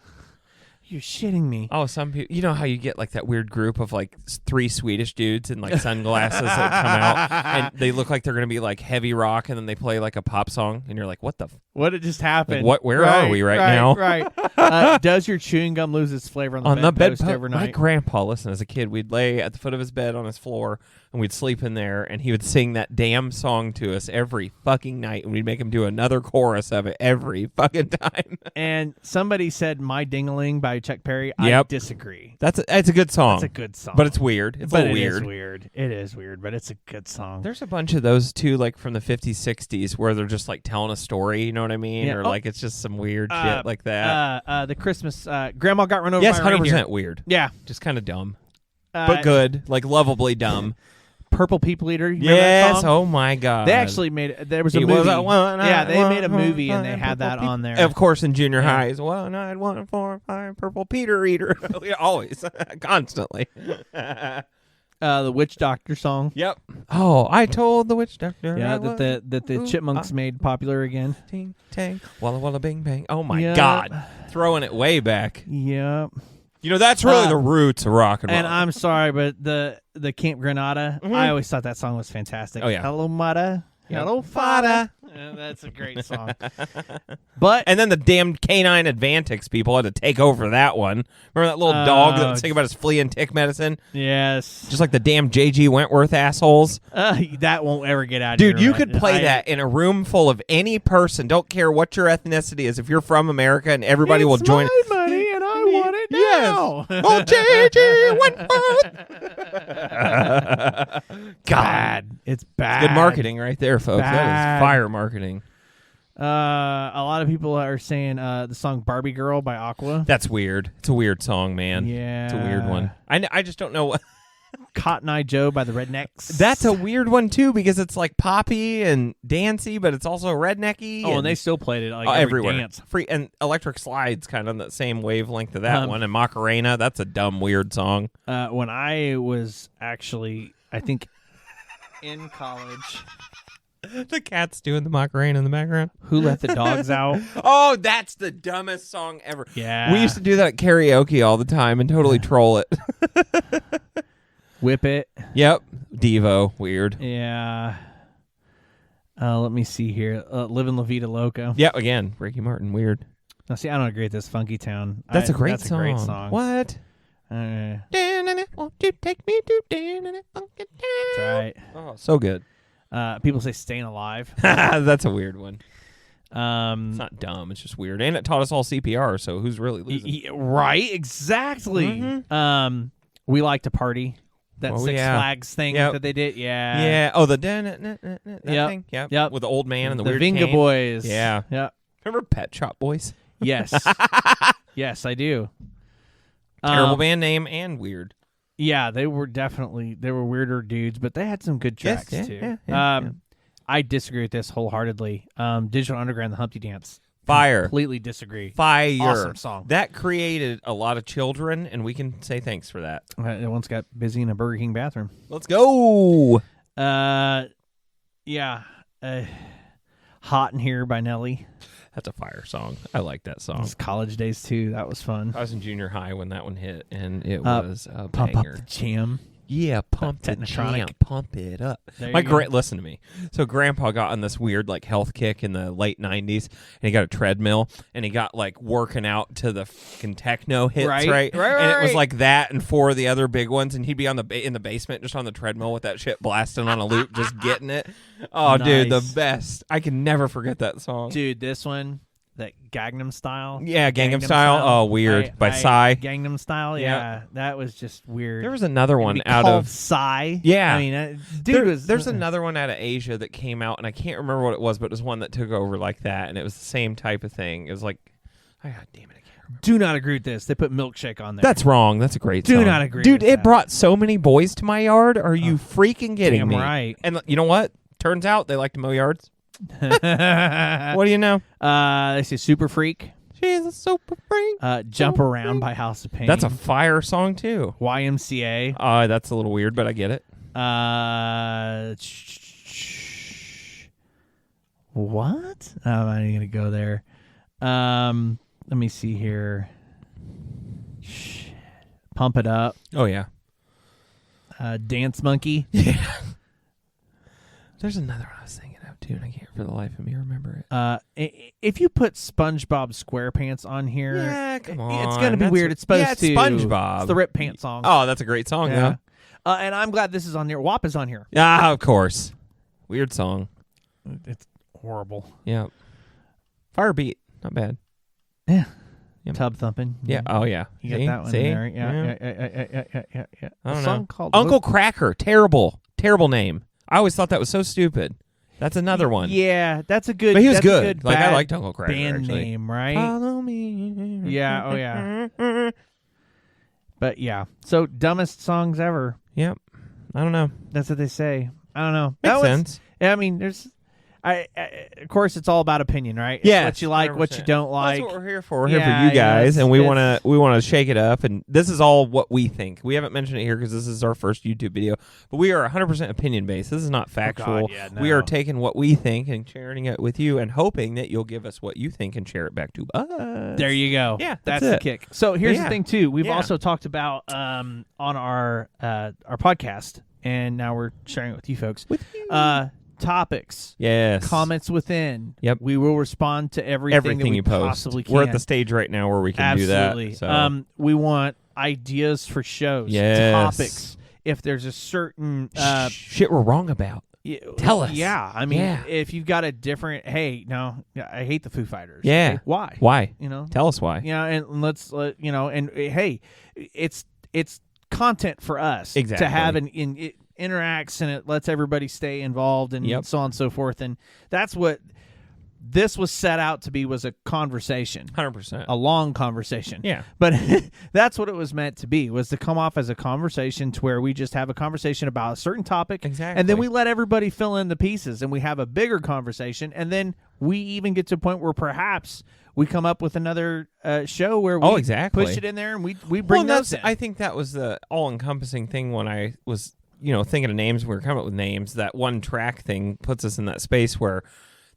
You're shitting me. Oh, some people. You know how you get like that weird group of like 3 Swedish dudes in like sunglasses that come out and they look like they're going to be like heavy rock and then they play like a pop song and you're like, what the? What had just happened? Like, where are we right now? Right. Does your chewing gum lose its flavor on the bedpost overnight? My grandpa, listen, as a kid, we'd lay at the foot of his bed on his floor and we'd sleep in there and he would sing that damn song to us every fucking night and we'd make him do another chorus of it every fucking time. And somebody said My Ding-a-Ling by Chuck Berry. I disagree. It's a good song. It's a good song. But it's weird. It's a little weird. It is weird. It is weird, but it's a good song. There's a bunch of those too, like from the 50s, 60s, where they're just like telling a story, you know what I mean? Yeah. Or like it's just some weird shit like that. The Christmas, Grandma got run over yes, by a 100% reindeer. weird. Yeah. Just kind of dumb. But good. Like lovably dumb. Purple People Eater. You remember that song? Oh my God. They actually made it. There was a movie. They made a movie and they had that on there. Of course, in junior highs. 1 night, 1 4 5 Purple Peter Eater. Always, constantly. The Witch Doctor song. Yep. Oh, I told the witch doctor. Yeah, that the Chipmunks made popular again. Ting tang, walla walla bing bang. Oh my God, throwing it way back. Yep. That's really the roots of rock and roll. And I'm sorry, but the Camp Granada, I always thought that song was fantastic. Oh, yeah. Hello, Mata. Yep. Hello, Fada. That's a great song. But and then the damn Canine Advantix people had to take over that one. Remember that little dog that was thinking about his flea and tick medicine? Yes. Just like the damn J.G. Wentworth assholes. That won't ever get out of Dude, here. you could play that in a room full of any person. Don't care what your ethnicity is. If you're from America and everybody will join. It's my money and I want it now. Oh, J.G. Wentworth. God, it's bad. Good marketing right there, folks. Bad. That is fire marketing. A lot of people are saying the song Barbie Girl by Aqua. That's weird. It's a weird song, man. Yeah. It's a weird one. I just don't know what. Cotton Eye Joe by the Rednecks. That's a weird one, too, because it's like poppy and dancey, but it's also rednecky. Oh, and they still played it like everywhere. Dance. Free and Electric Slide's kind of on the same wavelength of that one. And Macarena, that's a dumb, weird song. When I was actually, I think, in college. The cat's doing the Macarena in the background. Who Let the Dogs Out? Oh, that's the dumbest song ever. Yeah. We used to do that at karaoke all the time and totally troll it. Whip It. Yep. Devo. Weird. Yeah. Let me see here. Livin' La Vida Loca. Yeah, again, Ricky Martin. Weird. Now, see, I don't agree with this Funky Town. That's a great that's song. a great song. What? Won't you take me to Funky Town? That's right. Oh, so good. People say Staying Alive. That's a weird one. It's Um, not dumb. It's just weird. And it taught us all CPR, so who's really losing? right, exactly. Mhm. We Like to Party. That Six Flags thing that they did. Yeah. Yeah. Oh, the that thing. Yep. With the old man and the weird Vinga cane. Boys. Yeah. Yep. Remember Pet Shop Boys? Yes. Yes, I do. Terrible band name and weird. Yeah, they were weirder dudes, but they had some good tracks too. Yeah. I disagree with this wholeheartedly. Digital Underground, the Humpty Dance. Fire. Completely disagree. Fire. Awesome song. That created a lot of children, and we can say thanks for that. It once got busy in a Burger King bathroom. Let's go. Yeah. Hot in Here by Nelly. That's a fire song. I like that song. It was college days too. That was fun. I was in junior high when that one hit, and it was a Pump banger. Up the Jam. Yeah, pump the Technotronic. jam, pump it up. There you go. Listen to me. So Grandpa got on this weird like health kick in the late 90s, and he got a treadmill, and he got like working out to the fucking techno hits, right? And it was like that and four of the other big ones, and he'd be on in the basement just on the treadmill with that shit blasting on a loop, just getting it. Oh, dude, the best. I can never forget that song. Dude, this one. That Gangnam Style? Yeah, Gangnam Style. Oh, weird. By Psy. Gangnam Style, yeah. That was just weird. There was another one out called of Psy. Yeah. I mean, dude there's another one out of Asia that came out, and I can't remember what it was, but it was one that took over like that, and it was the same type of thing. It was like, God damn it, I can't remember. Do not agree with this. They put Milkshake on there. That's wrong. That's a great song. Do not agree Dude, with it that. brought so many boys to my yard. Are you freaking kidding me? Damn right. And you know what? Turns out they like to mow yards. What do you know? They say Super Freak. She's a super freak. Jump Around by House of Pain. That's a fire song too. YMCA. That's a little weird, but I get it. What? I'm not even gonna go there. Let me see here. Pump It Up. Oh yeah. Dance Monkey. Yeah. There's another one I was thinking of too, and I can't for the life of me remember it. If you put SpongeBob SquarePants on here, yeah, come on, it's gonna be weird. It's supposed it's to. SpongeBob. It's the Rip Pants song. Oh, that's a great song. Yeah. And I'm glad this is on there. WAP is on here. Ah, of course. Weird song. It's horrible. Yeah. Fire Beat, not bad. Yeah. Yep. Tub Thumping. Yeah. Oh yeah. You got that one in there. Yeah. I don't song know. called Uncle Cracker. Terrible name. I always thought that was so stupid. That's another one. Yeah, that's a good. But he was that's a good. Like I bad liked Uncle Cracker. band actually. name, right? Follow me. Yeah. Oh yeah. But yeah. So dumbest songs ever. Yep. I don't know. That's what they say. I don't know. Makes sense. Yeah. I mean, there's. of course, it's all about opinion, right? Yeah, what you like, 100%. what you don't like. That's what we're here for. We're here for you guys, and we want to shake it up. And this is all what we think. We haven't mentioned it here because this is our first YouTube video, but we are 100% opinion based. This is not factual. No. We are taking what we think and sharing it with you, and hoping that you'll give us what you think and share it back to us. There you go. Yeah, that's the kick. So here's the thing too. We've Yeah. also talked about on our podcast, and now we're sharing it with you folks. Topics, yes, comments within. Yep, we will respond to everything that we you post. possibly can. We're at the stage right now where we can do that. So. We want ideas for shows, topics. If there's a certain shit we're wrong about, tell us. Yeah, I mean, if you've got a different, hey, no, I hate the Foo Fighters. Yeah, okay, why? Why? Tell us why. And let's and hey, it's content for us to have it interacts, and it lets everybody stay involved, and so on and so forth. And that's what this was set out to be, was a conversation. 100%. A long conversation. Yeah. But that's what it was meant to be, was to come off as a conversation to where we just have a conversation about a certain topic. Exactly. And then we let everybody fill in the pieces, and we have a bigger conversation. And then we even get to a point where perhaps we come up with another show where we push it in there, and we bring those in. I think that was the all-encompassing thing when I was thinking of names. We were coming up with names. That one track thing puts us in that space where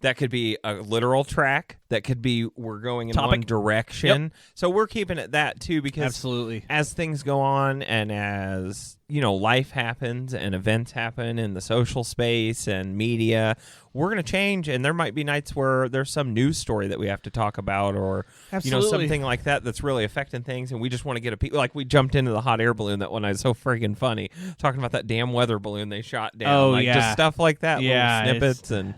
that could be a literal track. That could be we're going in one direction. Yep. So we're keeping it that too, because absolutely, as things go on and as life happens and events happen in the social space and media, we're going to change. And there might be nights where there's some news story that we have to talk about, or something like that that's really affecting things, and we just want to get like we jumped into the hot air balloon that one night. So friggin' funny, talking about that damn weather balloon they shot down. Just stuff like that, little snippets. And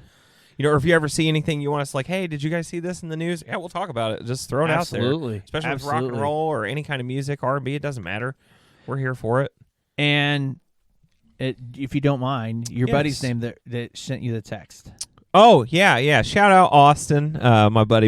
or if you ever see anything you want us like, hey, did you guys see this in the news? Yeah, we'll talk about it. Just throw it out there. Especially with rock and roll or any kind of music, R&B, it doesn't matter. We're here for it. And if you don't mind, your buddy's name that sent you the text. Oh, yeah. Shout out Austin, my buddy.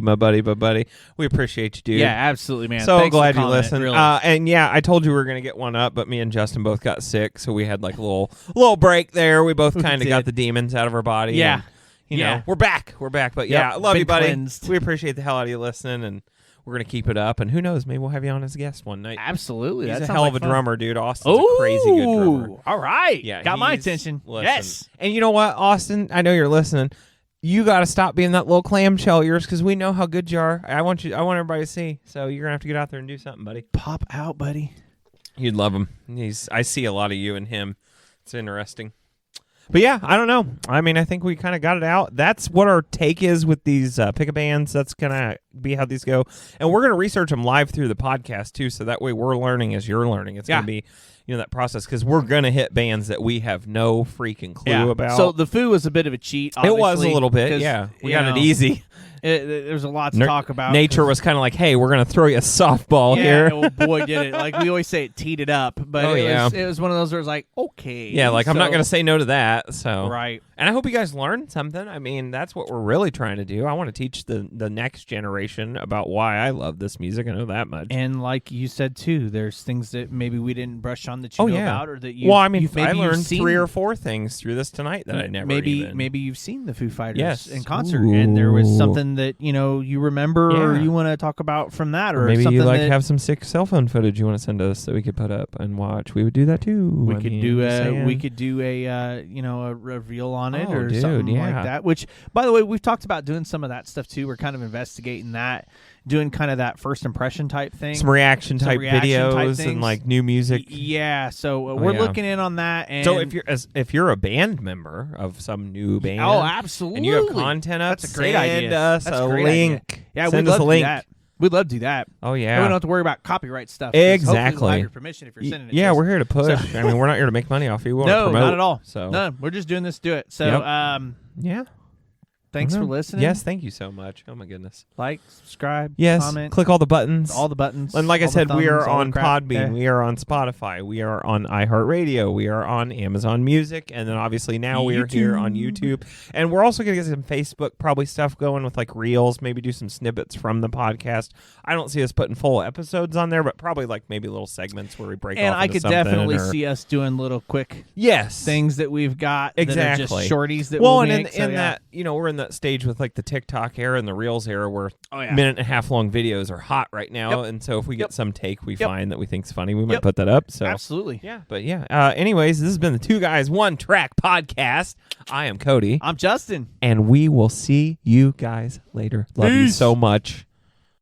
We appreciate you, dude. Yeah, absolutely, man. So Thanks glad for you listened. Really. And yeah, I told you we were going to get one up, but me and Justin both got sick, so we had like a little break there. We both kind of got the demons out of our body. Yeah. And, we're back. But I love you, buddy. Cleansed. We appreciate the hell out of you listening, and we're going to keep it up. And who knows, maybe we'll have you on as a guest one night. Absolutely. He's a hell of a drummer, dude. Austin's a crazy good drummer. All right. Yeah, got my attention. Yes. And you know what, Austin? I know you're listening. You got to stop being that little clamshell of yours, because we know how good you are. I want everybody to see. So you're going to have to get out there and do something, buddy. Pop out, buddy. You'd love him. I see a lot of you in him. It's interesting. But yeah, I don't know. I mean, I think we kind of got it out. That's what our take is with these pick-a bands. That's going to be how these go. And we're going to research them live through the podcast, too, so that way we're learning as you're learning. It's going to be that process, because we're going to hit bands that we have no freaking clue about. So the Foo was a bit of a cheat, obviously. It was a little bit, yeah. We got it easy. There's a lot to talk about. Nature was kind of like, hey, we're going to throw you a softball here. Oh, boy, did it. Like we always say, it teed it up. But it was one of those where it's like, okay. Yeah, like I'm not going to say no to that. So right. And I hope you guys learned something. I mean, that's what we're really trying to do. I want to teach the next generation about why I love this music. I know that much. And like you said, too, there's things that maybe we didn't brush on that you know about, or that you. Well, I mean, I learned 3 or 4 things through this tonight that I never maybe you've seen the Foo Fighters in concert, and there was something that you remember, or you want to talk about from that, or maybe something you have some sick cell phone footage you want to send us that we could put up and watch. We would do that too. We could do a reveal on it, or something like that. Which, by the way, we've talked about doing some of that stuff too. We're kind of investigating that, doing kind of that first impression type thing, some reaction type videos, and like new music. Yeah, so we're looking in on that. And so if you're a band member of some new band, absolutely, and you have content up, that's a great idea. Send us a link. Idea. Yeah, send us a link. We'd love to do that. Oh, yeah. And we don't have to worry about copyright stuff. Exactly. We'll have your permission if you're sending it. Yeah, we're here to push. I mean, we're not here to make money off you. We want to promote. No, not at all. So. No, we're just doing this to do it. So, yeah. Thanks for listening. Yes, thank you so much. Oh, my goodness. Like, subscribe, yes, comment. click all the buttons. All the buttons. And like I said, we are on Podbean. Okay. We are on Spotify. We are on iHeartRadio. We are on Amazon Music. And then obviously now we are here on YouTube. And we're also going to get some Facebook probably stuff going with like Reels, maybe do some snippets from the podcast. I don't see us putting full episodes on there, but probably like maybe little segments where we break and off I into could something definitely or, see us doing little quick things that we've got that are just shorties that we'll make. In that, we're in that stage with like the TikTok era and the Reels era where minute and a half long videos are hot right now. And so if we get some take we find that we think's funny, we might put that up. So absolutely. Yeah. But anyways, this has been the Two Guys One Track podcast. I am Cody. I'm Justin. And we will see you guys later. Love you so much.